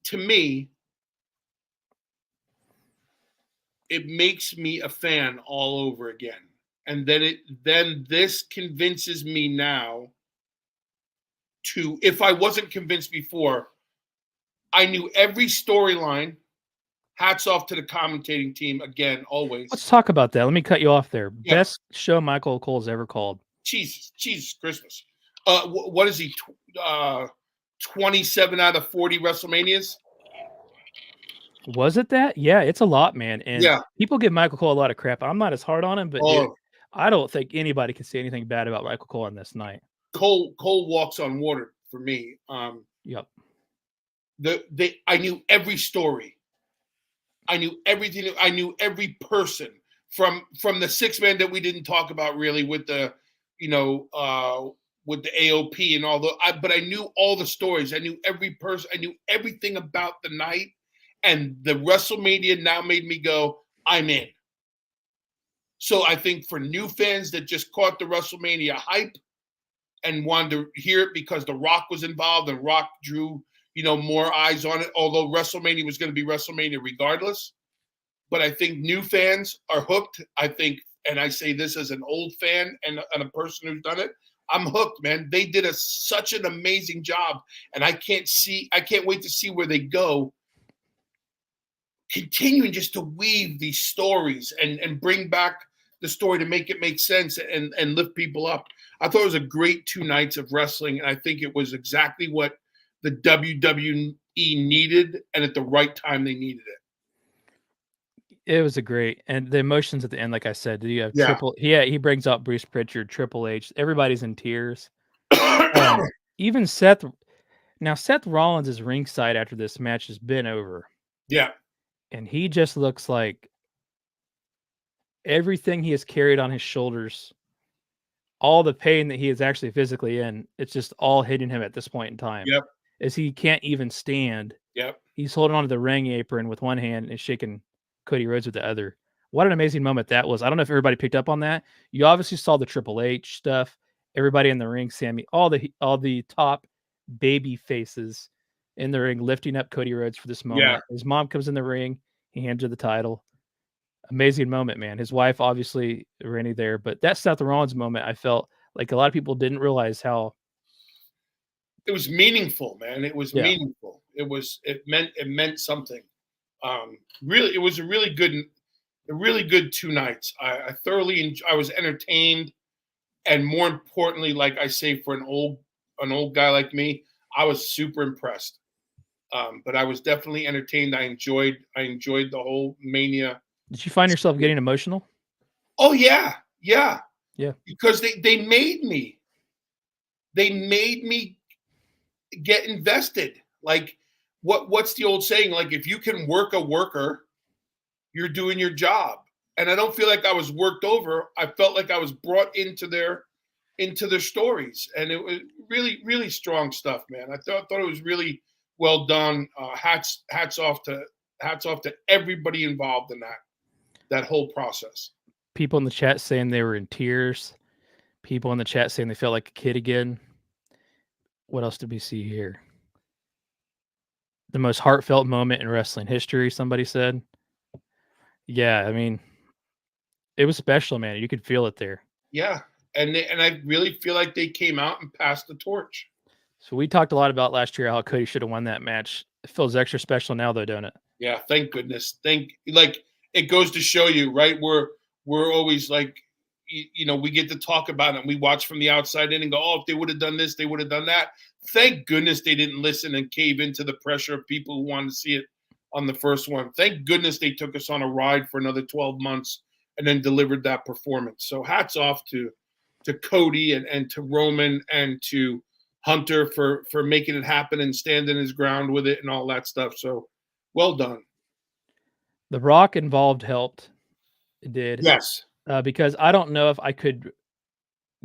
to me, it makes me a fan all over again. And then this convinces me now to, if I wasn't convinced before, I knew every storyline. Hats off to the commentating team again, always. Let's talk about that. Let me cut you off there. Yeah. Best show Michael Cole's ever called. Jesus Christmas. What is he? 27 out of 40 WrestleManias? Was it that? Yeah, it's a lot, man. And yeah, people give Michael Cole a lot of crap. I'm not as hard on him, but dude, I don't think anybody can say anything bad about Michael Cole on this night. Cole walks on water for me. Yep. I knew every story. I knew everything. I knew every person from the 6-man that we didn't talk about really with the, with the AOP and all the. But I knew all the stories. I knew every person. I knew everything about the night, and the WrestleMania now made me go, I'm in. So I think for new fans that just caught the WrestleMania hype and wanted to hear it because The Rock was involved and Rock drew, more eyes on it, although WrestleMania was going to be WrestleMania regardless. But I think new fans are hooked. I think, and I say this as an old fan and a person who's done it, I'm hooked, man. They did such an amazing job, and I can't wait to see where they go, continuing just to weave these stories and bring back the story to make it make sense and lift people up. I thought it was a great 2 nights of wrestling, and I think it was exactly what the WWE needed, and at the right time they needed it. It was a great, and the emotions at the end, like I said, you have he brings up Bruce Pritchard, Triple H, everybody's in tears. Even Seth Rollins is ringside after this match has been over. Yeah. And he just looks like everything he has carried on his shoulders, all the pain that he is actually physically in, it's just all hitting him at this point in time. Yep. As he can't even stand. Yep. He's holding onto the ring apron with one hand and shaking Cody Rhodes with the other. What an amazing moment that was. I don't know if everybody picked up on that. You obviously saw the Triple H stuff. Everybody in the ring, Sammy, all the top baby faces in the ring lifting up Cody Rhodes for this moment. Yeah. His mom comes in the ring. He hands her the title. Amazing moment, man. His wife obviously Rennie there, but that Seth Rollins moment, I felt like a lot of people didn't realize how it was meaningful, man. It was meaningful. It meant something. Really, it was a really good 2 nights. I thoroughly I was entertained, and more importantly, like I say, for an old guy like me, I was super impressed. But I was definitely entertained. I enjoyed the whole Mania. Did you find yourself getting emotional? Oh yeah, yeah, Yeah. because they made me get invested. Like what's the old saying? Like if you can work a worker, you're doing your job. And I don't feel like I was worked over. I felt like I was brought into their stories, and it was really really strong stuff, man. I thought it was really well done. Hats off to everybody involved in that whole process. People in the chat saying they were in tears. People in the chat saying they felt like a kid again. What else did we see here? The most heartfelt moment in wrestling history, somebody said. Yeah, I mean, it was special, man. You could feel it there. Yeah, and I really feel like they came out and passed the torch. So we talked a lot about last year how Cody should have won that match. It feels extra special now, though, don't it? Yeah, thank goodness. Like it goes to show you, right? We're always like, we get to talk about it and we watch from the outside in and go, oh, if they would have done this, they would have done that. Thank goodness they didn't listen and cave into the pressure of people who wanted to see it on the first one. Thank goodness they took us on a ride for another 12 months and then delivered that performance. So hats off to Cody and to Roman and to Hunter for making it happen and standing his ground with it and all that stuff. So well done. The Rock involved helped. It did. Yes. Because I don't know if I could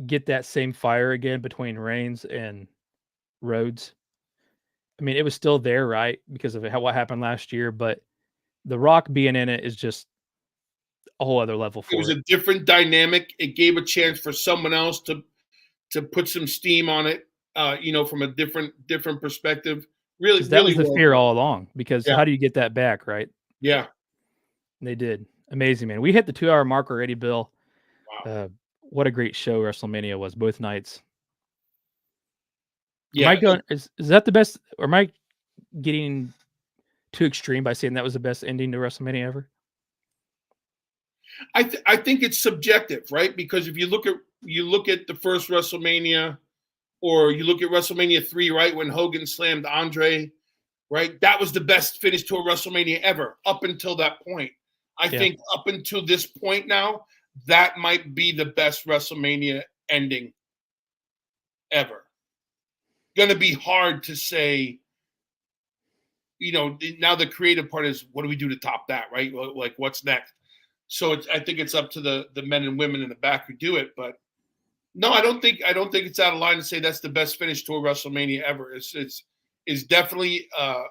get that same fire again between Reigns and Rhodes. I mean, it was still there, right? Because of what happened last year, but The Rock being in it is just a whole other level for it. Was a different dynamic. It gave a chance for someone else to put some steam on it, from a different perspective. Really, that was the fear all along, because how do you get that back, right? Yeah. And they did. Amazing, man. We hit the 2-hour mark already, Bill. Wow. What a great show WrestleMania was, both nights. Yeah. Is that the best, or am I getting too extreme by saying that was the best ending to WrestleMania ever? I think it's subjective, right? Because if you look at the first WrestleMania, or you look at WrestleMania 3, right, when Hogan slammed Andre, right? That was the best finish to a WrestleMania ever up until that point. I think up until this point now, that might be the best WrestleMania ending ever. Going to be hard to say, now the creative part is, what do we do to top that, right? Like, what's next? So I think it's up to the men and women in the back who do it. But no, I don't think it's out of line to say that's the best finish to a WrestleMania ever. It's definitely a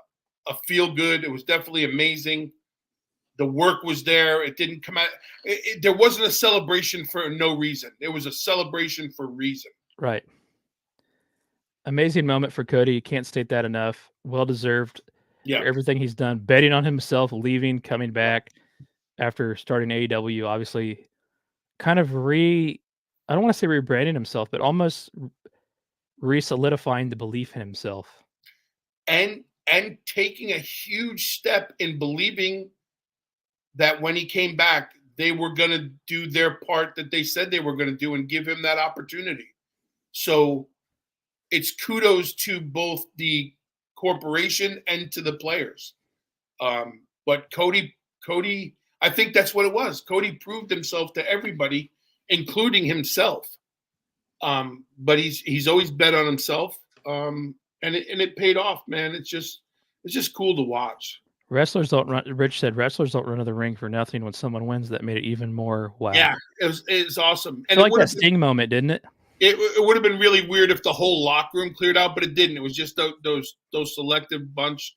feel good. It was definitely amazing. The work was there. It didn't come out. There wasn't a celebration for no reason. It was a celebration for reason. Right. Amazing moment for Cody. You can't state that enough. Well deserved. Yeah. For everything he's done, betting on himself, leaving, coming back after starting AEW, obviously kind of I don't want to say rebranding himself, but almost re-solidifying the belief in himself. And taking a huge step in believing that when he came back, they were going to do their part that they said they were going to do and give him that opportunity. So it's kudos to both the corporation and to the players. But Cody, I think that's what it was. Cody proved himself to everybody, including himself. But he's always bet on himself. And it paid off, man. It's just cool to watch. Wrestlers don't run. Rich said wrestlers don't run to the ring for nothing. When someone wins, that made it even more wow. Yeah, it was awesome. And like that Sting moment, didn't it? It would have been really weird if the whole locker room cleared out, but it didn't. It was just those selective bunch.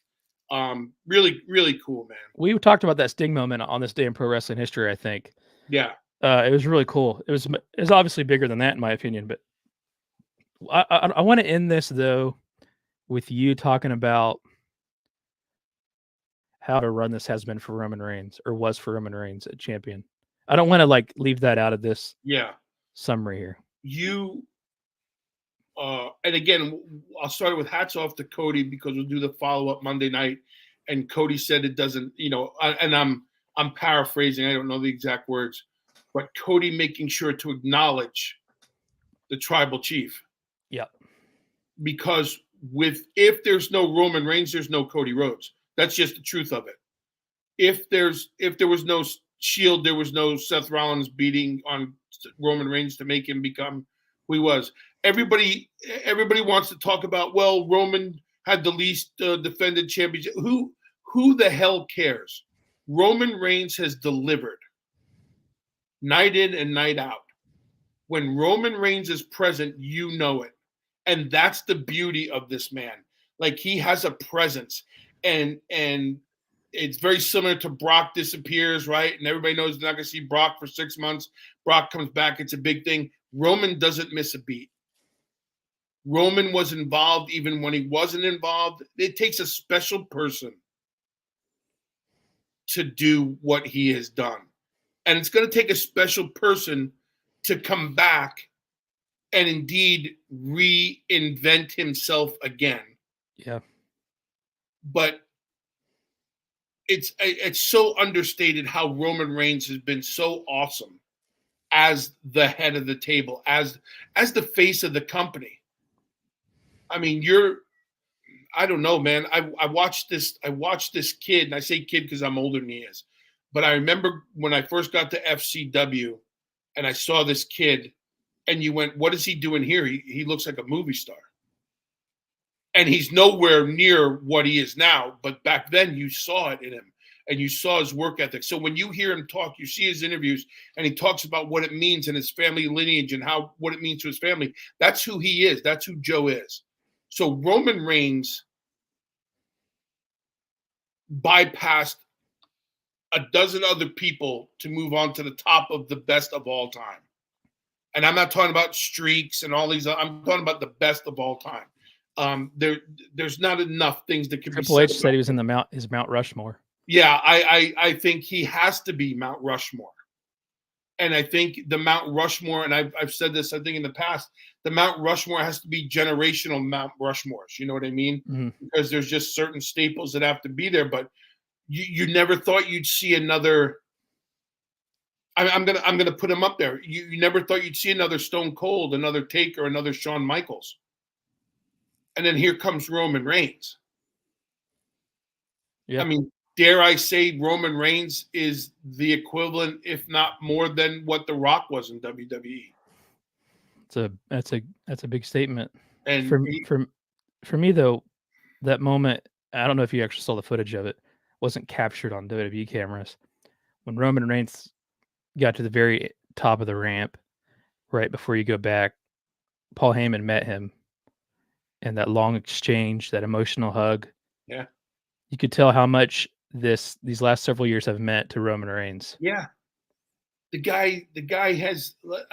Really, really cool, man. We talked about that Sting moment on this day in pro wrestling history, I think. Yeah. It was really cool. It was obviously bigger than that, in my opinion. But I want to end this, though, with you talking about how to run this has been for Roman Reigns, or was for Roman Reigns at champion. I don't want to leave that out of this summary here. And again, I'll start with hats off to Cody, because we'll do the follow-up Monday night. And Cody said it doesn't, and I'm paraphrasing, I don't know the exact words, but Cody making sure to acknowledge the tribal chief. Yeah. Because if there's no Roman Reigns, there's no Cody Rhodes. That's just the truth of it. If there was no Shield, there was no Seth Rollins beating on Roman Reigns to make him become who he was. Everybody wants to talk about, well, Roman had the least defended championship. Who the hell cares? Roman Reigns has delivered night in and night out. When Roman Reigns is present, you know it. And that's the beauty of this man. Like, he has a presence. And it's very similar to Brock disappears, right? And everybody knows they're not going to see Brock for 6 months. Brock comes back. It's a big thing. Roman doesn't miss a beat. Roman was involved even when he wasn't involved. It takes a special person to do what he has done. And it's going to take a special person to come back and indeed reinvent himself again. Yeah. But it's so understated how Roman Reigns has been so awesome as the head of the table, as the face of the company. I mean, I don't know, man. I watched this kid, and I say kid because I'm older than he is. But I remember when I first got to FCW and I saw this kid, and you went, what is he doing here? He looks like a movie star. And he's nowhere near what he is now. But back then you saw it in him, and you saw his work ethic. So when you hear him talk, you see his interviews, and he talks about what it means in his family lineage and what it means to his family. That's who he is. That's who Joe is. So Roman Reigns bypassed a dozen other people to move on to the top of the best of all time. And I'm not talking about streaks and all these. I'm talking about the best of all time. There's not enough things that can be said. Triple H said he was in his Mount Rushmore. Yeah, I think he has to be Mount Rushmore. And I think the Mount Rushmore, and I've said this, I think in the past, the Mount Rushmore has to be generational Mount Rushmores. You know what I mean? Mm-hmm. Because there's just certain staples that have to be there. But you never thought you'd see another. I'm gonna put him up there. You never thought you'd see another Stone Cold, another Taker, another Shawn Michaels. And then here comes Roman Reigns. Yeah. I mean, dare I say Roman Reigns is the equivalent, if not more than what The Rock was in WWE. That's a big statement. And for me though, that moment, I don't know if you actually saw the footage of it, wasn't captured on WWE cameras. When Roman Reigns got to the very top of the ramp, right before you go back, Paul Heyman met him, and that long exchange, that emotional hug. Yeah. You could tell how much these last several years have meant to Roman Reigns. Yeah. The guy has, what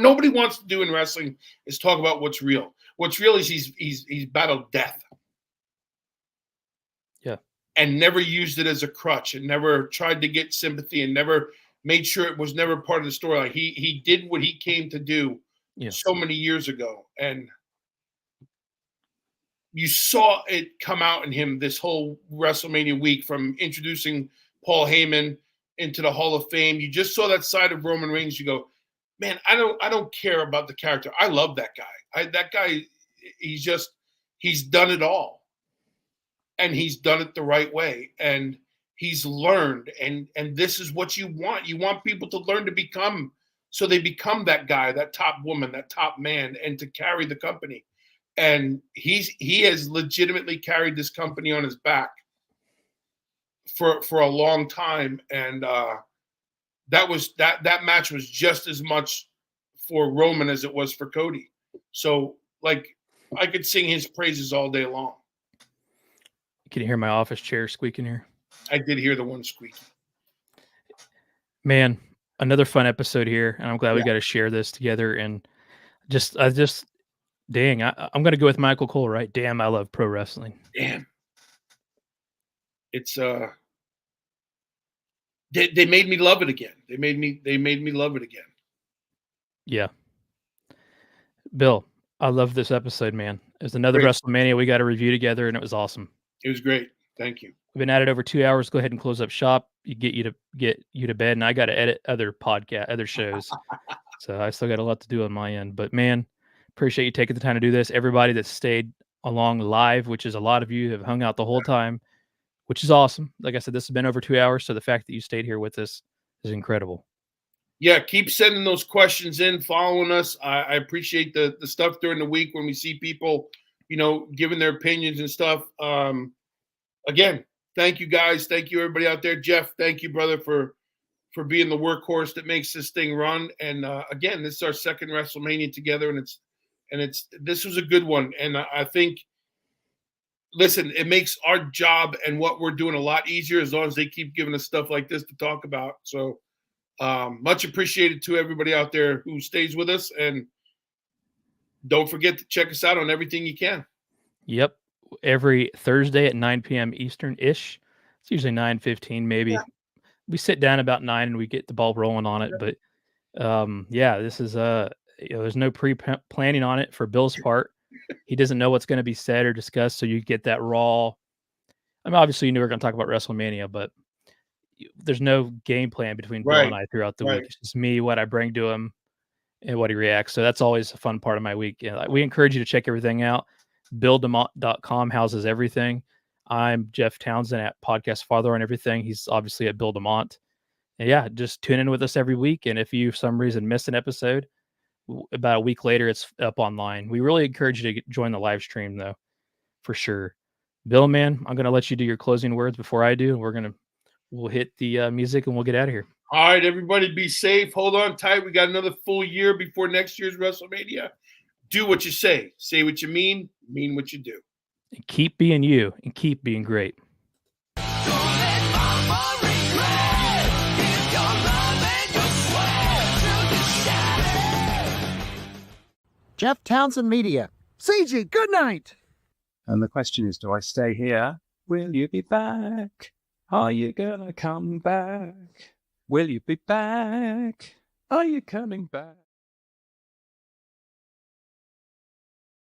nobody wants to do in wrestling is talk about what's real. What's real is he's battled death. Yeah. And never used it as a crutch, and never tried to get sympathy, and never made sure it was never part of the storyline. He did what he came to do so many years ago. And you saw it come out in him this whole WrestleMania week, from introducing Paul Heyman into the Hall of Fame. You just saw that side of Roman Reigns. You go, man, I don't care about the character. I love that guy. That guy, he's done it all. And he's done it the right way. And he's learned. And this is what you want. You want people to learn to become, so they become that guy, that top woman, that top man, and to carry the company. And he has legitimately carried this company on his back for a long time. And that match was just as much for Roman as it was for Cody. So, like, I could sing his praises all day long. Can you hear my office chair squeaking here? I did hear the one squeaking. Man, another fun episode here, and I'm glad we got to share this together. And dang, I'm going to go with Michael Cole, right? Damn, I love pro wrestling. Damn. It's they made me love it again. They made me love it again. Yeah. Bill, I love this episode, man. It was another WrestleMania we got to review together, and it was awesome. It was great. Thank you. We've been at it over 2 hours. Go ahead and close up shop. Get you to bed, and I got to edit other shows. So I still got a lot to do on my end. But man, appreciate you taking the time to do this. Everybody that stayed along live, which is a lot of you, have hung out the whole time. which is awesome. Like I said, this has been over 2 hours, so the fact that you stayed here with us is incredible. Yeah, keep sending those questions in, following us. I appreciate the stuff during the week when we see people, giving their opinions and stuff. Again, thank you guys. Thank you everybody out there. Jeff, thank you, brother, for being the workhorse that makes this thing run. And again, this is our second WrestleMania together, and this was a good one. And I think, listen, it makes our job and what we're doing a lot easier as long as they keep giving us stuff like this to talk about. So much appreciated to everybody out there who stays with us, and don't forget to check us out on everything you can. Yep. Every Thursday at 9 p.m. Eastern-ish. It's usually 9:15 maybe. Yeah. We sit down about 9 and we get the ball rolling on it. But this is there's no pre-planning on it for Bill's part. He doesn't know what's going to be said or discussed, so you get that raw. I mean, obviously you knew we were going to talk about WrestleMania, but there's no game plan between Bill and I throughout the week. It's just me, what I bring to him, and what he reacts. So that's always a fun part of my week. We encourage you to check everything out. BillDeMott.com houses everything. I'm Jeff Townsend at Podcast Father on everything. He's obviously at Bill DeMott. And yeah, just tune in with us every week. And if you, for some reason, miss an episode, about a week later, it's up online. We really encourage you to join the live stream, though, for sure. Bill, man, I'm going to let you do your closing words before I do. We'll hit the music and we'll get out of here. All right, everybody, be safe. Hold on tight. We got another full year before next year's WrestleMania. Do what you say what you mean what you do. And keep being you and keep being great. Jeff Townsend Media. CG, good night. And the question is, do I stay here? Will you be back? Are you gonna come back? Will you be back? Are you coming back?